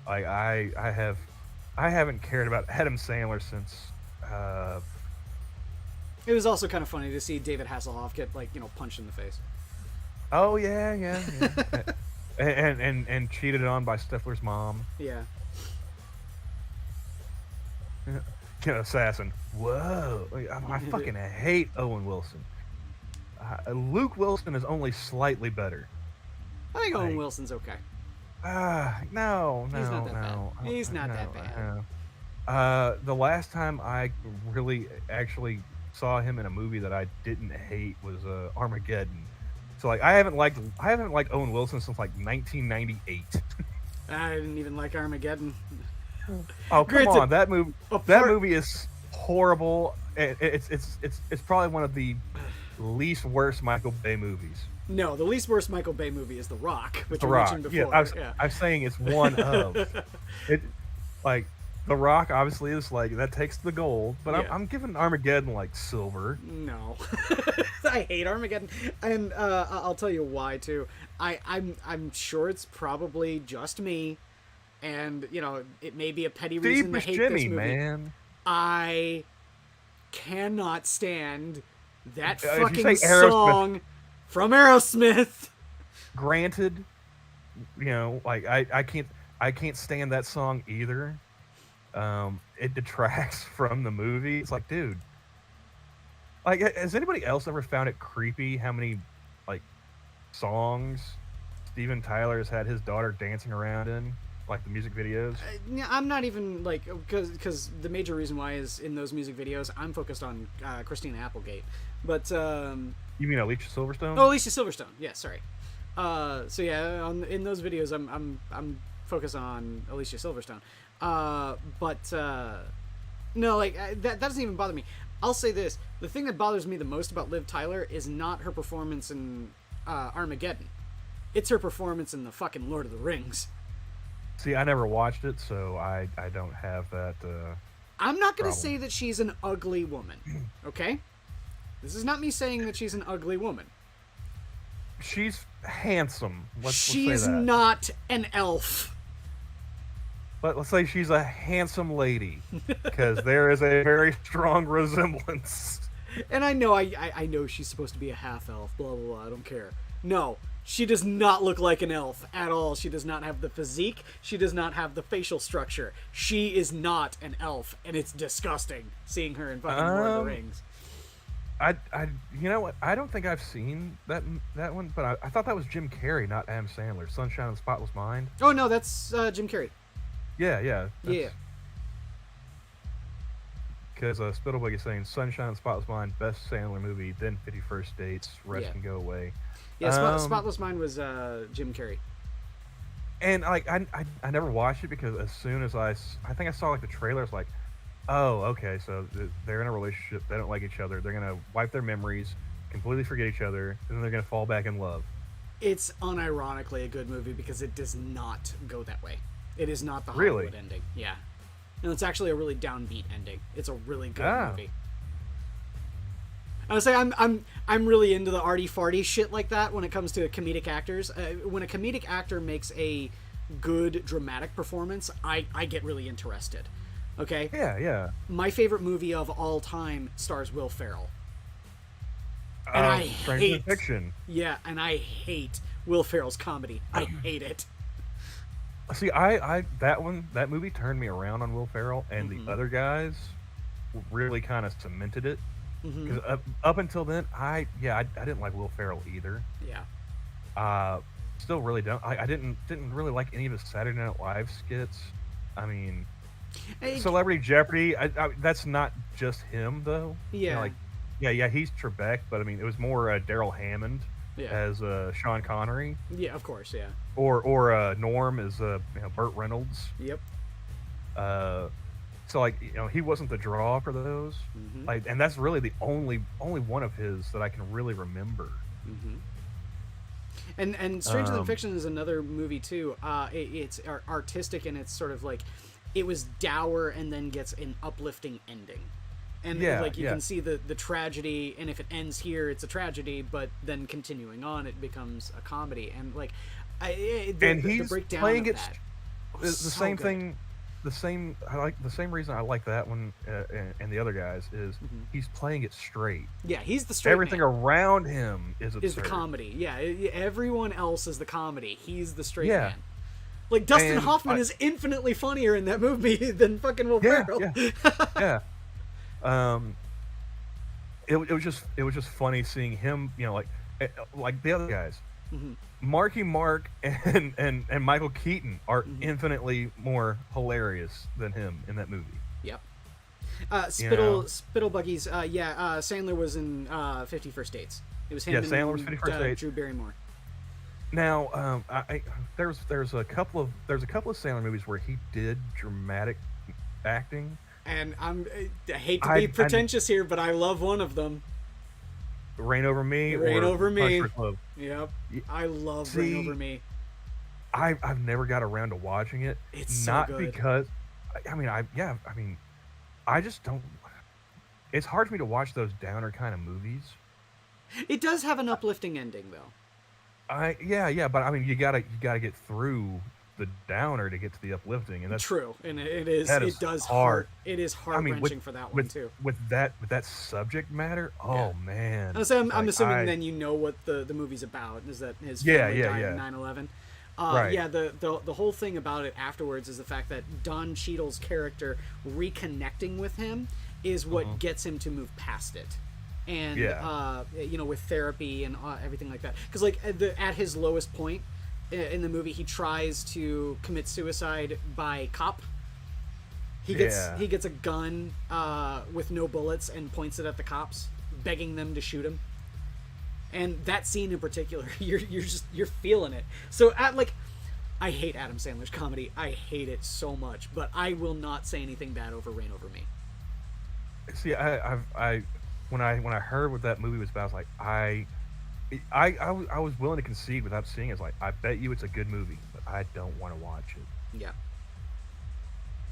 Like I haven't cared about Adam Sandler since. It was also kind of funny to see David Hasselhoff get punched in the face. Oh yeah. and cheated on by Stifler's mom. Yeah. Assassin. Whoa! I fucking hate Owen Wilson. Luke Wilson is only slightly better. I think Owen Wilson's okay. No. He's not that bad. He's not that bad. The last time I really actually saw him in a movie that I didn't hate was Armageddon. So I haven't liked Owen Wilson since like 1998. I didn't even like Armageddon. Oh come on, that movie is horrible. It's probably one of the least worst Michael Bay movies. No, the least worst Michael Bay movie is The Rock, which The you Rock. mentioned before. Yeah, I'm saying it's one of. It, like The Rock obviously is like that takes the gold, but Yeah. I'm giving Armageddon like silver. No, I hate Armageddon, and I'll tell you why too. I'm sure it's probably just me, and it may be a petty reason to hate Jimmy, this movie. Man. I cannot stand that If you fucking say Aerosmith- song from Aerosmith. Granted, I can't stand that song either. It detracts from the movie. It's like, dude, like, has anybody else ever found it creepy how many songs Steven Tyler has had his daughter dancing around in, like the music videos? I'm not even because the major reason why is in those music videos I'm focused on Christina Applegate, but You mean Alicia Silverstone? Oh, Alicia Silverstone. Yeah, sorry. So yeah, in those videos, I'm focused on Alicia Silverstone. No, that doesn't even bother me. I'll say this: the thing that bothers me the most about Liv Tyler is not her performance in Armageddon. It's her performance in the fucking Lord of the Rings. See, I never watched it, so I don't have that. I'm not going to say that she's an ugly woman. Okay. This is not me saying that she's an ugly woman. She's handsome. Let's She's say that. not an elf. Let's say she's a handsome lady, because there is a very strong resemblance. And I know she's supposed to be a half elf. Blah blah blah. I don't care. No, she does not look like an elf at all. She does not have the physique. She does not have the facial structure. She is not an elf, and it's disgusting seeing her in fucking Lord of the Rings. You know what? I don't think I've seen that one, but I thought that was Jim Carrey, not Adam Sandler. Sunshine of the Spotless Mind. Oh no, that's Jim Carrey. Yeah. Yeah. Because Spittlewick is saying Sunshine of the Spotless Mind, best Sandler movie, then 50 First Dates, rest Yeah. can go away. Yeah, Spotless Mind was Jim Carrey. And I never watched it because as soon as I think I saw like the trailer, it's like, oh, okay, so they're in a relationship, they don't like each other, they're gonna wipe their memories, completely forget each other, and then they're gonna fall back in love. It's unironically a good movie because it does not go that way. It is not the Really? Hollywood ending. Yeah. No, it's actually a really downbeat ending. It's a really good movie. I would say I'm really into the arty farty shit like that when it comes to comedic actors. When a comedic actor makes a good dramatic performance, I get really interested. Okay? Yeah. My favorite movie of all time stars Will Ferrell. And I hate Fiction. Yeah, and I hate Will Ferrell's comedy. I hate it. See, that movie turned me around on Will Ferrell, and the other guys really kind of cemented it. Because up until then, I didn't like Will Ferrell either. Yeah. Still really don't. I didn't really like any of his Saturday Night Live skits. I mean, Celebrity Jeopardy. That's not just him though. Yeah. Yeah, he's Trebek, but I mean, it was more Daryl Hammond as Sean Connery. Yeah, of course, yeah. Or Norm as Burt Reynolds. Yep. So he wasn't the draw for those. And that's really the only one of his that I can really remember. And Stranger Than Fiction is another movie too. It's artistic and it's sort of like it was dour and then gets an uplifting ending. And you can see the tragedy, and if it ends here, it's a tragedy. But then continuing on, it becomes a comedy. And he's breakdown playing of it that, the so same good. thing. The same reason I like that one and the other guys is he's playing it straight. Yeah, he's the straight Everything man. around him is absurd. Is the comedy. Yeah, everyone else is the comedy. He's the straight Yeah. man. Like Dustin And Hoffman is infinitely funnier in that movie than fucking Will Ferrell. Yeah. It was just funny seeing him, like the other guys. Marky Mark and Michael Keaton are infinitely more hilarious than him in that movie. Yep. Spittle Buggies. Sandler was in 50 First Dates. It was him. Yeah, Sandler was 50 First Dates. Drew Barrymore. Now, there's a couple of Sandler movies where he did dramatic acting. And I hate to be pretentious here, but I love one of them. Rain Over Me. Rain Over Me. Punch Drunk Love. Yep. I love Rain Over Me. I've never got around to watching it. It's not so good. Because I just don't. It's hard for me to watch those downer kind of movies. It does have an uplifting ending, though. But I mean, you gotta get through the downer to get to the uplifting, and that's true. And it does hard. It is heart-wrenching for that one too. With that subject matter, man. I'm assuming then you know what the movie's about. Is that his family died in 9/11? Right. Yeah, the whole thing about it afterwards is the fact that Don Cheadle's character reconnecting with him is what gets him to move past it. And with therapy and everything like that, because at his lowest point in the movie, he tries to commit suicide by cop. He gets a gun with no bullets and points it at the cops, begging them to shoot him. And that scene in particular, you're feeling it. So I hate Adam Sandler's comedy. I hate it so much, but I will not say anything bad over Rain Over Me. See, when I heard what that movie was about, I was like, I was willing to concede without seeing it. It's like, I bet you it's a good movie, but I don't want to watch it. Yeah.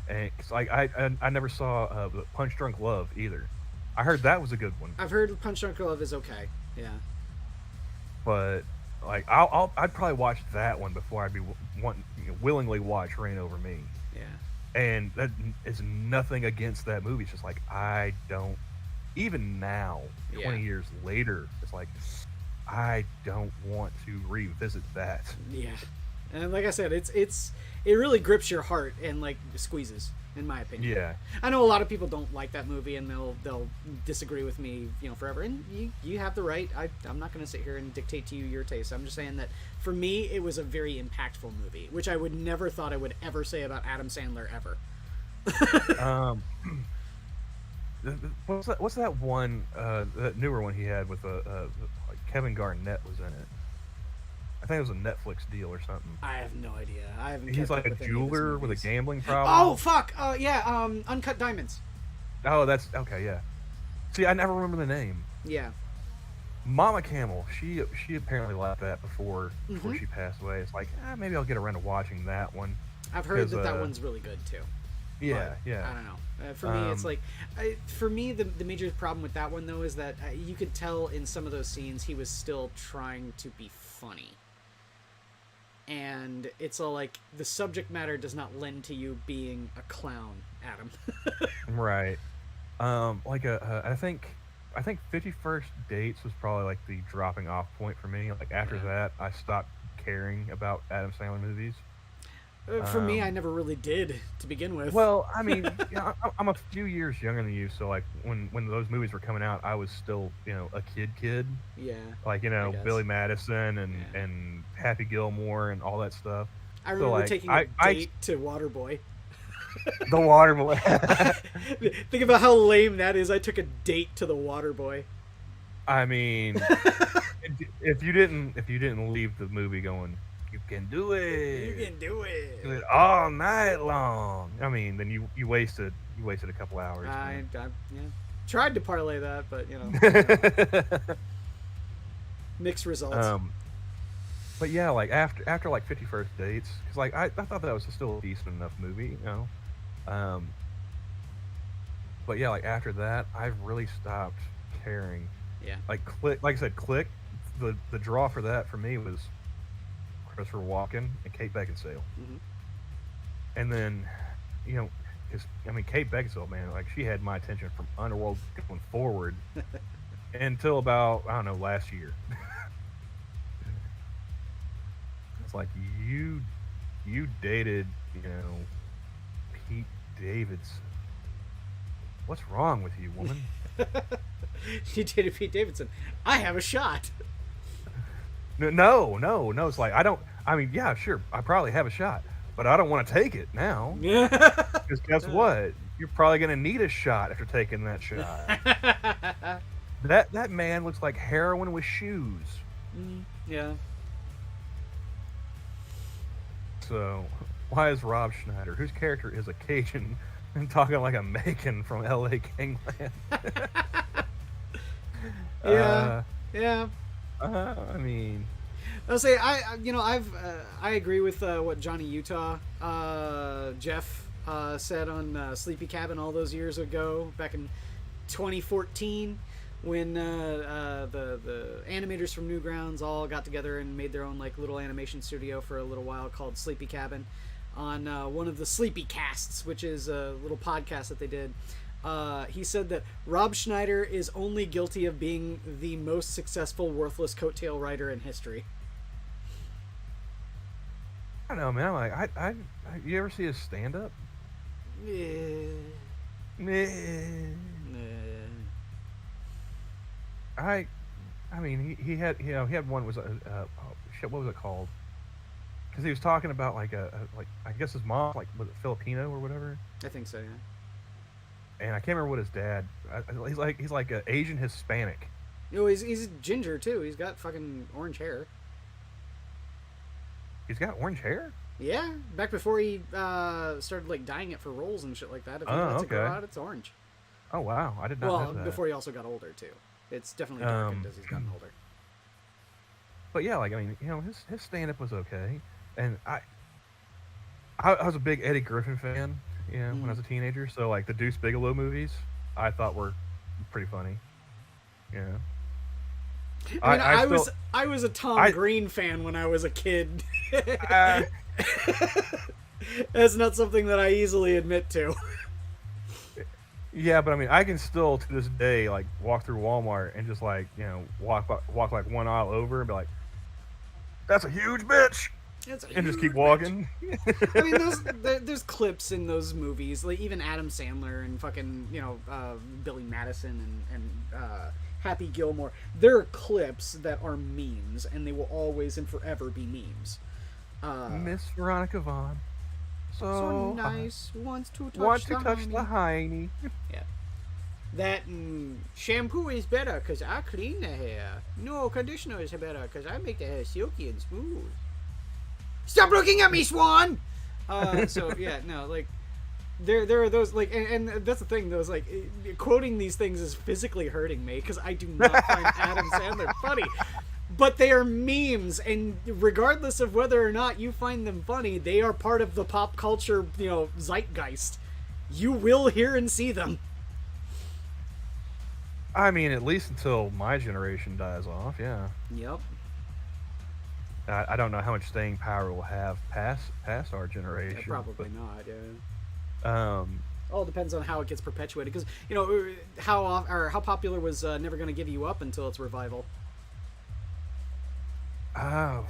And it's like I never saw Punch Drunk Love either. I heard that was a good one. I've heard Punch Drunk Love is okay. Yeah. But I'd probably watch that one before I'd be willingly watch Rain Over Me. Yeah. And that is nothing against that movie. It's just like I don't. Even now, 20 years later, it's like I don't want to revisit that. Yeah, and like I said, it really grips your heart and squeezes, in my opinion. Yeah, I know a lot of people don't like that movie and they'll disagree with me, forever. And you have the right. I'm not going to sit here and dictate to you your taste. I'm just saying that for me, it was a very impactful movie, which I would never thought I would ever say about Adam Sandler ever. What's that one, that newer one he had with Kevin Garnett was in it? I think it was a Netflix deal or something. I have no idea. I haven't. He's like a jeweler with a gambling problem. Oh fuck! Uncut Diamonds. Oh, that's okay. Yeah. See, I never remember the name. Yeah. Mama Camel, she apparently liked that before she passed away. It's like, maybe I'll get around to watching that one. I've heard that one's really good too. Yeah, but yeah. I don't know. For me, it's like, for me, the major problem with that one though is that you could tell in some of those scenes he was still trying to be funny, and it's all like the subject matter does not lend to you being a clown, Adam. Right. I think 51st Dates was probably like the dropping off point for me. Like after that, I stopped caring about Adam Sandler movies. For me, I never really did to begin with. Well, I mean, I'm a few years younger than you, so like when those movies were coming out, I was still a kid. Yeah. Like Billy Madison and Happy Gilmore and all that stuff. I remember taking a date to Waterboy. The Waterboy. Think about how lame that is. I took a date to the Waterboy. I mean, if you didn't leave the movie going, you can do it. You can do it. Do it all night long. I mean, then you wasted a couple hours. I tried to parlay that, but mixed results. But yeah, like after like 51st Dates, because like I thought that was still a decent enough movie, But yeah, like after that, I really stopped caring. Yeah. Like I said, Click. The draw for that for me was Christopher Walken and Kate Beckinsale. Mm-hmm. And then, because Kate Beckinsale, man, like she had my attention from Underworld going forward until about last year. It's like you dated Pete Davidson. What's wrong with you, woman? You dated Pete Davidson. I have a shot. No. It's like yeah, sure, I probably have a shot, but I don't want to take it now. Yeah. Because guess what? You're probably gonna need a shot after taking that shot. That man looks like heroin with shoes. Yeah. So, why is Rob Schneider, whose character is a Cajun, and talking like a Macon from L.A. Gangland? Yeah. I mean, I'll say I agree with what Johnny Utah, Jeff said on Sleepy Cabin all those years ago, back in 2014, when the animators from Newgrounds all got together and made their own like little animation studio for a little while called Sleepy Cabin, on one of the Sleepy Casts, which is a little podcast that they did. He said that Rob Schneider is only guilty of being the most successful worthless coattail writer in history. I don't know, man. Like, you ever see his stand-up? I mean, he had one was what was it called? Because he was talking about like I guess his mom was it Filipino or whatever. I think so, yeah. And I can't remember what his dad. He's like an Asian Hispanic. He's ginger too. He's got fucking orange hair. He's got orange hair? Yeah, back before he started like dyeing it for roles and shit like that. If he lets it grow out, it's orange. Oh wow, I did not know that. Well, before he also got older too. It's definitely darkened as he's gotten older. But yeah, like his stand-up was okay, and I was a big Eddie Griffin fan, when I was a teenager. So like the Deuce Bigalow movies, I thought were pretty funny. Yeah. I was a Tom Green fan when I was a kid. That's not something that I easily admit to. Yeah, but I mean, I can still to this day like walk through Walmart and just like walk like one aisle over and be like, "That's a huge bitch," and just keep walking. I mean, there's clips in those movies, like even Adam Sandler and fucking Billy Madison and Happy Gilmore. There are clips that are memes, and they will always and forever be memes. Miss Veronica Vaughn. So nice. Wants to touch the hiney. Yeah. That shampoo is better because I clean the hair. No, conditioner is better because I make the hair silky and smooth. Stop looking at me, Swan! So, yeah, no, like, there are those like, and that's the thing. Those like quoting these things is physically hurting me because I do not find Adam Sandler funny. But they are memes, and regardless of whether or not you find them funny, they are part of the pop culture, zeitgeist. You will hear and see them. I mean, at least until my generation dies off, yeah. Yep. I don't know how much staying power we'll have past our generation. Yeah, probably not, yeah. All depends on how it gets perpetuated, because, how popular was Never Gonna Give You Up until its revival? Oh,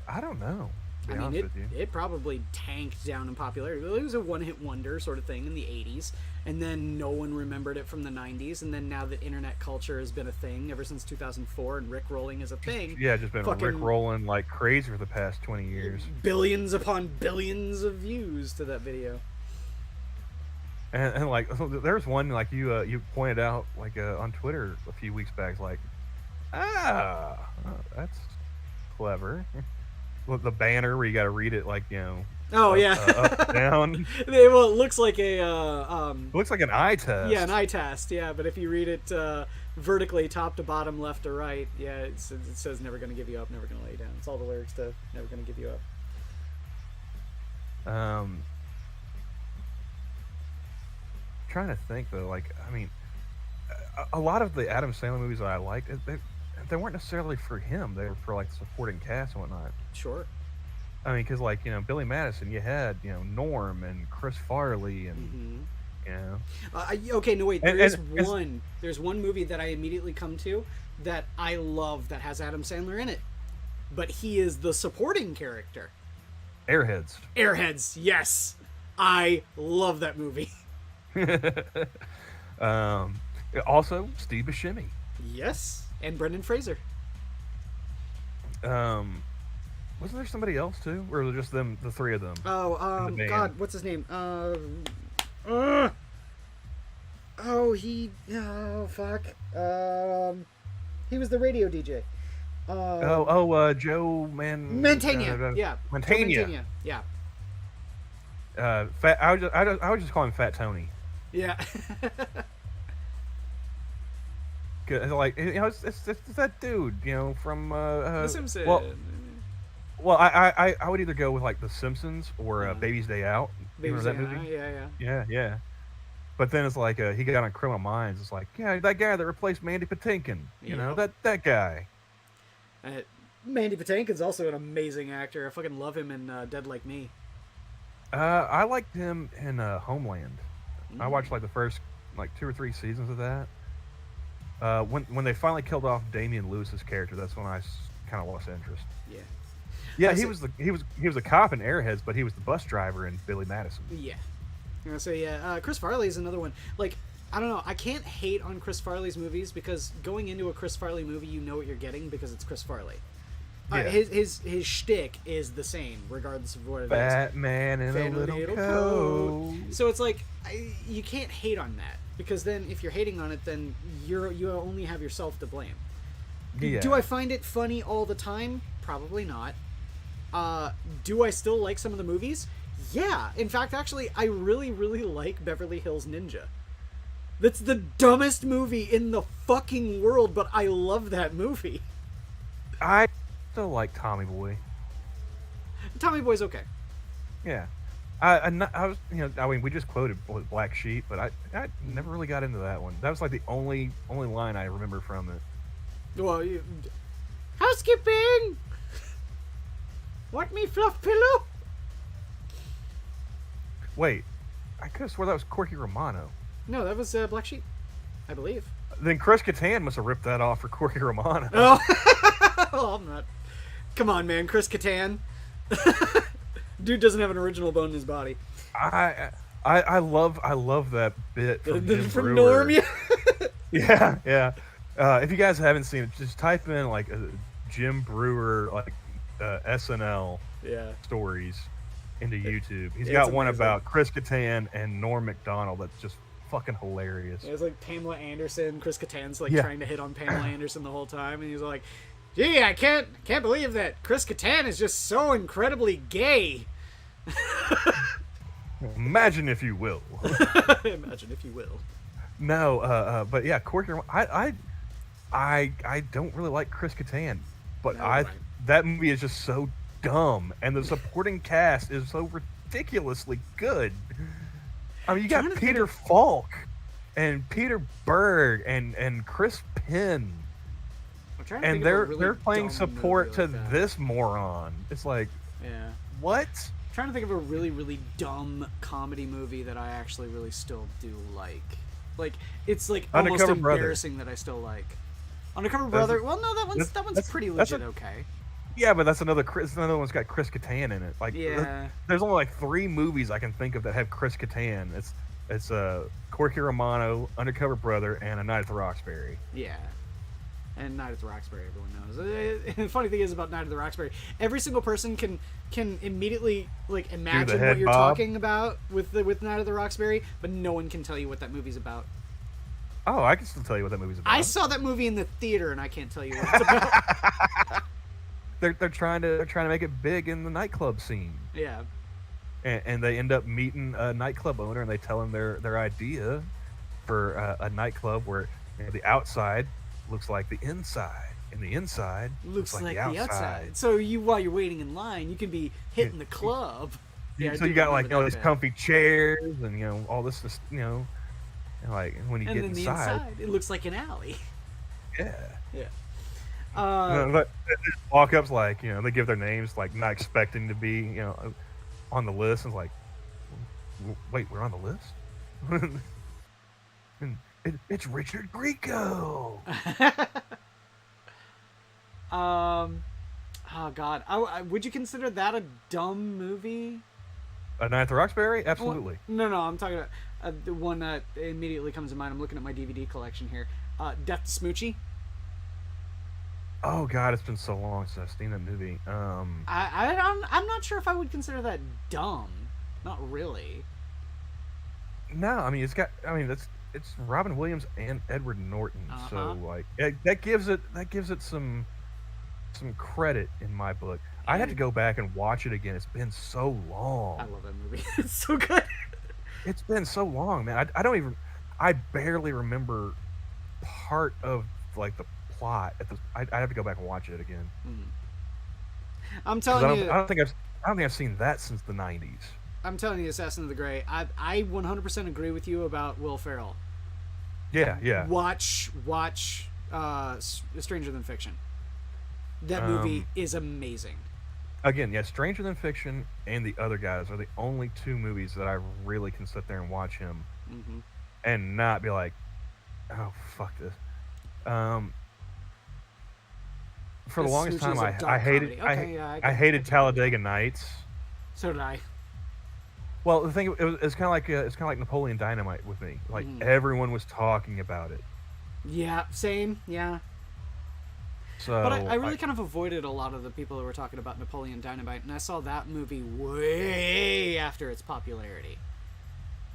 I don't know. To be honest with you. It probably tanked down in popularity. It was a one-hit wonder sort of thing in the 80s, and then no one remembered it from the 90s, and then now that internet culture has been a thing ever since 2004, and Rickrolling is a thing. Yeah, just been Rickrolling like crazy for the past 20 years. Billions upon billions of views to that video. And like, there's one like you pointed out like on Twitter a few weeks back, like, that's clever. The banner where you got to read it like Oh yeah, up, down. Well, it looks like a it looks like an eye test. Yeah, an eye test. Yeah, but if you read it vertically, top to bottom, left to right, yeah, it says "Never Gonna Give You Up, Never Gonna Lay You Down." It's all the lyrics to "Never Gonna Give You Up." Trying to think though, like, I mean, a lot of the Adam Sandler movies that I liked, they weren't necessarily for him. They were for like the supporting cast and whatnot. Sure. I mean, because like Billy Madison, you had Norm and Chris Farley and okay, no wait. There's one movie that I immediately come to that I love that has Adam Sandler in it, but he is the supporting character. Airheads. Airheads, yes, I love that movie. Also, Steve Buscemi. Yes, and Brendan Fraser. Wasn't there somebody else too, or was it just them, the three of them? Oh, God, what's his name? He was the radio DJ. Joe Mantegna. Yeah. Mantegna. Yeah. I would just call him Fat Tony. Yeah. Like, it's that dude, from The Simpsons. Well, I would either go with like The Simpsons or Baby's Day Out. Baby's Day Day Out, movie? Yeah. But then it's like he got on Criminal Minds. It's like, yeah, that guy that replaced Mandy Patinkin. You know, that guy. Mandy Patinkin's also an amazing actor. I fucking love him in Dead Like Me. I liked him in Homeland. I watched like the first 2 or 3 seasons of that. When they finally killed off Damian Lewis's character, that's when I kind of lost interest. Yeah, he was a cop in Airheads, but he was the bus driver in Billy Madison. Yeah. So Chris Farley is another one. Like, I don't know, I can't hate on Chris Farley's movies because going into a Chris Farley movie, you know what you're getting because it's Chris Farley. Yeah. His shtick is the same regardless of what it is. Batman in a little coat. So it's like you can't hate on that because then if you're hating on it, then you only have yourself to blame. Yeah. Do I find it funny all the time? Probably not. Do I still like some of the movies? Yeah. In fact, actually, I really, really like Beverly Hills Ninja. That's the dumbest movie in the fucking world, but I love that movie. I still like Tommy Boy. Tommy Boy's okay. Yeah. I was, we just quoted Black Sheep, but I never really got into that one. That was like the only line I remember from it. Well, housekeeping! Want me fluff pillow? Wait, I could have swore that was Corky Romano. No, that was Black Sheep, I believe. Then Chris Kattan must have ripped that off for Corky Romano. Oh, I'm not. Come on, man, Chris Kattan. Dude doesn't have an original bone in his body. I love that bit from Jim from Brewer. Norm. Yeah. If you guys haven't seen it, just type in like Jim Brewer SNL stories into YouTube. He's got one about Chris Kattan and Norm Macdonald that's just fucking hilarious. It was like Pamela Anderson. Chris Kattan's trying to hit on Pamela Anderson the whole time, and he's like, "Gee, I can't believe that Chris Kattan is just so incredibly gay." Imagine if you will. Imagine if you will. No, but yeah, Corky. I don't really like Chris Kattan, but that movie is just so dumb, and the supporting cast is so ridiculously good. I mean, you got Peter Falk, and Peter Berg, and Chris Penn, and they're playing support to this moron. It's like, what? I'm trying to think of a really, really dumb comedy movie that I actually really still do like. Like, it's like almost embarrassing that I still like. Undercover Brother. Well, no, that one's pretty legit. Okay. Yeah, but that's another one's got Chris Kattan in it. Like, there's only like 3 movies I can think of that have Chris Kattan. It's Corky Romano, Undercover Brother, and A Night at the Roxbury. Yeah. And Night at the Roxbury, everyone knows. The funny thing is about Night at the Roxbury, every single person can immediately like imagine what you're talking about with Night at the Roxbury, but no one can tell you what that movie's about. Oh, I can still tell you what that movie's about. I saw that movie in the theater, and I can't tell you what it's about. They're trying to make it big in the nightclub scene. Yeah. And they end up meeting a nightclub owner, and they tell him their idea for a nightclub where the outside looks like the inside, and the inside looks like the outside. So while you're waiting in line, you can be hitting the club. Yeah, so you got like these comfy chairs and all this like when you get inside. The inside, it looks like an alley. Yeah. Yeah. But walk-ups like they give their names like not expecting to be on the list, and it's like, wait, we're on the list. It's Richard Grieco. Oh God, would you consider that a dumb movie? A Night at the Roxbury? Absolutely. Well, no, I'm talking about the one that immediately comes to mind. I'm looking at my DVD collection here. Death to Smoochie. Oh God, it's been so long since I've seen that movie. I'm not sure if I would consider that dumb. Not really. No, I mean it's Robin Williams and Edward Norton, so like that gives it some credit in my book. I had to go back and watch it again. It's been so long. I love that movie. It's so good. It's been so long, man. I barely remember part of like the plot. I'd have to go back and watch it again. I'm telling you, I don't think I've seen that since the 90s. I'm telling you, Assassin of the Grey. I 100% agree with you about Will Ferrell. Yeah. Watch Stranger Than Fiction. That movie is amazing. Again, yeah, Stranger Than Fiction and The Other Guys are the only 2 movies that I really can sit there and watch him and not be like, oh, fuck this. For the longest time, I hated Talladega Nights. So did I. Well, the thing it's kind of like Napoleon Dynamite with me. Like everyone was talking about it. Yeah, same. Yeah. So, but I really kind of avoided a lot of the people who were talking about Napoleon Dynamite, and I saw that movie way after its popularity.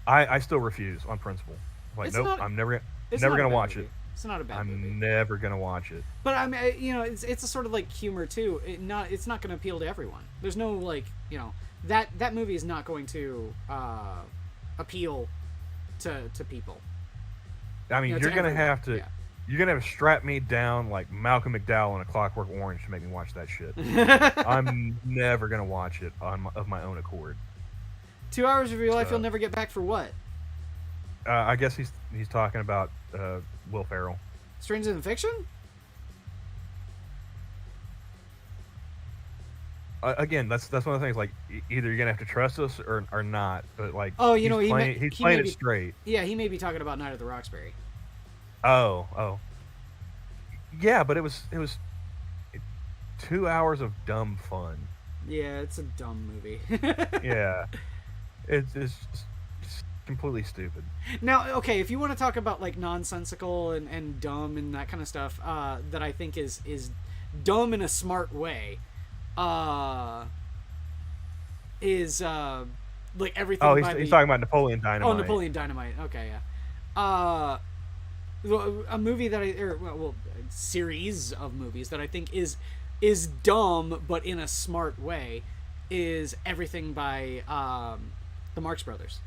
I still refuse on principle. Like, I'm never gonna watch it. It's not a bad movie. I'm never gonna watch it. But I mean, it's a sort of like humor too. It's not gonna appeal to everyone. There's no like, that movie is not going to appeal to people. I mean, you're gonna have to. Yeah. You're gonna have to strap me down like Malcolm McDowell in A Clockwork Orange to make me watch that shit. I'm never gonna watch it of my own accord. 2 hours of your life you'll never get back for what? I guess he's talking about Will Ferrell. Stranger Than Fiction? Again, that's one of the things. Like, either you're gonna have to trust us or not. But like, he's playing it straight. Yeah, he may be talking about Night at the Roxbury. Oh. Yeah, but it was 2 hours of dumb fun. Yeah, it's a dumb movie. Yeah. It's just completely stupid. Now, okay, if you want to talk about like nonsensical and dumb and that kind of stuff, that I think is dumb in a smart way, is like everything. Oh, he's talking about Napoleon Dynamite. Oh, Napoleon Dynamite. Okay, yeah. A movie that series of movies that I think is dumb but in a smart way is everything by The Marx Brothers.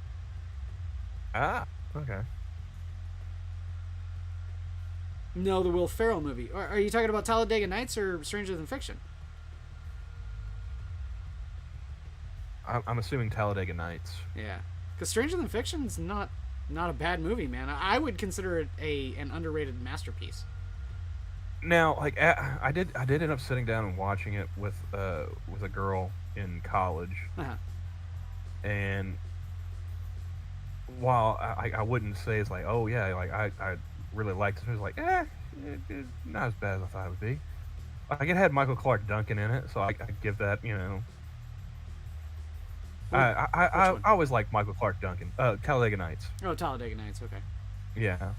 Ah, okay. No, the Will Ferrell movie. Are you talking about Talladega Nights or Stranger Than Fiction? I'm assuming Talladega Nights. Yeah, because Stranger Than Fiction's not a bad movie, man. I would consider it an underrated masterpiece. Now, like I did end up sitting down and watching it with a girl in college, and while I wouldn't say it's like, oh yeah, like I really liked it, it was like, it's not as bad as I thought it would be. Like it had Michael Clark Duncan in it, so I give that, you know. I always liked Michael Clark Duncan. Talladega Nights. Oh, Talladega Nights. Okay. Yeah.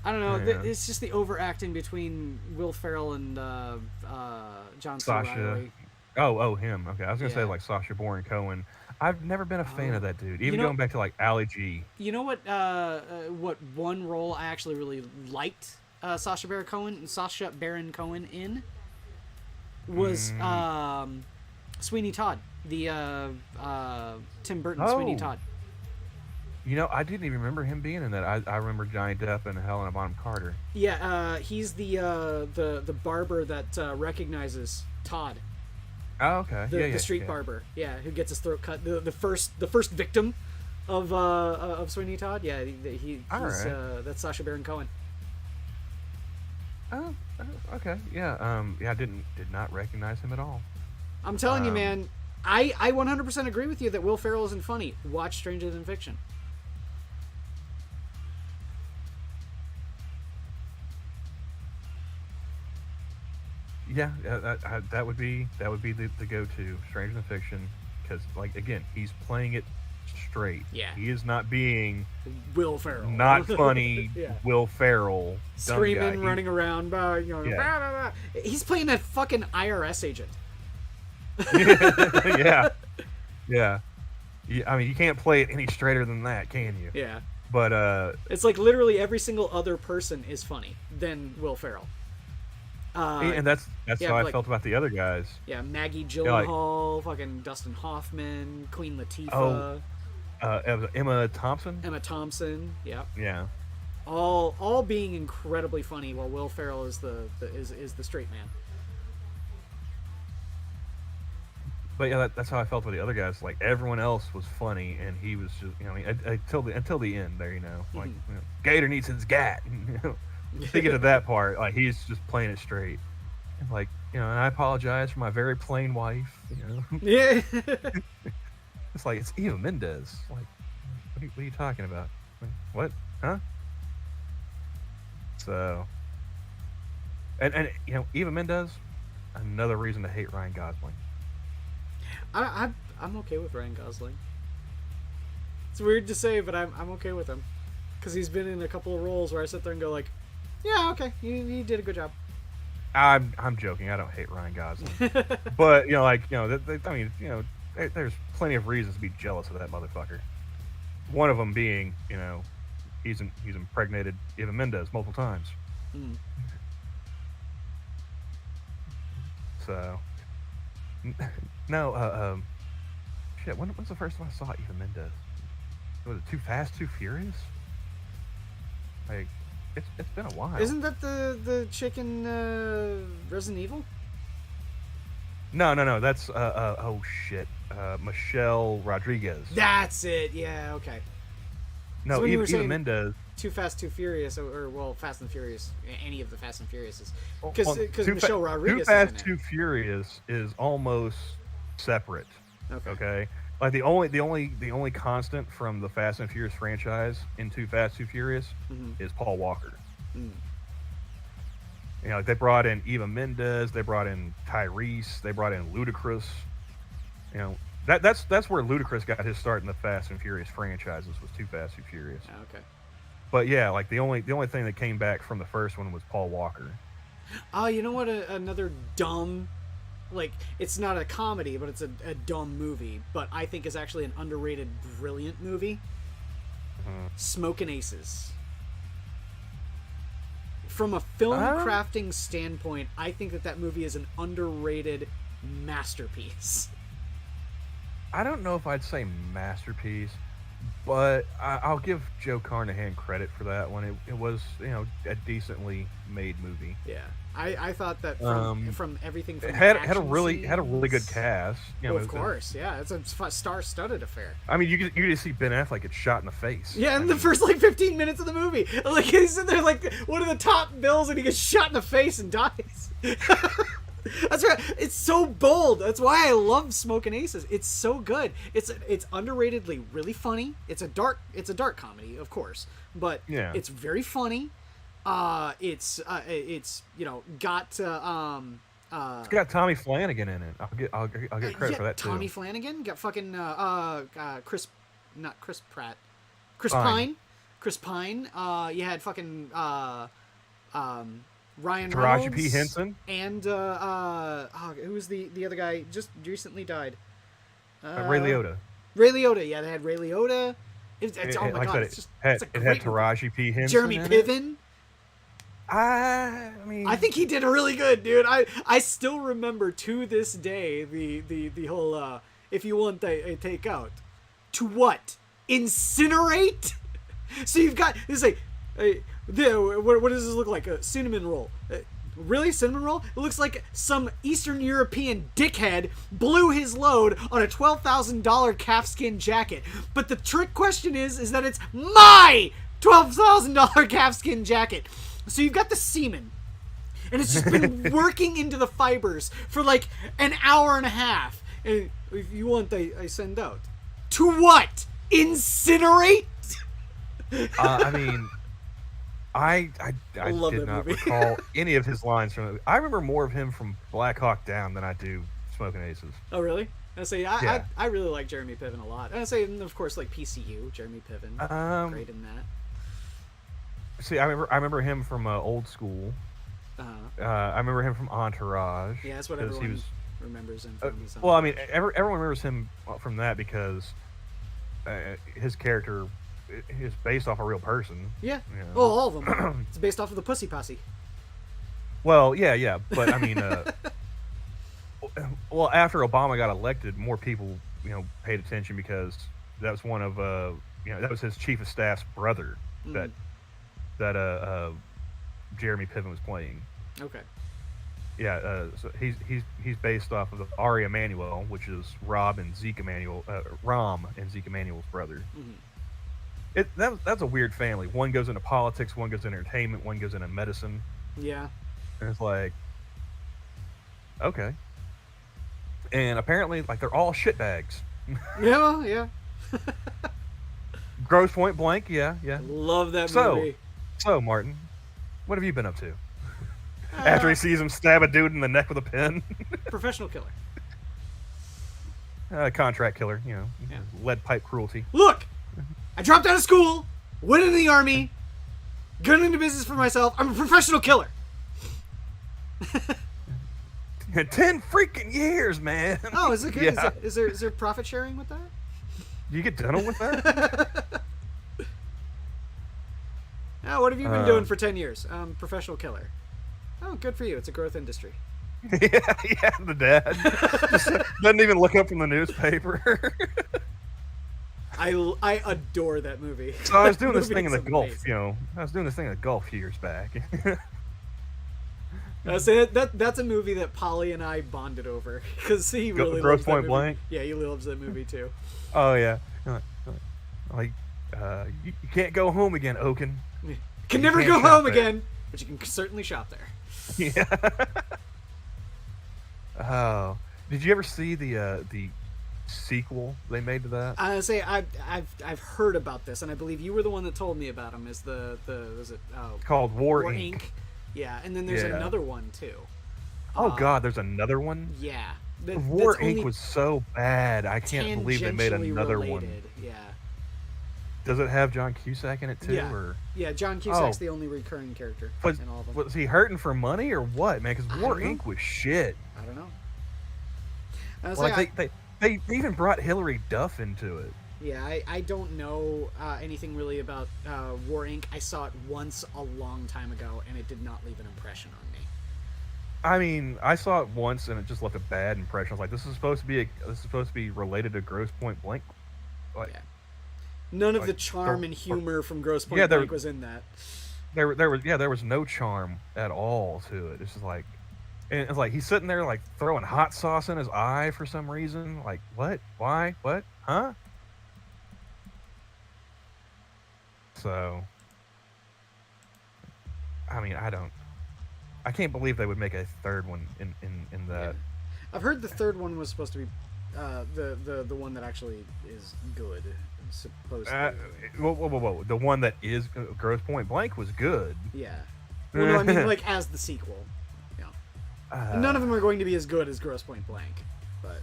I don't know. Yeah. It's just the overacting between Will Ferrell and John C. Sasha. Reilly. Oh, him. Okay, I was gonna say like Sacha Baron Cohen. I've never been a fan of that dude. Even going back to like Ali G. You know what one role I actually really liked Sacha Baron Cohen in was Sweeney Todd, the Tim Burton Sweeney Todd. You know, I didn't even remember him being in that. I remember Johnny Depp and Helena Bonham Carter. Yeah, he's the barber that recognizes Todd. Oh, okay. The street barber. Yeah, who gets his throat cut. The first victim of Sweeney Todd. Yeah, he's that's Sacha Baron Cohen. Oh, okay. Yeah. I did not recognize him at all. I'm telling you, man. I 100% agree with you that Will Ferrell isn't funny. Watch Stranger Than Fiction. Yeah, that would be the go-to Stranger Than Fiction, because like again, he's playing it straight. Yeah, he is not being Will Ferrell, not funny. Yeah. Will Ferrell, screaming, running around, blah, blah, blah. He's playing that fucking IRS agent. yeah. I mean, you can't play it any straighter than that, can you? Yeah. But it's like literally every single other person is funny than Will Ferrell. And that's how I felt about the other guys. Yeah, Maggie Gyllenhaal, fucking Dustin Hoffman, Queen Latifah. Emma Thompson. Emma Thompson. Yeah. Yeah. All being incredibly funny, while Will Ferrell is the straight man. But yeah, that's how I felt with the other guys. Like everyone else was funny, and he was just, you know, until the end there, you know, like you know, Gator needs his gat. You know, to get to that part, like he's just playing it straight, and like, you know, and I apologize for my very plain wife. You know, yeah. It's like it's Eva Mendes. Like, what are you talking about? Like, what? Huh? So, and you know, Eva Mendes, another reason to hate Ryan Gosling. I'm okay with Ryan Gosling. It's weird to say, but I'm okay with him, because he's been in a couple of roles where I sit there and go like, yeah, okay, you did a good job. I'm joking. I don't hate Ryan Gosling, but you know, like, you know, I mean, you know, there's plenty of reasons to be jealous of that motherfucker. One of them being, you know, he's impregnated Eva Mendes multiple times. Mm. So. No, shit. When's the first time I saw Eva Mendes? Was it Too Fast, Too Furious? Like, it's been a while. Isn't that the chick in Resident Evil? No. That's oh shit, Michelle Rodriguez. That's it. Yeah. Okay. No, so Eva Mendes. Too Fast, Too Furious, or well, Fast and Furious. Any of the Fast and Furiouses, because Michelle Rodriguez. Too Fast, Too Furious is almost separate. Okay. Like the only constant from the Fast and Furious franchise in Too Fast, Too Furious is Paul Walker. Mm. You know, like they brought in Eva Mendes, they brought in Tyrese, they brought in Ludacris. You know, that's where Ludacris got his start in the Fast and Furious franchises, was Too Fast, Too Furious. Okay. But yeah, like the only thing that came back from the first one was Paul Walker. Oh, you know what? Another dumb, like, it's not a comedy, but it's a dumb movie, but I think is actually an underrated, brilliant movie. Smokin' Aces. From a film crafting standpoint, I think that movie is an underrated masterpiece. I don't know if I'd say masterpiece, but I'll give Joe Carnahan credit for that one. It was, a decently made movie. Yeah, I thought that from everything from it had action a really good scenes- cast. Oh, of course, yeah, it's a star-studded affair. I mean, you just see Ben Affleck get shot in the face. Yeah, in the first 15 minutes of the movie, like he's in there like one of the top bills, and he gets shot in the face and dies. That's right. It's so bold. That's why I love Smoking Aces. It's so good. It's underratedly really funny. It's a dark comedy, of course, but it's very funny. It's got it's got Tommy Flanagan in it. I'll get credit for that too. Tommy Flanagan got fucking Chris Pratt, Chris Pine. You had fucking Ryan Taraji Reynolds P. Henson and who was the other guy just recently died? Ray Liotta. Ray Liotta, yeah, they had Ray Liotta. Oh my god, it had Taraji P. Henson. Jeremy Piven. I mean, I think he did a really good, dude. I still remember to this day the whole if you want a takeout, to what? Incinerate? So you've got this like. What does this look like? A cinnamon roll. Really? Cinnamon roll? It looks like some Eastern European dickhead blew his load on a $12,000 calfskin jacket. But the trick question is that it's my $12,000 calfskin jacket. So you've got the semen. And it's just been working into the fibers for like an hour and a half. And if you want, I send out. To what? Incinerate? I mean... I did not movie. recall any of his lines from it. I remember more of him from Black Hawk Down than I do Smoking Aces. Oh, really? I really like Jeremy Piven a lot. I say, and of course, like PCU, Jeremy Piven, great in that. See, I remember him from Old School. I remember him from Entourage. Yeah, that's what everyone remembers him from. Well, I mean, everyone remembers him from that because his character is based off a real person. Yeah. Oh, all of them. It's based off of the Pussy Posse. Well, yeah, but I mean, well, after Obama got elected, more people, paid attention because that was one of, that was his chief of staff's brother that Jeremy Piven was playing. Okay. Yeah, so he's based off of Ari Emanuel, which is Rom and Zeke Emanuel's brother. Mm-hmm. That's a weird family. One goes into politics, one goes into entertainment, one goes into medicine. Yeah. And it's like, okay. And apparently, like, they're all shitbags. Yeah. Gross Point Blank, yeah. Love that movie. So, Martin, what have you been up to? After he sees him stab a dude in the neck with a pin? Professional killer. Contract killer, lead pipe cruelty. Look! I dropped out of school, went into the army, got into business for myself. I'm a professional killer. 10 freaking years, man. Oh, is it good? Yeah. Is there profit sharing with that? Do you get dental with that? Oh, what have you been doing for 10 years? Professional killer. Oh, good for you. It's a growth industry. Yeah, the dad. Just doesn't even look up from the newspaper. I adore that movie. So I was doing this thing in the Gulf, I was doing this thing in the Gulf years back. That's a movie that Polly and I bonded over because he really Grosse loves that Pointe movie. Blank? Yeah, he loves that movie too. Oh yeah, like you can't go home again, Oaken. You can never go home again, but you can certainly shop there. Yeah. Oh, did you ever see the sequel they made to that? I've heard about this, and I believe you were the one that told me about him. Is called War Inc. Yeah, and then there's another one too. Oh God, there's another one. Yeah, War Inc. was so bad. I can't believe they made another one. Yeah. Does it have John Cusack in it too? Yeah. Or? Yeah, John Cusack's the only recurring character in all of them. Was he hurting for money or what, man? Because War Inc. was shit. I don't know. They even brought Hillary Duff into it. Yeah, I don't know anything really about War Inc. I saw it once a long time ago, and it did not leave an impression on me. I mean, I saw it once and it just left a bad impression. I was like, this is supposed to be related to Grosse Point Blank. Like, yeah. None of like, the charm and humor from Grosse Point Blank was in that. There was no charm at all to it. It's just like, and it's like he's sitting there like throwing hot sauce in his eye for some reason. Like, what? Why? What? Huh? So, I mean, I can't believe they would make a third one in that. Yeah. I've heard the third one was supposed to be the one that actually is good. Supposed to be. Whoa. The one that is Grosse Point Blank was good. Yeah. Well, no, I mean, like, as the sequel. Yeah. None of them are going to be as good as Grosse Point Blank, but...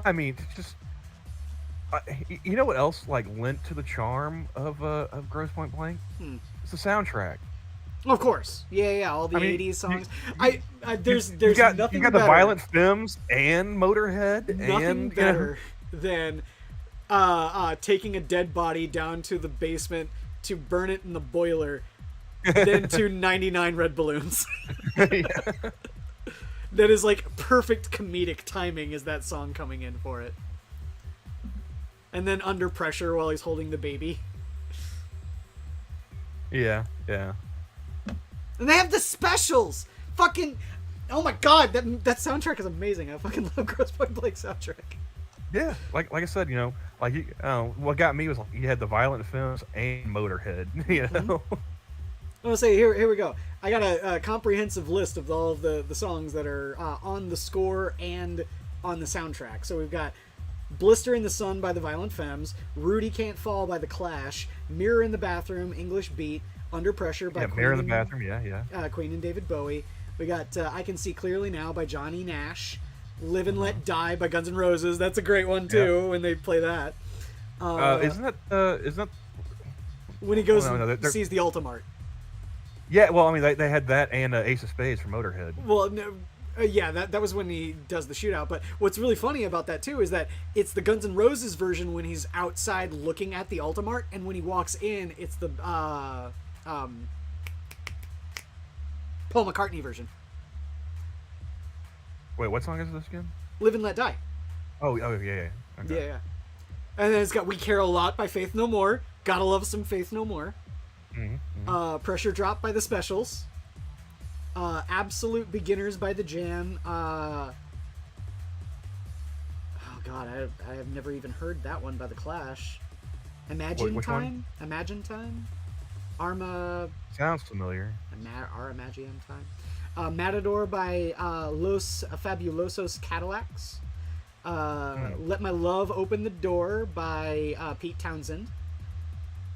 I mean, just... you know what else, like, lent to the charm of Grosse Point Blank? It's the soundtrack. Of course. Yeah, all the 80s songs. There's you got nothing the better. Violent Femmes and Motorhead. Nothing better than taking a dead body down to the basement to burn it in the boiler than to 99 Red Balloons. That is like perfect comedic timing is that song coming in for it. And then Under Pressure while he's holding the baby. Yeah. And they have the specials! Fucking... Oh my god, that soundtrack is amazing. I fucking love Grosse Point Blank soundtrack. Yeah, like I said, what got me was like, you had the Violent Femmes and Motorhead, you know? I'm gonna say, here we go. I got a comprehensive list of all of the songs that are on the score and on the soundtrack. So we've got Blister in the Sun by the Violent Femmes, Rudy Can't Fall by the Clash, Mirror in the Bathroom, English Beat, Under Pressure by Queen. Mirror in the Bathroom, yeah. Queen and David Bowie. We got I Can See Clearly Now by Johnny Nash, Live and Let Die by Guns N' Roses. That's a great one too when they play that. Isn't that when he goes and sees the Ultimart? Yeah, well, I mean, they had that and Ace of Spades from Motorhead. Well, no, yeah, that was when he does the shootout. But what's really funny about that too is that it's the Guns N' Roses version when he's outside looking at the Ultimart, and when he walks in, it's the Paul McCartney version. Wait, what song is this again? Live and Let Die. Oh, yeah. Okay. Yeah. And then it's got We Care a Lot by Faith No More. Gotta love some Faith No More. Pressure Drop by The Specials. Absolute Beginners by The Jam. Oh god, I have never even heard that one by The Clash. Imagine which Time? one? Imagine Time? Arma... Sounds familiar. Our Imagine Time. Matador by Los Fabulosos Cadillacs. Let My Love Open the Door by Pete Townsend.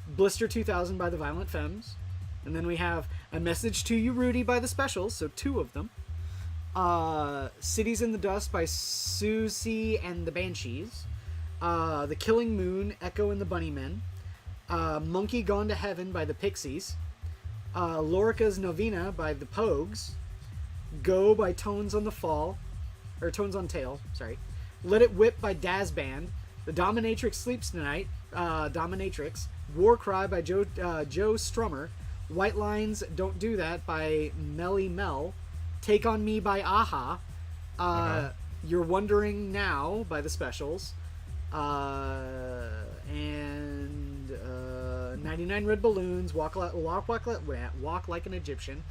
Blister 2000 by the Violent Femmes. And then we have A Message to You, Rudy by the Specials, so 2 of them. Cities in the Dust by Susie and the Banshees. The Killing Moon, Echo and the Bunnymen. Monkey Gone to Heaven by the Pixies. Lorica's Novena by the Pogues. Go by Tones on Tail, sorry. Let It Whip by Daz Band. The Dominatrix Sleeps Tonight, Dominatrix. War Cry by Joe Strummer. White Lines Don't Do That by Melly Mel. Take on Me by Aha. You're Wondering Now by the Specials. And 99 Red Balloons, Walk Like an Egyptian.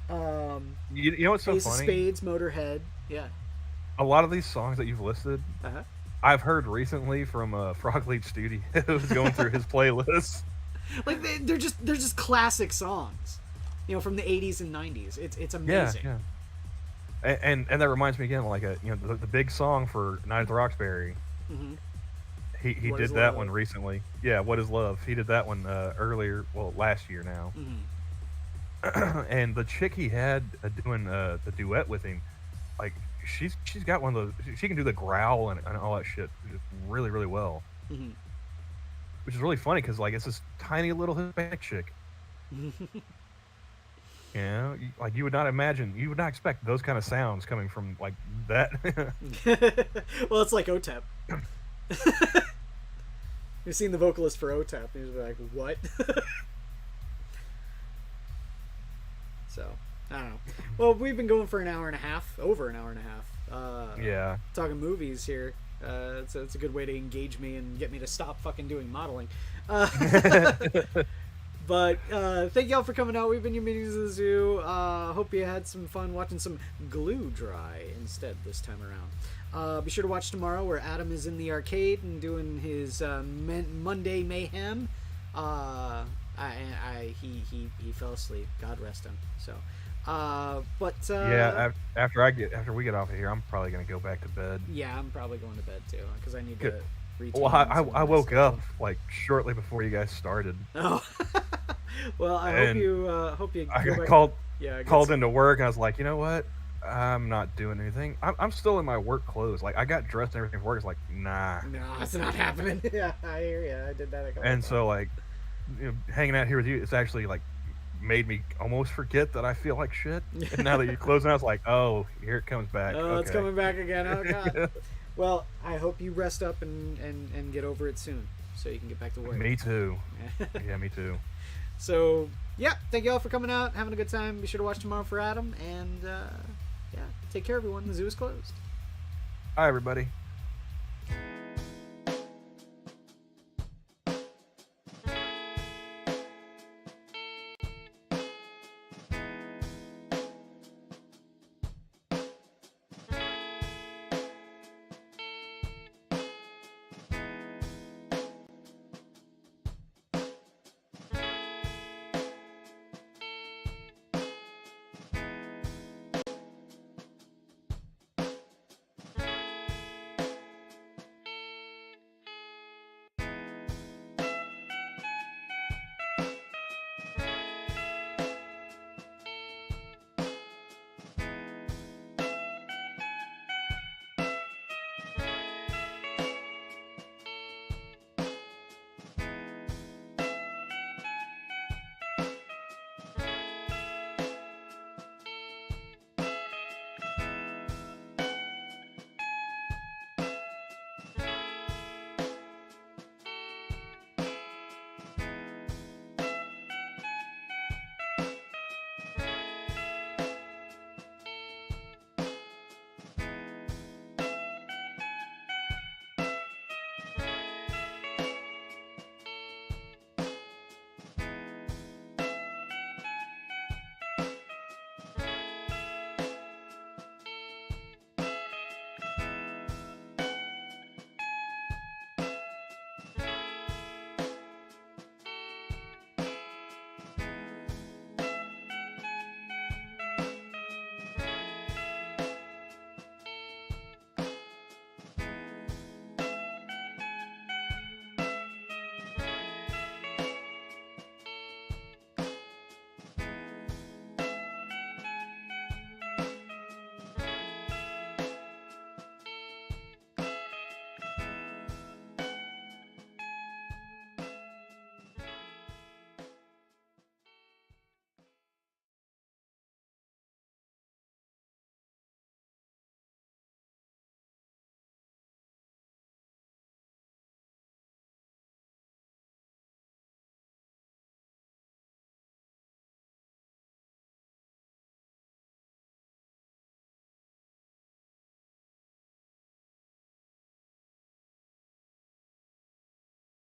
You know what's so Ace funny? of Spades, Motorhead. Yeah. A lot of these songs that you've listed, I've heard recently from Frog Leap Studios going through his playlist. Like they're just classic songs, from the 80s and 90s. It's amazing. Yeah. And that reminds me again, like the big song for Night at the Roxbury. Mm-hmm. He did that one recently. Yeah, What Is Love? He did that one last year now. Mm-hmm. And the chick he had doing the duet with him, like she's got one of those. She can do the growl and all that shit just really, really well. Mm-hmm. Which is really funny because like it's this tiny little Hispanic chick. You would not expect those kind of sounds coming from like that. Well, it's like OTEP. You've seen the vocalist for OTEP, and he's like, "What?" So, I don't know. Well, we've been going for an hour and a half, over an hour and a half. Yeah. Talking movies here. It's a good way to engage me and get me to stop fucking doing modeling. But thank y'all for coming out. We've been your Meetings of the Zoo. Hope you had some fun watching some glue dry instead this time around. Be sure to watch tomorrow where Adam is in the arcade and doing his Monday mayhem. He fell asleep. God rest him. So, yeah. After we get off of here, I'm probably gonna go back to bed. Yeah, I'm probably going to bed too because I need to. Well, I woke up like shortly before you guys started. Oh, well, I hope you. I got called into work, and I was like, you know what? I'm not doing anything. I'm still in my work clothes. Like, I got dressed and everything for work. It's like, nah. No, it's not happening. Yeah, I hear you. I did that a couple And times. so, like, hanging out here with you, it's actually, like, made me almost forget that I feel like shit. And now that you're closing out, it's like, oh, here it comes back. Oh, it's coming back again. Oh, God. Well, I hope you rest up and get over it soon so you can get back to work. Me too. Yeah, me too. So, yeah, thank you all for coming out, having a good time. Be sure to watch tomorrow for Adam, and, yeah, take care, everyone. The zoo is closed. Hi, everybody.